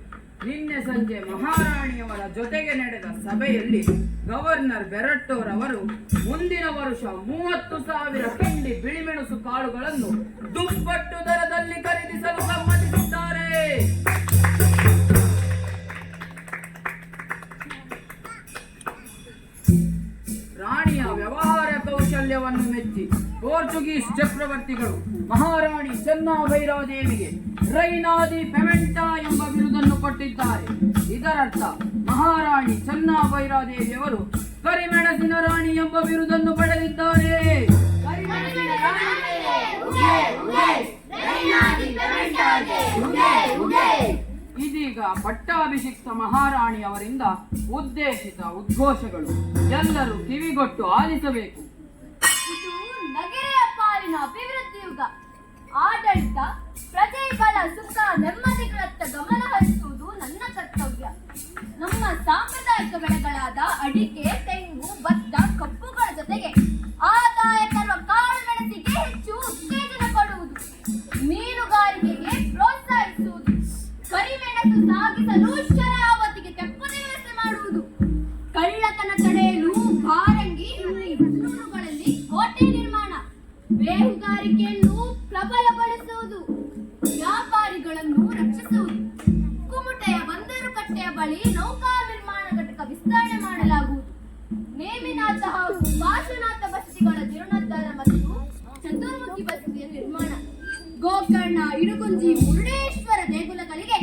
ನಿನ್ನೆ ಸಂಜೆ ಮಹಾರಾಣಿಯವರ ಜೊತೆಗೆ ನಡೆದ ಸಭೆಯಲ್ಲಿ ಗವರ್ನರ್ ಬೆರಟ್ಟೋರವರು ಮುಂದಿನ ವರ್ಷ 30,000 ಕಿಂಡಿ ಬಿಳಿಮೆಣಸು ಕಾಳುಗಳನ್ನು ದುಪ್ಪಟ್ಟು ದರದಲ್ಲಿ ಖರೀದಿಸಲು ಸಮ್ಮತಿಸಿದ್ದಾರೆ. ರಾಣಿಯ ವ್ಯವಹಾರ ಕೌಶಲ್ಯವನ್ನು ಮೆಚ್ಚಿ ಪೋರ್ಚುಗೀಸ್ ಚಕ್ರವರ್ತಿಗಳು ಮಹಾರಾಣಿ ಚೆನ್ನವೈರದೇವಿಗೆ ರೈನಾದಿ ಪೆಮೆಂಟಾ ಎಂಬ ಬಿರುದನ್ನು ಕೊಟ್ಟಿದ್ದಾರೆ. ಇದರರ್ಥ ಮಹಾರಾಣಿ ಚೆನ್ನವೈರದೇವಿಯವರು ಕರಿಮೆಣಸಿನ ರಾಣಿ ಎಂಬ ಬಿರುದನ್ನು ಪಡೆದಿದ್ದಾರೆ. ಇದೀಗ ಪಟ್ಟಾಭಿಷಿಕ್ತ ಮಹಾರಾಣಿಯವರಿಂದ ಉದ್ದೇಶಿತ ಉದ್ಘೋಷಗಳು. ಎಲ್ಲರೂ ಕಿವಿಗೊಟ್ಟು ಆಲಿಸಬೇಕು. ಇದು ನಗರೆಯ ಪಾಲಿನ ಅಭಿವೃದ್ಧಿ ಯುಗ. ಆಡಳಿತ, ಪ್ರಜೆಗಳ ಸುಖ ನೆಮ್ಮದಿಗಳತ್ತ ಗಮನ ಹರಿಸುವುದು ನನ್ನ ಕರ್ತವ್ಯ. ನಮ್ಮ ಸಾಂಪ್ರದಾಯಿಕ ಬೆಳೆಗಳಾದ ಅಡಿಕೆ, ತೆಂಗು, ಭತ್ತ, ಕಬ್ಬುಗಳ ಜೊತೆಗೆ ಆದಾಯ ತರುವ ಕಾಳುಮೆಣಸಿಗೆ ಹೆಚ್ಚು ಉತ್ತೇಜನ ಕೊಡುವುದು, ಮೀನುಗಾರಿಕೆಗೆ ಪ್ರೋತ್ಸಾಹಿಸುವುದು, ಕರಿಮೆಣಸು ಸಾಗಿಸಲು ಶರಾವತಿಗೆ ತೆಪ್ಪದ ವ್ಯವಸ್ಥೆ ಮಾಡುವುದು, ಕಳ್ಳತನ ತಡೆಯಲು ಕಾರಂಗಿ ಹಣ್ಣುಗಳಲ್ಲಿ ಕೋಟೆ ನಿರ್ಮಾಣ, ಬೇಹುಗಾರಿಕೆಯನ್ನು ಪ್ರಬಲಗೊಳಿಸುವುದು, ವ್ಯಾಪಾರಿಗಳನ್ನು ರಕ್ಷಿಸುವುದು, ಕುಮಟೆಯ ಬಂದರು ಕಟ್ಟೆಯ ಬಳಿ ನೌಕಾ ನಿರ್ಮಾಣ ಘಟಕ ವಿಸ್ತರಣೆ ಮಾಡಲಾಗುವುದು, ನೇಮಿನಾಥ ಹಾಗೂ ಪಾರ್ಶ್ವನಾಥ ಬಸದಿಗಳ ಜೀರ್ಣೋದ್ಧಾರ ಮತ್ತು ಚತುರ್ಮುಖಿ ಬಸದಿಯ ನಿರ್ಮಾಣ, ಗೋಕರ್ಣ, ಇಡುಗುಂಜಿ, ಮುರುಡೇಶ್ವರ ದೇಗುಲಗಳಿಗೆ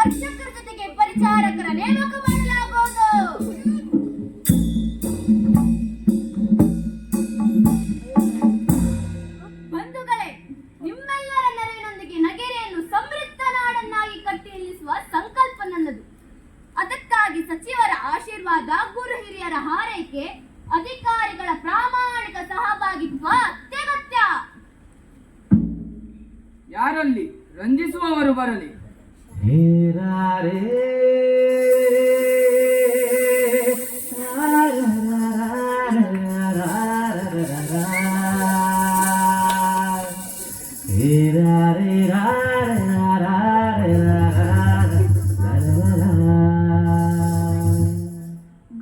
ಅರ್ಚಕರ ಜೊತೆಗೆ ಪರಿಚಾರಕರ ನೇಮಕ ಮಾಡಲಾಗುವುದು. ಬಂಧುಗಳೇ, ನಿಮ್ಮೆಲ್ಲರ ನೆರವಿನೊಂದಿಗೆ ನಗೆರೆಯನ್ನು ಸಮೃದ್ಧ ನಾಡನ್ನಾಗಿ ಕಟ್ಟಿ ನಿಲ್ಲಿಸುವ ಸಂಕಲ್ಪ ನನ್ನದು. ಅದಕ್ಕಾಗಿ ಸಚಿವರ ಆಶೀರ್ವಾದ, ಗುರು ಹಿರಿಯರ ಹಾರೈಕೆ, ಅಧಿಕಾರಿಗಳ ಪ್ರಾಮಾಣಿಕ ಸಹಭಾಗಿತ್ವ ಅತ್ಯಗತ್ಯ. ಯಾರಲ್ಲಿ ರಂಜಿಸುವವರು ಬರಲಿ.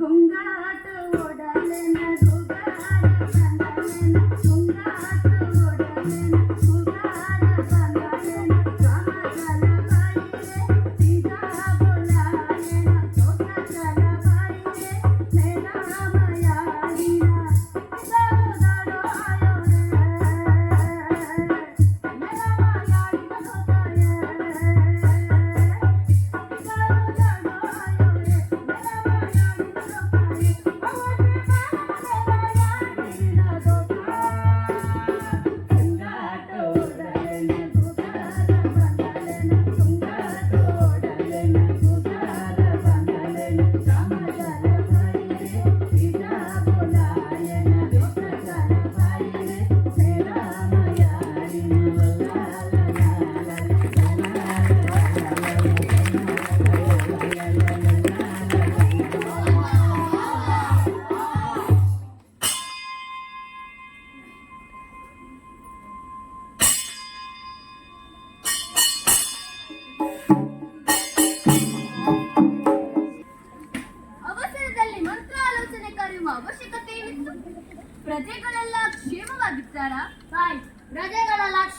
ಗುಂಗಾಟ ಓಡಲೆನ ಗುಗಾರ ಬಂದಲೆನ ಗುಂಗಾಟ ಓಡಲೆನ ಗುಗಾರ ಬಂದಲೆನ ಕಾಮಕಲ ಬಾಯಿಗೆ ಸೀತಾ ಬೋಲಾಲೆನ ತೋಕಕಲ ಬಾಯಿಗೆ ನೇನಾಮಯಾಲಿನ ಸೌದರೋ ಆಯೋರೆ ನೇನಾಮಯಾಲಿನ ಸೋತಾಯ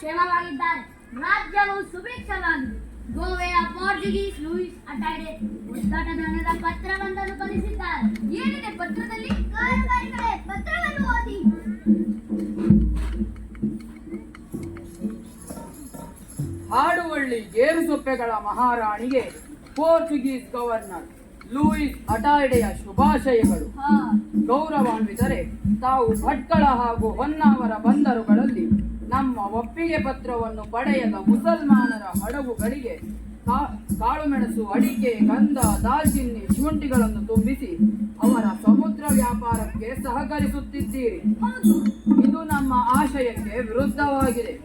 ಕ್ಷೇಮವಾಗಿದ್ದಾರೆ. ರಾಜ್ಯವು ಸುಭಿಕ್ಷವಾಗಿದೆ. ಗೋವೆಯ ಪೋರ್ಚುಗೀಸ್ ಲೂಯಿಸ್ ಅಟಾಯ್ಡೆ ಉದ್ಘಾಟನದ ಪತ್ರವೊಂದನ್ನು ಕಳಿಸಿದ್ದಾರೆ. ಏನಿದೆ ಪತ್ರದಲ್ಲಿ? ಕಾರ್ಯಕಾರಿಗಳೇ, ಪತ್ರವನ್ನು ಓದಿ. ಹಾಡುವಳ್ಳಿ ಗೇರುಸೊಪ್ಪೆಗಳ ಮಹಾರಾಣಿಗೆ ಪೋರ್ಚುಗೀಸ್ ಗವರ್ನರ್ ಲೂಯಿಸ್ ಅಟಾಯ್ಡೆಯ ಶುಭಾಶಯಗಳು. ಗೌರವಾನ್ವಿತರೆ, ತಾವು ಭಟ್ಕಳ ಹಾಗೂ ಹೊನ್ನಾವರ ಬಂದರುಗಳಲ್ಲಿ ನಮ್ಮ ಒಪ್ಪಿಗೆ ಪತ್ರವನ್ನು ಪಡೆಯದ ಮುಸಲ್ಮಾನರ ಹಡಗುಗಳಿಗೆ ಕಾಳುಮೆಣಸು, ಅಡಿಕೆ, ಗಂಧ, ದಾಲ್ಚಿನ್ನಿ, ಶುಂಠಿಗಳನ್ನು ತುಂಬಿಸಿ ಅವರ ಸಮುದ್ರ ವ್ಯಾಪಾರಕ್ಕೆ ಸಹಕರಿಸುತ್ತಿದ್ದೀರಿ. ಇದು ನಮ್ಮ ಆಶಯಕ್ಕೆ ವಿರುದ್ಧವಾಗಿದೆ.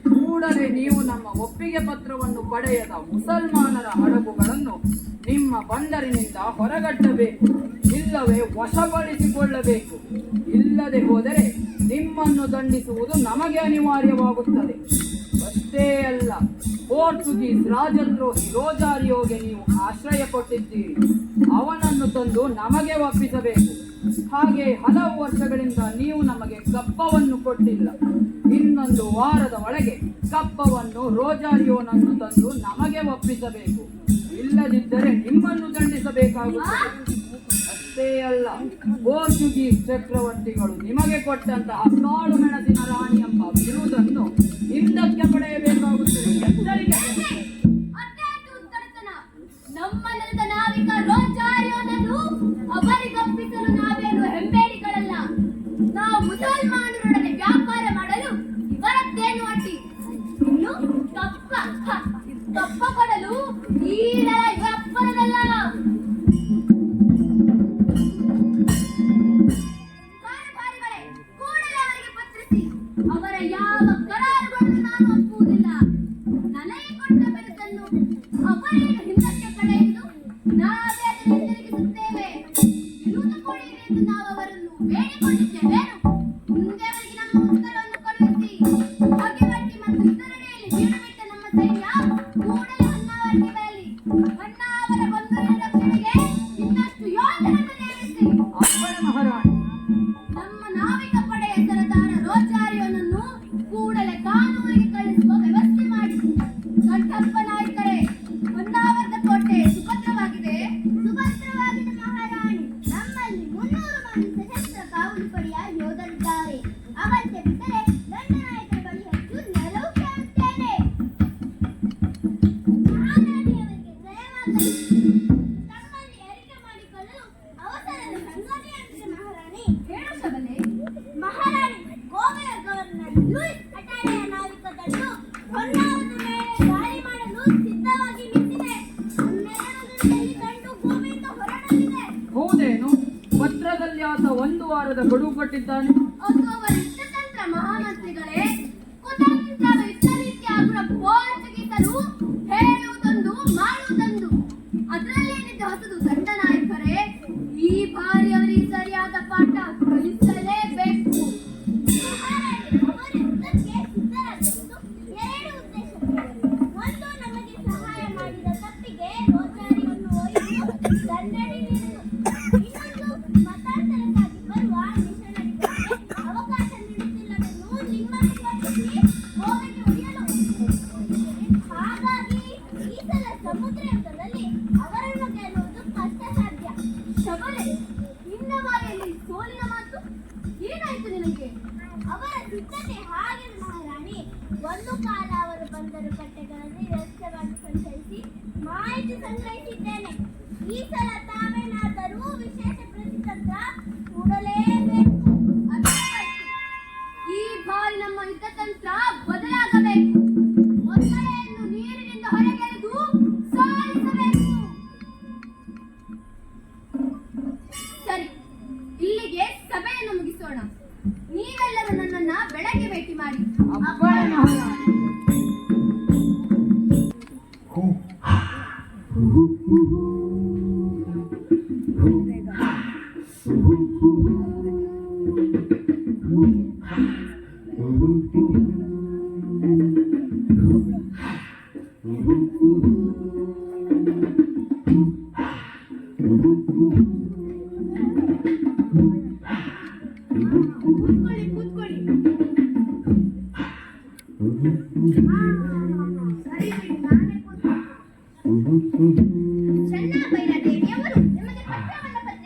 ಕೂಡಲೇ ನೀವು ನಮ್ಮ ಒಪ್ಪಿಗೆ ಪತ್ರವನ್ನು ಪಡೆಯದ ಮುಸಲ್ಮಾನರ ಹಡಗುಗಳನ್ನು ನಿಮ್ಮ ಬಂದರಿನಿಂದ ಹೊರಗಟ್ಟಬೇಕು, ಇಲ್ಲವೇ ವಶಪಡಿಸಿಕೊಳ್ಳಬೇಕು. ಇಲ್ಲದೆ ಹೋದರೆ ನಿಮ್ಮನ್ನು ದಂಡಿಸುವುದು ನಮಗೆ ಅನಿವಾರ್ಯವಾಗುತ್ತದೆ. ಅಷ್ಟೇ ಅಲ್ಲ, ಪೋರ್ಚುಗೀಸ್ ರಾಜದ್ರೋಹಿ ರೋಜಾರಿಯೋಗೆ ನೀವು ಆಶ್ರಯ ಕೊಟ್ಟಿದ್ದೀರಿ. ಅವನನ್ನು ತಂದು ನಮಗೆ ಒಪ್ಪಿಸಬೇಕು. ಹಾಗೆ ಹಲವು ವರ್ಷಗಳಿಂದ ನೀವು ನಮಗೆ ಕಪ್ಪವನ್ನು ಕೊಟ್ಟಿಲ್ಲ. ಇನ್ನೊಂದು ವಾರದ ಒಳಗೆ ಕಪ್ಪವನ್ನು ರೋಜಾರಿಯೋನನ್ನು ತಂದು ನಮಗೆ ಒಪ್ಪಿಸಬೇಕು. ಇಲ್ಲದಿದ್ದರೆ ನಿಮ್ಮನ್ನು ದಂಡಿಸಬೇಕಾಗುತ್ತದೆ. ಅಷ್ಟೇ ಅಲ್ಲ, ಪೋರ್ಚುಗೀಸ್ ಚಕ್ರವರ್ತಿಗಳು ನಿಮಗೆ ಕೊಟ್ಟಂತಹ ಕಾಳು ಮೆಣಸಿನ ರಾಣಿ ಎಂಬ ಬಿರುದನ್ನು ಹಿಂದಕ್ಕೆ ಪಡೆಯಬೇಕಾಗುತ್ತದೆ. ನಮ್ಮ ನೆಲದ ನಾವಿಕ ರೋಜಾರಿಯೋನನ್ನು ಅವರಿಗೊಪ್ಪಿಸಲು ನಾವೇನು ಹೆಮ್ಮೇರಿಗಳಲ್ಲ. ನಾವು ಮುಸಲ್ಮಾನರೊಡನೆ ವ್ಯಾಪಾರ ಮಾಡಲು ಇವರದ್ದೇನು ಅಡ್ಡಿ? ಇನ್ನು ಕಪ್ಪ ಕೊಡಲು ಈ ನೆಲ ಇವರಪ್ಪನದಲ್ಲ. ಕೂಡಲೇ ಅವರಿಗೆ ಪತ್ರಿಸಿ ಅವರ ಯಾವ ಕರಾರುಗಳನ್ನು ನಾನು ಒಪ್ಪುವುದಿಲ್ಲ. ನನಗೆ ಕೊಟ್ಟ ಬೆರತನ್ನು ಅವರೇನು ಹಿಂದಕ್ಕೆ ಪಡೆಯುವುದು? ನಾವೇ ಅದನ್ನು ಹಿಂದಿರುಗಿಸುತ್ತೇವೆ. ವಿರುದ್ಧ ಕೊಡಿ ಎಂದು ನಾವು ಅವರನ್ನು ಬೇಡಿಕೊಂಡಿದ್ದೇವೇನು? ಮುಂದೆ ಅವರಿಗೆ ನಮ್ಮ ಉತ್ತರವನ್ನು ಕಳುಹಿಸಿ. ಹೊಗೆಬಟ್ಟಿ ಮತ್ತು ಇತರೆಡೆಯಲ್ಲಿ ಬೀಡುಬಿಟ್ಟ ನಮ್ಮ ಸೈನ್ಯ ಕೂಡಲೇ ಹೊನ್ನಾವರಕ್ಕೆ ಬರಲಿ. ಹೊನ್ನಾವರ ಬಂದೂರಿನ ರಕ್ಷಣೆಗೆ ಇನ್ನಷ್ಟು ಯೋಧರನ್ನು ನೇಮಿಸಿ. ಮಹಾರಾಣಿ, ನಮ್ಮ ನಾವಿಕ ಪಡೆಯ ಸರದಾರ ರೋಜಾರಿಯೋನನ್ನು ಕೂಡಲೇ ಕಾನೂರಿಗೆ ಕಳಿಸುವ ವ್ಯವಸ್ಥೆ ಮಾಡಿಸಿ. ಕಟ್ಟಪ್ಪ ನಾಯಕರೇ, ಹೊನ್ನಾವರದ ಕೋಟೆ ಸುಭದ್ರವಾಗಿದೆ. ಸುಭದ್ರವಾಗಿದೆ ಮಹಾರಾಣಿ. ನಮ್ಮಲ್ಲಿ 300 ಮಂದಿ ಸಶಸ್ತ್ರ ಕಾವಲು ಪಡೆಯ ಯೋಧರಿದ್ದಾರೆ. ಅವರಿಗೆ ಬಿಟ್ಟರೆ ದಂಡನಾಯಕರ ಬಳಿ ಹೆಚ್ಚು ನೆರವು ಕೇಳುತ್ತೇನೆ. ಮಹಾರಾಣಿಯವರಿಗೆ ದಯಮಾಡಿ ತಮ್ಮಲ್ಲಿ ಅರಿಕೆ ಮಾಡಿಕೊಳ್ಳಲು ಅವಸರದ ಸಂಗತಿಯಾಗಿದೆ ಮಹಾರಾಣಿ. ಹೇಳು ಸಬಲೆ. ಮಹಾರಾಣಿ, ಗೋವೆಯ ಗವರ್ನರ್ ಲೂಯಿಸ್ ಅಟಾಯ್ಡೆಯ ನಾವಿಕ ದಂಡು ಹೊನ್ನಾವರದ ಮೇಲೆ ದಾಳಿ ಮಾಡಲು ಸಿದ್ಧವಾಗಿ ನಿಂತಿದೆ. ಹನ್ನೆರಡರಲ್ಲಿ ದಂಡು ಗೋವೆಯಿಂದ ಹೊರಡಲಿದೆ. ಹೌದೇನು? ಪತ್ರದಲ್ಲಿ ಆತ 1 ವಾರದ ಗಡುವು ಕೊಟ್ಟಿದ್ದಾನೆ. ಅದು ಅವರ ಯುದ್ಧತಂತ್ರ ಮಹಾಮಂತ್ರಿಗಳೇ. ಕುತಂತ್ರ ಯುದ್ಧರೀತಿಯಾಗುವ ಪೋರ್ಚುಗೀಸರು ಹೇಳುವುದೊಂದು ಮಾಡುವುದೊಂದು. ಅದರಲ್ಲೇನಿದೆ ಹೊಸದು ದಂಡನಾಯಕರೇ? ಈ ಬಾರಿ ಅವರಿಗೆ ಸರಿಯಾದ ಪಾಠ ಕಲಿಸಲೇಬೇಕು. ಅವರು ಯುದ್ಧಕ್ಕೆ ಸಿದ್ಧರಾಗಿರುವುದು 2 ಉದ್ದೇಶಗಳಿವೆ. ಒಂದು, ನಮಗೆ ಸಹಾಯ ಮಾಡಿದ ತಪ್ಪಿಗೆ ರೋಜಾರಿಯನ್ನು ಒಯ್ದು ದಂಡನೆ ನೀಡುವುದು. ಇನ್ನೊಂದು, ಮತಾಂತರಕ್ಕಾಗಿ ಬರುವ ಮಿಷನರಿಗಳಿಗೆ ಅವಕಾಶ ನೀಡುತ್ತಿಲ್ಲವೆಂದು ನಿಮ್ಮನ್ನು ಪಟ್ಟಿಸಿ ಗೋವೆಗೆ ಒಯ್ಯಲು. ಹಾಗಾಗಿ ಈ ಸಲ ಸಮುದ್ರ ಯುದ್ಧದಲ್ಲಿ ಅವರನ್ನು ಗೆಲ್ಲುವುದು ಕಷ್ಟ ಸಾಧ್ಯ. ಶಬಲೆ, ನಿನ್ನ ಬಾಯಲ್ಲಿ ಸೋಲಿನ ಮಾತು ಏನಾಯ್ತು ನಿನಗೆ? ಅವರ ಸಿದ್ಧತೆ ಹಾಗೆಯೇ ಮಹಾರಾಣಿ. ಒಂದು ಕಾಲ ಅವರು ಬಂದರು ಕಟ್ಟೆಗಳಲ್ಲಿ ರಹಸ್ಯವಾಗಿ ಸಂಚರಿಸಿ ಮಾಹಿತಿ ಸಂಗ್ರಹಿಸಿದ್ದೇನೆ. ಈ ಸಲ ತಾವೇನಾದರೂ ವಿಶೇಷ ಪ್ರತಿತಂತ್ರ ಕೂಡಲೇಬೇಕು. ಅರ್ಥವಾಯಿತು? ಈ ಬಾರಿ ನಮ್ಮ ಯುದ್ಧತಂತ್ರ ಬದಲಾಗಬೇಕು. ಮೊಸಳೆಯನ್ನು ನೀರಿನಿಂದ ಹೊರಗೆಳೆದು ಸಾರಿಸಬೇಕು. ಸರಿ, ಇಲ್ಲಿಗೆ ಸಭೆಯನ್ನು ಮುಗಿಸೋಣ. ನೀವೆಲ್ಲರೂ ನನ್ನನ್ನ ಬೆಳಗ್ಗೆ ಭೇಟಿ ಮಾಡಿ. ಕೂತ್ಕೊಳ್ಳಿ.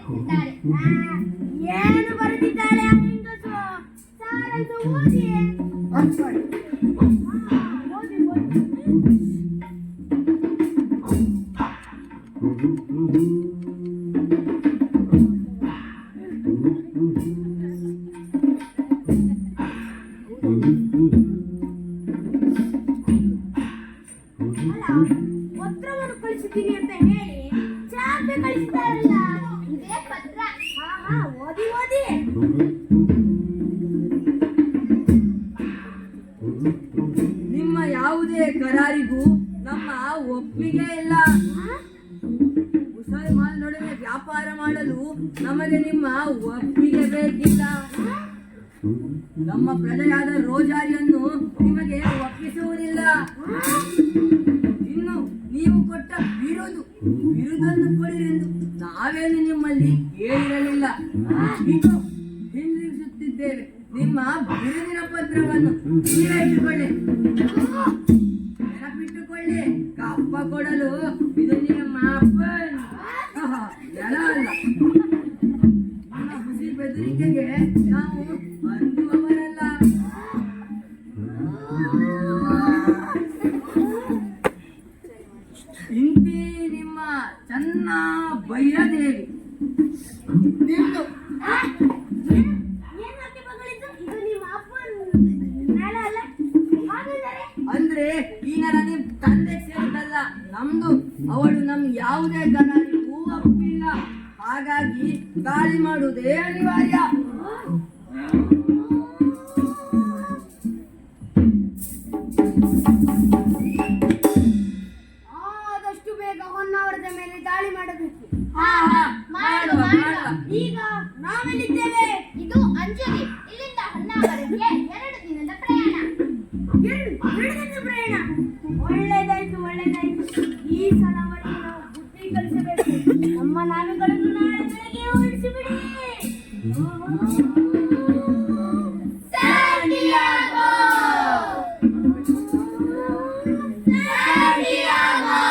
ಬರೆದಿದ್ದಾರೆ. ಏನು ಬರೆದಿದ್ದಾಳೆ ಆ ಹೆಂಗಸು? ಸಾರನ್ನು ಓದಿ. ಓದಿ. ಪತ್ರವನ್ನು ಕಳಿಸಿದ್ದೀನಿ ಅಂತ ಹೇಳಿ ಚಾಪೆ ಕಳಿಸಿದಾರಲ್ಲ, ಇದೇ ಪತ್ರ. ಓದಿ ಓದಿ. ನಿಮ್ಮ ಯಾವುದೇ ಕರಾರಿಗೂ ನಮ್ಮ ಒಪ್ಪಿಗೆ ಇಲ್ಲ. ಮುಸಲ್ಮಾನ್ ನಡುವೆ ವ್ಯಾಪಾರ ಮಾಡಲು ನಮಗೆ ನಿಮ್ಮ ಒಪ್ಪಿಗೆ ಬೇಕಿಲ್ಲ. ನಮ್ಮ ಪ್ರಜೆಯಾದ ರೋಜಾರಿಯನ್ನು ನಿಮಗೆ ಒಪ್ಪಿಸುವುದಿಲ್ಲ. ಇನ್ನು ನೀವು ಕೊಟ್ಟ ಬಿರುದನ್ನು ಕೊಡಿರೆಂದು ನಾವೇನು ನಿಮ್ಮಲ್ಲಿ ಕೇಳಿರಲಿಲ್ಲ. ಇದು ಹಿಂದಿರುಗಿಸುತ್ತಿದ್ದೇವೆ. ನಿಮ್ಮ ಬಿರುದಿನ ಪತ್ರವನ್ನು ನೀವೇ ಇಟ್ಟುಕೊಳ್ಳಿ. ನೆನಪಿಟ್ಟುಕೊಳ್ಳಿ, ಕಪ್ಪ ಕೊಡಲು ಇದು ನಿಮ್ಮ ಅಪ್ಪನ್ ಜಲ ಅಲ್ಲ. ನಿಮ್ಮ ಹುಸಿ ಬೆದರಿಕೆಗೆ ನಾವು ಅಂದುವವರಲ್ಲ. ಇಂತಿ ನಿಮ್ಮ ಚನ್ನ ಭೈರದೇವಿ. ನಿಂದು ಏನಕ್ಕೆ ಮಗಳಿದ್ದು? ಇದು ನಿಮ್ಮ ಅಪ್ಪನ ನೆಲ ಅಲ್ಲ? ಹಾಗಿದ್ದರೆ ಅಂದ್ರೆ ಈ ನೆಲ ನಿಮ್ ತಂದೆ ಸೇರಿದಲ್ಲ, ನಮ್ದು. ಅವಳು ನಮ್ ಯಾವುದೇ ಕರಾರಿಗೂ ಒಪ್ಪಿಲ್ಲ. ಹಾಗಾಗಿ ಗಾಳಿ ಮಾಡುವುದೇ ಅನಿವಾರ್ಯ. ಆದಷ್ಟು ಬೇಗ ಹೊನ್ನಾವರದ ಮೇಲೆ ದಾಳಿ ಮಾಡಬೇಕು. ಮಾಡುವ. ಈಗ ನಾವೆಲ್ಲಿದ್ದೇವೆ? ಇದು ಅಂಜಲಿ. ಇಲ್ಲಿಂದ ಹೊನ್ನಾವರಕ್ಕೆ 2 ದಿನದ ಪ್ರಯಾಣ. 2 ದಿನದ ಪ್ರಯಾಣ. ಒಳ್ಳೆದಾಯ್ತು ಒಳ್ಳೆದಾಯ್ತು. ಈ ಸಲ ಅವರಿಗೆ ನಾವು ಬುದ್ಧಿ ಕಲಿಸಬೇಕು. ನಮ್ಮ ನಾವುಗಳನ್ನು ನಾಳೆ ಬೆಳಗ್ಗೆ ಹೊರಡಿಸಿಬಿಡಿ. ಸ್ಯಾಂಡಿಯಾಗೋ ಸ್ಯಾಂಡಿಯಾಗೋ.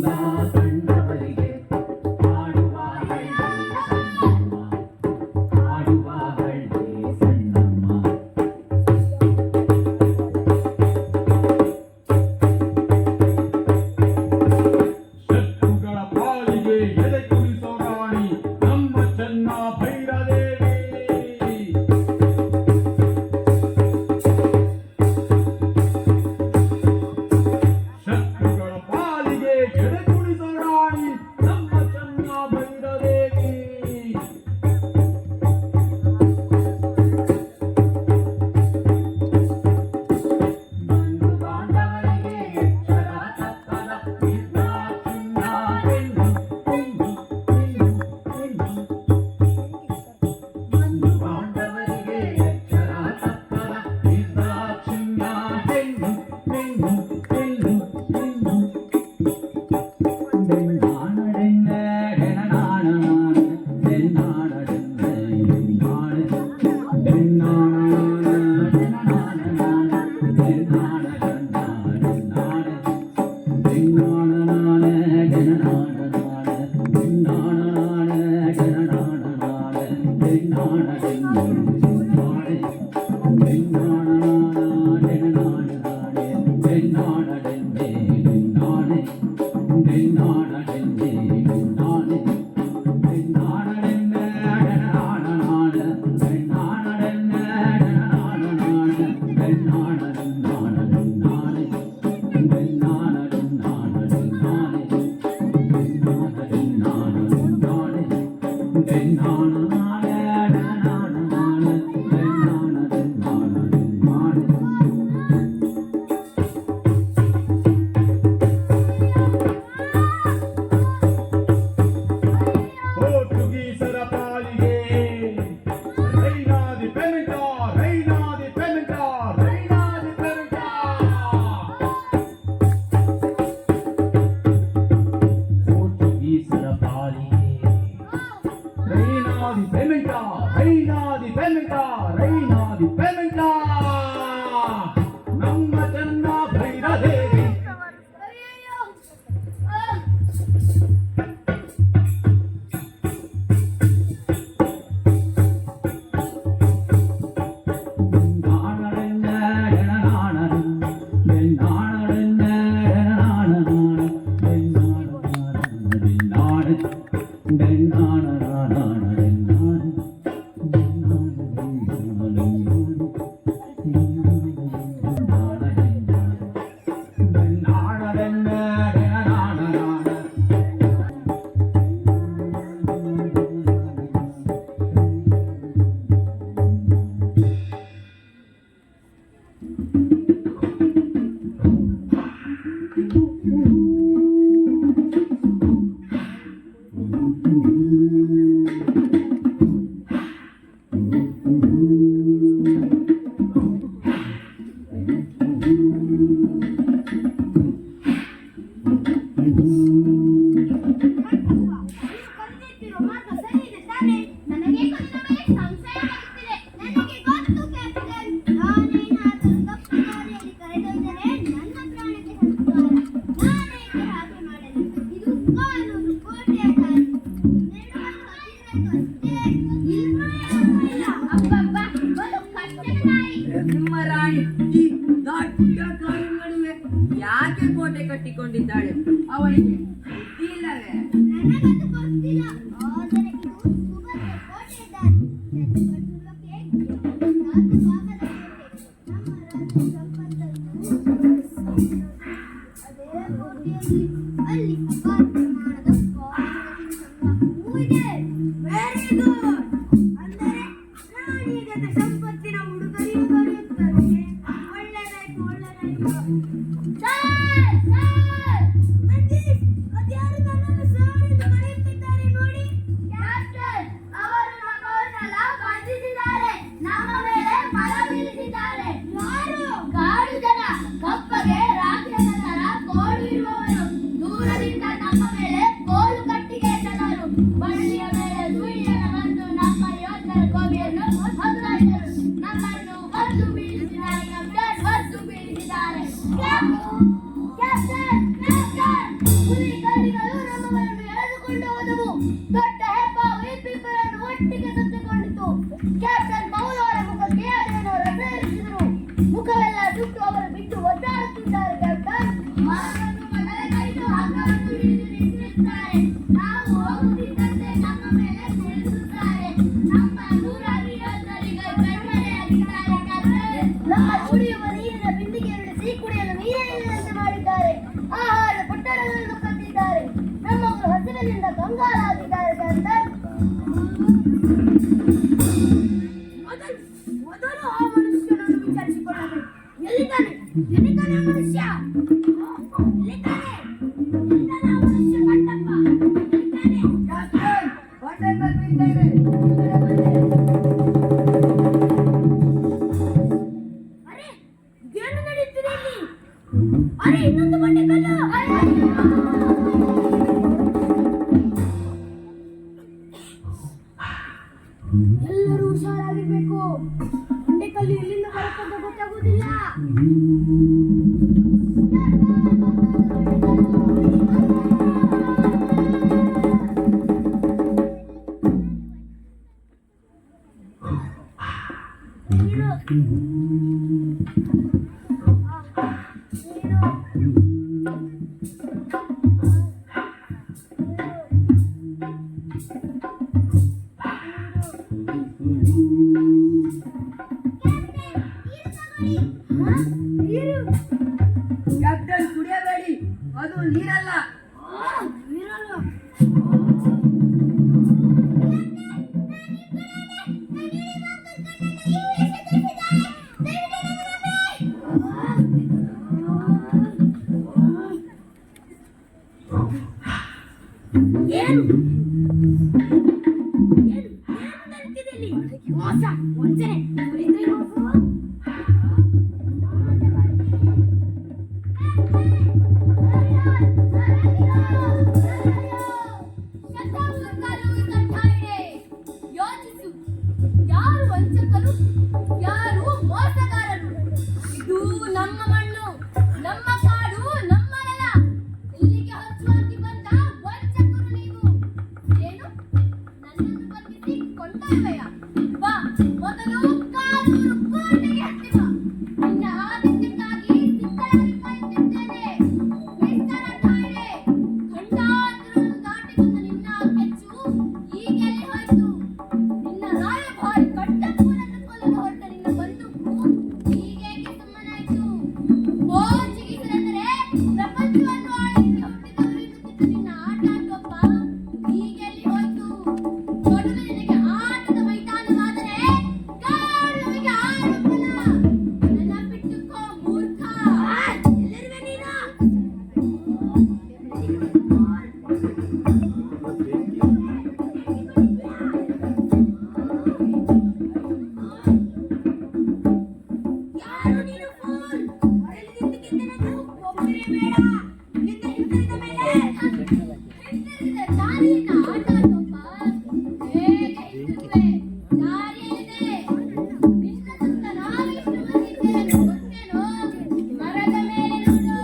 Nana ಗುಡ್ಡ ಕಾಡಿನ ನಡುವೆ ಯಾಕೆ ಕೋಟೆ ಕಟ್ಟಿಕೊಂಡಿದ್ದಾಳೆ? ಅವಳಿಗೆ ಬುದ್ಧಿ ಇಲ್ಲವೇ? ನನಗದು ಗೊತ್ತಿಲ್ಲ. ಆದರೆ ಇದು ಸುಗಂಧ ಕೋಟೆ ಇದ್ದಾರೆ. ಚಂದ್ರಪಟ್ಟಣಕ್ಕೆ ನಾಲ್ಕು ಭಾಗದ ಕೋಟೆ. ನಮ್ಮ ರಾಜ್ಯ ಸಂಪತ್ತನ್ನು ಅದೇ ಕೋಟೆಯಲ್ಲಿ ಅಲ್ಲಿ ಅಪಾರ ಪ್ರಮಾಣದ ಕಾಡಿನ ಸಂಗ್ರಹವೂ ಇದೆ. Very good. ಅಂದರೆ ರಾಣಿಯ ಜೊತೆ ಸಂಪತ್ತಿನ ಉಡುಗೊರೆಯೂ ದೊರೆಯುತ್ತದೆ. ಒಳ್ಳೆದಾಯ್ತು, ಒಳ್ಳೆದಾಯ್ತು. ಸರ್, ಸರ್, ಮಂಜೀಶ್, ಅದ್ಯಾರು ನನ್ನನ್ನು ಸರ್ ಎಂದು ಕರೆಯುತ್ತಿದ್ದಾರೆ ನೋಡಿ. ಕ್ಯಾಪ್ಟನ್, ಅವರು ನಮ್ಮ ಕೌಶಲ ಬಂಧಿಸಿದ್ದಾರೆ. ನಮ್ಮ ಮೇಲೆ ಮರ ಬೀಳಿಸಿದ್ದಾರೆ. ಯಾರು? ಕಾಡು ಜನ. ಕಪ್ಪಗೆ ರಾಕ್ಷಸ ತರ ಕೋಡು ಇರುವವರು. ದೂರದಿಂದ ನಮ್ಮ ಮೇಲೆ ಕೋಲು ಕಟ್ಟಿಗೆ ಎಸೆದರು. ಬಳ್ಳಿಯ ಮೇಲೆ ಸುಳ್ಳಿನ ಬಂದು ನಮ್ಮ ಯೋಧರ ಗೋಬಿಯನ್ನು ಹೊತ್ತೊಯ್ದರು. ನಮ್ಮನ್ನು ಹೊತ್ತು ಬೀಳಿಸಿದ್ದಾರೆ. ಕ್ಯಾಪ್ಟನ್, ಹೊತ್ತು ಬೀಳಿಸಿದ್ದಾರೆ. ಕ್ಯಾಪ್ಟನ್, ಕ್ಯಾಪ್ಟನ್, ಹುಲಿ ಕರಡಿಗಳು ನಮ್ಮನ್ನು ಎಳೆದುಕೊಂಡು ಹೋದವು. ದೊಡ್ಡ ಹೆಬ್ಬಾವು ಇಬ್ಬಿಬ್ಬರನ್ನು ಒಟ್ಟಿಗೆ ಸುತ್ತಿಕೊಂಡಿತು. ಕ್ಯಾಪ್ಟನ್ ಮೌಲವರ ಮುಖಕ್ಕೆ ಅದನ್ನು ರಸೇರಿಸಿದರು. ಮುಖವೆಲ್ಲ ಸುಟ್ಟು ಅವರು ಬಿಟ್ಟು ಒದ್ದಾಡುತ್ತಿದ್ದಾರೆ. ಕ್ಯಾಪ್ಟನ್, ಮರವನ್ನು ಮೊದಲೇ ಕಡಿದು ಹಗ್ಗವನ್ನು ಹಿಡಿದು ನಿಂತಿರುತ್ತಾರೆ. ನಾವು ಹೋಗುತ್ತಿದ್ದಂತೆ ನಮ್ಮ ಮೇಲೆ ಕುಳಿಸುತ್ತಾರೆ. ನಮ್ಮ ನೂರಾರು ಯೋಧರಿಗೆ ಕಣ್ಮರೆಯಾಗಿದ್ದಾರೆ. ಕ್ಯಾಪ್ಟನ್, ನಮ್ಮ ಕುಡಿಯುವ ನೀರಿನ ಬಿಂದಿಗೆಯನ್ನು ಕುಡಿಯಲು ನೀರೇ ಇಲ್ಲದಂತೆ ಮಾಡಿದ್ದಾರೆ. ಆಹಾರ ಪೊಟ್ಟಣಗಳನ್ನು ಕಟ್ಟಿದ್ದಾರೆ. ನಮ್ಮವರು ಹಸಿವಿನಿಂದ ಕಂಗಾಲಾಗಿದ್ದಾರೆ. ಕ್ಯಾಪ್ಟನ್, ಮೊದಲು ಆ ಮನುಷ್ಯನನ್ನು ವಿಚಾರಿಸಿಕೊಳ್ಳಬೇಕು. ಎಲ್ಲಿದ್ದಾನೆ? ಎಲ್ಲಿದ್ದಾನೆ ಆ ಮನುಷ್ಯ? ಎಲ್ಲಿದ್ದಾನೆ? ಎಲ್ಲಿದ್ದಾನೆ ಆ ಮನುಷ್ಯ? ಕಟ್ಟಪ್ಪ, ಎಲ್ಲಿದ್ದಾನೆ? ಕ್ಯಾಪ್ಟನ್, ಬಂಡೆ ಕಲ್ಲಿದ್ದೇವೆ. ಅರೆ, ಏನು ನಡೆಯುತ್ತಿದೆ ಇಲ್ಲಿ? ಅರೆ, ಇನ್ನೊಂದು ಬಂಡೆ ಕಲ್ಲು. ಎಲ್ಲರೂ ಹುಷಾರಾಗಿರ್ಬೇಕು. ಬಂಡೆ ಕಲ್ಲು ಎಲ್ಲಿಂದ ಬರುತ್ತಂತ ಗೊತ್ತಾಗುವುದಿಲ್ಲ. ಕ್ಯಾಪ್ಟನ್, ಕುಡಿಯಬೇಡಿ, ಅದು ನೀರಲ್ಲ. ಏನು ನಡೆಯುತ್ತಿದೆ ಇಲ್ಲಿ? ಮೋಸ, ವಂಚನೆ, ಕುರಿತರೆ ಮೋಸ. ಯೋಚಿಸು, ಯಾರು ವಂಚಕರು, ಯಾರು ಮೋಸಗಾರರು? ಇದು ನಮ್ಮ ಮಣ್ಣು, ನಮ್ಮ ಕಾಡು, ನಮ್ಮ ನೆಲ. ಇಲ್ಲಿಗೆ ಹೊಚ್ಚುವಾಗಿ ಬಂದ ವಂಚಕರು ನೀವು. ಏನು, ನನ್ನನ್ನು ಬಂಧಿಸಿ ಕೊಂಡೊಯ್ವೆಯಾ? ಬಾ, ಮೊದಲು ಕಾನೂನು ಕೋಟೆಗೆ ಹತ್ತಿ ಬಾ. ನಿನ್ನ ಆದಿತ್ಯಕ್ಕಾಗಿ ಸಿದ್ಧರಾಗಿ ಕಾಯುತ್ತಿದ್ದೇನೆ. ಮಿಸ್ಟರ್ ಅಠಾಯ್ರೆ, ಖಂಡಾಂತರವನ್ನು ದಾಟಿ ಬಂದ ನಿನ್ನ ಕೆಚ್ಚು ಈಗೆಲ್ಲಿ ಹೋಯ್ತು? ನಿನ್ನ ರಾಯಭಾರಿ ಕಟ್ಟಪ್ಪನನ್ನು ಕೊಲ್ಲಲು ಹೊರಟ ನಿನ್ನ ಬಂದೂಕು ಹೀಗೇಕೆ ಸುಮ್ಮನಾಯ್ತು? ಪೋರ್ಚುಗೀಸರೆಂದರೆ ಪ್ರಪಂಚವನ್ನು ಆಳಲಿಕ್ಕೆ ಹುಟ್ಟಿದವರು ಎನ್ನುತ್ತಿದ್ದ ನಿನ್ನ ಆಟ ಆಟೋಪ ಹೀಗೆಲ್ಲಿ ಹೋಯ್ತು? ಕೊಡಲು ನಿನಗೆ ಆಟದ ಮೈದಾನವಾದರೆ ಕಾಡು ನಮಗೆ ಆರೋಪನ. ನನ್ನ ಬಿಟ್ಟುಕೋ ಮೂರ್ಖ. ಎಲ್ಲರಿವೆ ನೀನು? ಯಾರು ನೀನು ಫೂಲ್? ಹೊರಲಿ ನಿಂತುಕಿದ್ದೆ ನಾನು ಒಬ್ಬರೇ ಬೇಡ. ಇಲ್ಲಿಂದ ಹಿಂತಿರುಗಿದ ಮೇಲೆ ಹಿಂತಿರುಗಿದ ದಾರಿಯನ್ನ ಆಟ ಆಟೋಪ. ಹೇಗೆ ಹಿಂತಿರುಗುವೆ? ದಾರಿಯಲ್ಲಿದೆ. ನಿನ್ನ ಸುತ್ತ ನಾವೆಷ್ಟು ಮಂದಿ ಇದ್ದೇವೆ ಗೊತ್ತೇನೋ? ಮರದ ಮೇಲೆ ನೋಡು.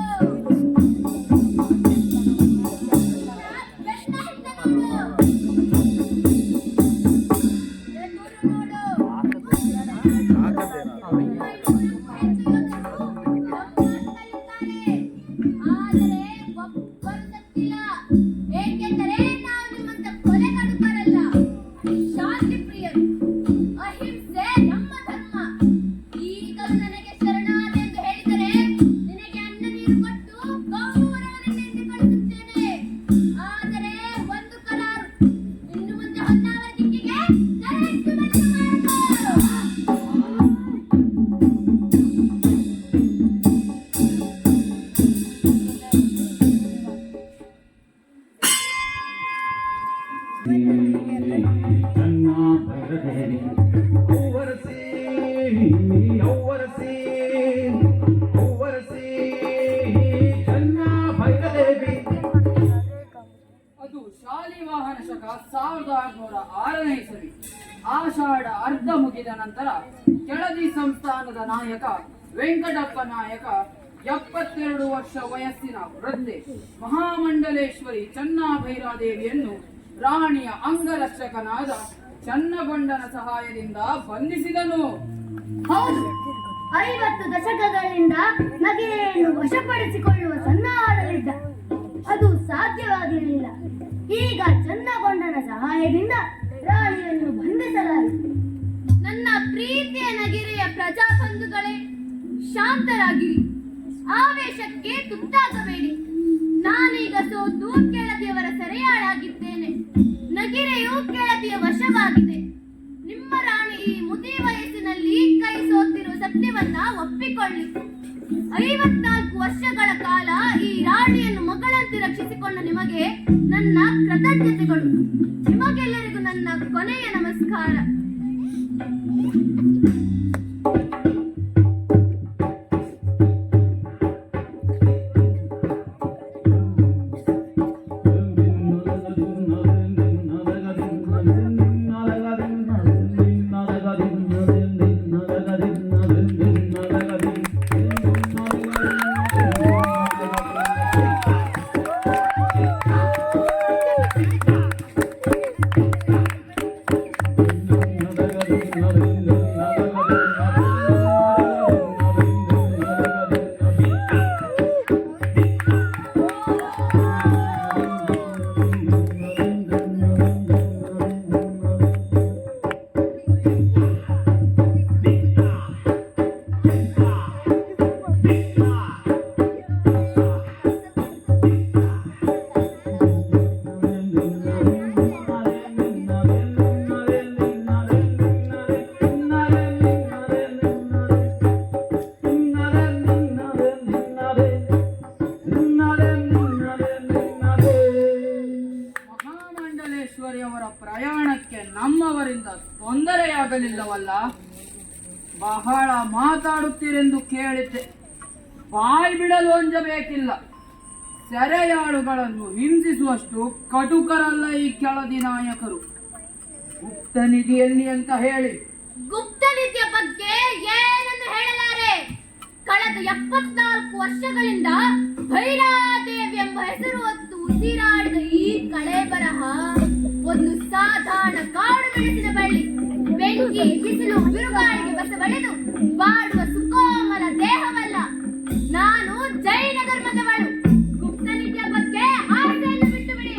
ಬೆಟ್ಟ ಹಿಂದೆ ನೋಡು. ಎದುರು ನೋಡು. ನಮ್ಮ ಆದರೆ ಒಬ್ಬರು ಸತ್ತಿಲ್ಲ. ಏಕೆಂದರೆ ನಾವು ನಿಮ್ಮಂತ ಕೊಲೆಗಡುಕರಲ್ಲ, ಶಾಂತಿ ಪ್ರಿಯರು. ಅಹಿಂಸೆ ನಮ್ಮ ಧರ್ಮ. ಈಗಲೂ ನನಗೆ ಶರಣಾದೆಂದು ಹೇಳಿದರೆ ನಿನಗೆ ಅನ್ನ ನೀರು ಕೊಟ್ಟು ಗೌರವದಿಂದ ಕಳಿಸುತ್ತೇನೆ. ಆದರೆ ಒಂದು ಕರಾರು, ಇನ್ನು ಮುಂದೆ ಹೊನ್ನಾವರ ದಿಕ್ಕಿಗೆ ದಯವಿಟ್ಟು ನಡೆದು ಮಾಡಬಾರದು. ಅದು ಶಾಲಿವಾಹನ ಶಕ 1606ನೇ ಇಸವಿ. ಆಷಾಢ ಅರ್ಧ ಮುಗಿದ ನಂತರ ಕೆಳದಿ ಸಂಸ್ಥಾನದ ನಾಯಕ ವೆಂಕಟಪ್ಪ ನಾಯಕ 72 ವರ್ಷ ವಯಸ್ಸಿನ ವೃದ್ಧೆ ಮಹಾಮಂಡಲೇಶ್ವರಿ ಚನ್ನಭೈರಾದೇವಿಯನ್ನು ರಾಣಿಯ ಅಂಗರಕ್ಷಕನಾದ ಚನ್ನಗೊಂಡನ ಸಹಾಯದಿಂದ ಬಂಧಿಸಿದನು. ಹೌದು, 50 ದಶಕಗಳಿಂದ ನಗೆಯನ್ನು ವಶಪಡಿಸಿಕೊಳ್ಳುವ ಸನ್ನಾಹದಲ್ಲಿದ್ದ. ಅದು ಸಾಧ್ಯವಾಗಿರಲಿಲ್ಲ. ಈಗ ಚನ್ನಗೊಂಡನ ಸಹಾಯದಿಂದ ರಾಣಿಯನ್ನು ಬಂಧಿಸಲಾಯಿತು. ನನ್ನ ಪ್ರೀತಿಯ ನಗಿರೆಯ ಪ್ರಜಾಬಂಧುಗಳೇ, ಶಾಂತರಾಗಿರಿ, ಆವೇಶಕ್ಕೆ ತುತ್ತಾಗಬೇಡಿ. ನಾನೀಗ ಸೋತು ಕೆಳದಿಯವರ ಸೆರೆಯಾಳಾಗಿದ್ದೇನೆ. ನಗಿರೆಯು ಕೆಳದಿಯ ವಶವಾಗಿದೆ. ನಿಮ್ಮ ರಾಣಿ ಈ ಮುದಿ ವಯಸ್ಸಿನಲ್ಲಿ ಕೈ ಸೋತಿರುವ ಸತ್ಯವನ್ನ ಒಪ್ಪಿಕೊಳ್ಳಿ. 54 ವರ್ಷಗಳ ಕಾಲ ಈ ರಾಣಿಯನ್ನು ಮಗಳಂತೆ ರಕ್ಷಿಸಿಕೊಂಡ ನಿಮಗೆ ನನ್ನ ಕೃತಜ್ಞತೆಗಳು. ನಿಮಗೆಲ್ಲರಿಗೂ ನನ್ನ ಕೊನೆಯ ನಮಸ್ಕಾರ. ಮಹಾಮಂಡಲೇಶ್ವರಿಯವರ ಪ್ರಯಾಣಕ್ಕೆ ನಮ್ಮವರಿಂದ ತೊಂದರೆಯಾಗಲಿಲ್ಲವಲ್ಲ? ಬಹಳ ಮಾತಾಡುತ್ತೀರೆಂದು ಕೇಳಿದ್ದೆ. ಬಾಯಿ ಬಿಡಲು ಅಂಜಬೇಕಿಲ್ಲ. ಸೆರೆಯಾಳುಗಳನ್ನು ಹಿಂಸಿಸುವಷ್ಟು ಕಟುಕರಲ್ಲ ಈ ಕೆಳದಿ ನಾಯಕರು. ಗುಪ್ತ ನಿಧಿಯಲ್ಲಿ ಅಂತ ಹೇಳಿ ಗುಪ್ತ ನಿಧಿಯ ಬಗ್ಗೆ ಏನನ್ನು ಹೇಳಲಾರೆ. ಕಳೆದ 74 ವರ್ಷಗಳಿಂದ ಭೈರಾದೇವಿ ಎಂಬ ಹೆಸರು ಹೊತ್ತು ಉಸಿರಾಡಿದ ಈ ಕಳೆ ಬರಹ ಒಂದು ಸಾಧಾರಣ ಕಾಡು ಮೆಣಸಿನ ಬಳ್ಳಿ. ಬೆಂಕಿ, ಬಿಸಿಲು, ಬಿರುಗಾಳಿಗೆ ಬಸವಳಿದು ಬಾಡುವ ಸುಕೋಮಲ ದೇಹವಲ್ಲ. ನಾನು ಜೈನ ಧರ್ಮದವಳು. ಗುಪ್ತ ನಿಧಿಯ ಬಗ್ಗೆ ಆಸೆಯನ್ನು ಬಿಟ್ಟು ಬಿಡಿ.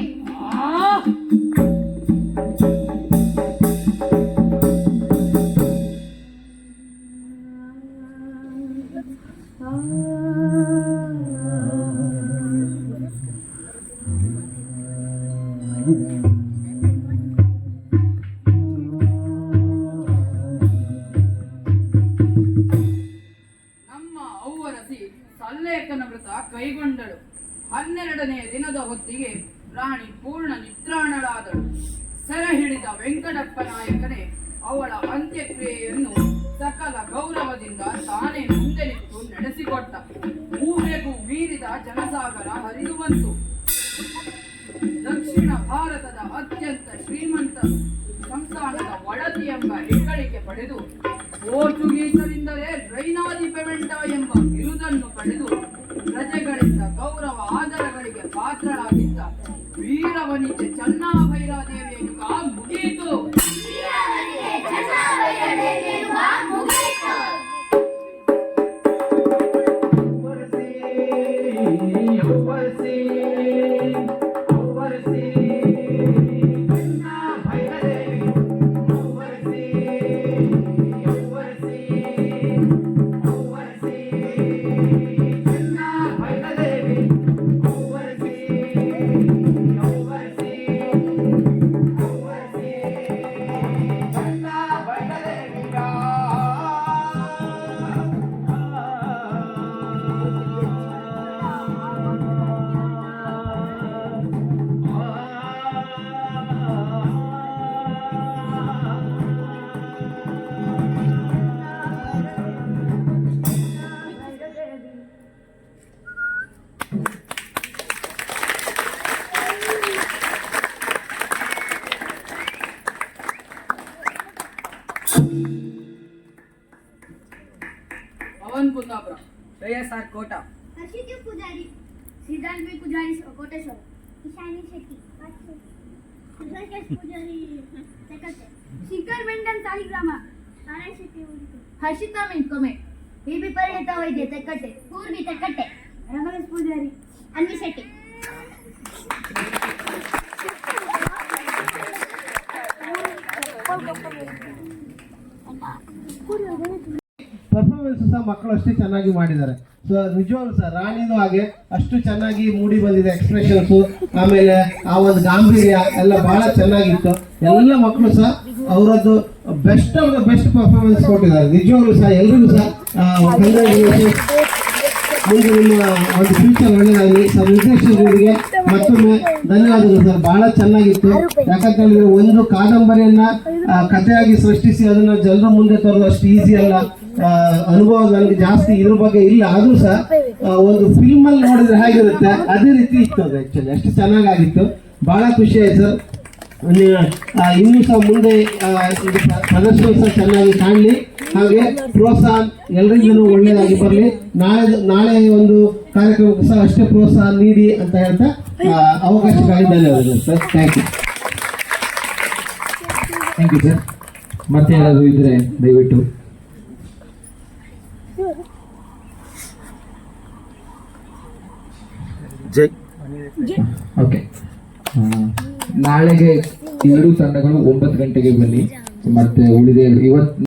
ನಮ್ಮ ಔವರಸಿ ಸಲ್ಲೇಖನ ವ್ರತ ಕೈಗೊಂಡಳು. 12ನೇ ದಿನದ ಹೊತ್ತಿಗೆ ರಾಣಿ ಪೂರ್ಣ ನಿದ್ರಾಣಳಾದಳು. ಸೆರೆ ಹಿಡಿದ ವೆಂಕಟಪ್ಪ ನಾಯಕನೇ ಅವಳ ಅಂತ್ಯಕ್ರಿಯೆಯನ್ನು ಸಕಲ ಗೌರವದಿಂದ ತಾನೇ ಮುಂದೆ ನಿಂತು ನಡೆಸಿಕೊಟ್ಟ. ಊಹೆಗೂ ಮೀರಿದ ಜನಸಾಗರ ಹರಿದು ಬಂತು. ದಕ್ಷಿಣ ಭಾರತದ ಅತ್ಯಂತ ಶ್ರೀಮಂತ ಸಂಸ್ಥಾನದ ಒಡತಿ ಎಂಬ ಹೆಗ್ಗಳಿಕೆ ಪಡೆದು ಪೋರ್ಚುಗೀಸರಿಂದಲೇ ರೈನಾದಿ ಪೆವೆಂಟ ಎಂಬ ಬಿರುದನ್ನು ಪಡೆದು ಪ್ರಜೆಗಳಿಂದ ಗೌರವ ಆದರಗಳಿಗೆ ಪಾತ್ರರಾಗಿದ್ದ ವೀರವನಿತೆ ಚನ್ನಭೈರಾದೇವಿಯ ಯುಗ ಮುಗಿಯಿತು. ಯೌವನ ಶ್ರೇಯಸ್ ಆರ್ ಕೋಟ, ಹರ್ಷಿತ್ ಪೂಜಾರಿ, ಸಿದ್ಧಾಂತ್ ಬಿ ಪೂಜಾರಿ ಕೋಟೇಶ್ವರ, ಇಶಾನಿ ಶೆಟ್ಟಿ, ಪೂಜಾರಿ ತೆಕತೆ, ಶಿಖರ್ ಮೆಂಡನ್ ಸಾಲಿಗ್ರಾಮ, ನಾರಾಯಣ್ ಶೆಟ್ಟಿ ಹರ್ಷಿತಾ ಮೆಂಟ್ಕೊಮೆ, ಬಿಬಿ ಪರಿಣಿತ ವೈದ್ಯ ತೆಕ್ಕಟ್ಟೆ, ಪೂರ್ವಿ ತೆಕ್ಕಟ್ಟೆ, ರಮೇಶ್ ಪೂಜಾರಿ, ಅನ್ವಿ ಶೆಟ್ಟಿ. ಪರ್ಫಾರ್ಮೆನ್ಸ್ ಸಹ ಮಕ್ಕಳು ಅಷ್ಟೇ ಚೆನ್ನಾಗಿ ಮಾಡಿದ್ದಾರೆ. ಸೊ ನಿಜವಾಗ್ಲೂ ಸಹ ರಾಣಿನೂ ಹಾಗೆ ಅಷ್ಟು ಚೆನ್ನಾಗಿ ಮೂಡಿ ಬಂದಿದೆ ಎಕ್ಸ್ಪ್ರೆಷನ್ಸು, ಆಮೇಲೆ ಆ ಒಂದು ಗಾಂಭೀರ್ಯ ಎಲ್ಲ ಬಹಳ ಚೆನ್ನಾಗಿತ್ತು. ಎಲ್ಲ ಮಕ್ಕಳು ಸಹ ಅವರದ್ದು best of the best performance ಕೊಟ್ಟಿದ್ದಾರೆ. ನಿಜವಾಗ್ಲೂ ಸಹ ಎಲ್ರಿಗೂ ಸಹ ಕಂಗ್ರ್ಯಾಚುಲೇಷನ್ಸ್. ಮುಂದೆ ನಿಮ್ಮ ಒಂದು ಫ್ಯೂಚರ್ ಒಳ್ಳೆಯದಾಗಲಿ ಸರ್. ನಿರ್ದೇಶಕರಿಗೆ ಮತ್ತೊಮ್ಮೆ ಧನ್ಯವಾದಗಳು ಸರ್, ಬಹಳ ಚೆನ್ನಾಗಿತ್ತು. ಯಾಕಂತ ಹೇಳಿದ್ರೆ ಒಂದು ಕಾದಂಬರಿಯನ್ನ ಕಥೆಯಾಗಿ ಸೃಷ್ಟಿಸಿ ಅದನ್ನ ಜನರ ಮುಂದೆ ತರೋದು ಅಷ್ಟು ಈಸಿ ಅಲ್ಲ. ಅನುಭವ ನನಗೆ ಜಾಸ್ತಿ ಇದ್ರ ಬಗ್ಗೆ ಇಲ್ಲ, ಆದ್ರೂ ಸಹ ಒಂದು ಫಿಲ್ಮ್ ಅಲ್ಲಿ ನೋಡಿದ್ರೆ ಹೇಗಿರುತ್ತೆ ಅದೇ ರೀತಿ ಇತ್ತು ಅದು. ಆಕ್ಚುಲಿ ಅಷ್ಟು ಚೆನ್ನಾಗಾಗಿತ್ತು, ಬಹಳ ಖುಷಿ ಆಯ್ತು ಸರ್. ಇನ್ನೂ ಸಹ ಮುಂದೆ ಪ್ರದರ್ಶನ ಸಹ ಚೆನ್ನಾಗಿ ಕಾಣಲಿ, ಹಾಗೆ ಪ್ರೋತ್ಸಾಹ ಎಲ್ಲರಿಗೂ ಒಳ್ಳೆಯದಾಗಿ ಬರಲಿ. ನಾಳೆ ಒಂದು ಕಾರ್ಯಕ್ರಮಕ್ಕೆ ಸಹ ಅಷ್ಟೇ ಪ್ರೋತ್ಸಾಹ ನೀಡಿ ಅಂತ ಹೇಳ್ತಾ ಅವಕಾಶಕ್ಕಾಗಿ ಧನ್ಯವಾದಗಳು ಸರ್. Thank you sir. ಮತ್ತೆ ಯಾರಾದರೂ ಇದ್ರೆ ದಯವಿಟ್ಟು. ಓಕೆ, ನಾಳೆಗೆ 2 ತಂಡಗಳು 9 ಗಂಟೆಗೆ ಬನ್ನಿ. ಮತ್ತೆ ಉಳಿದ ಇವತ್ತು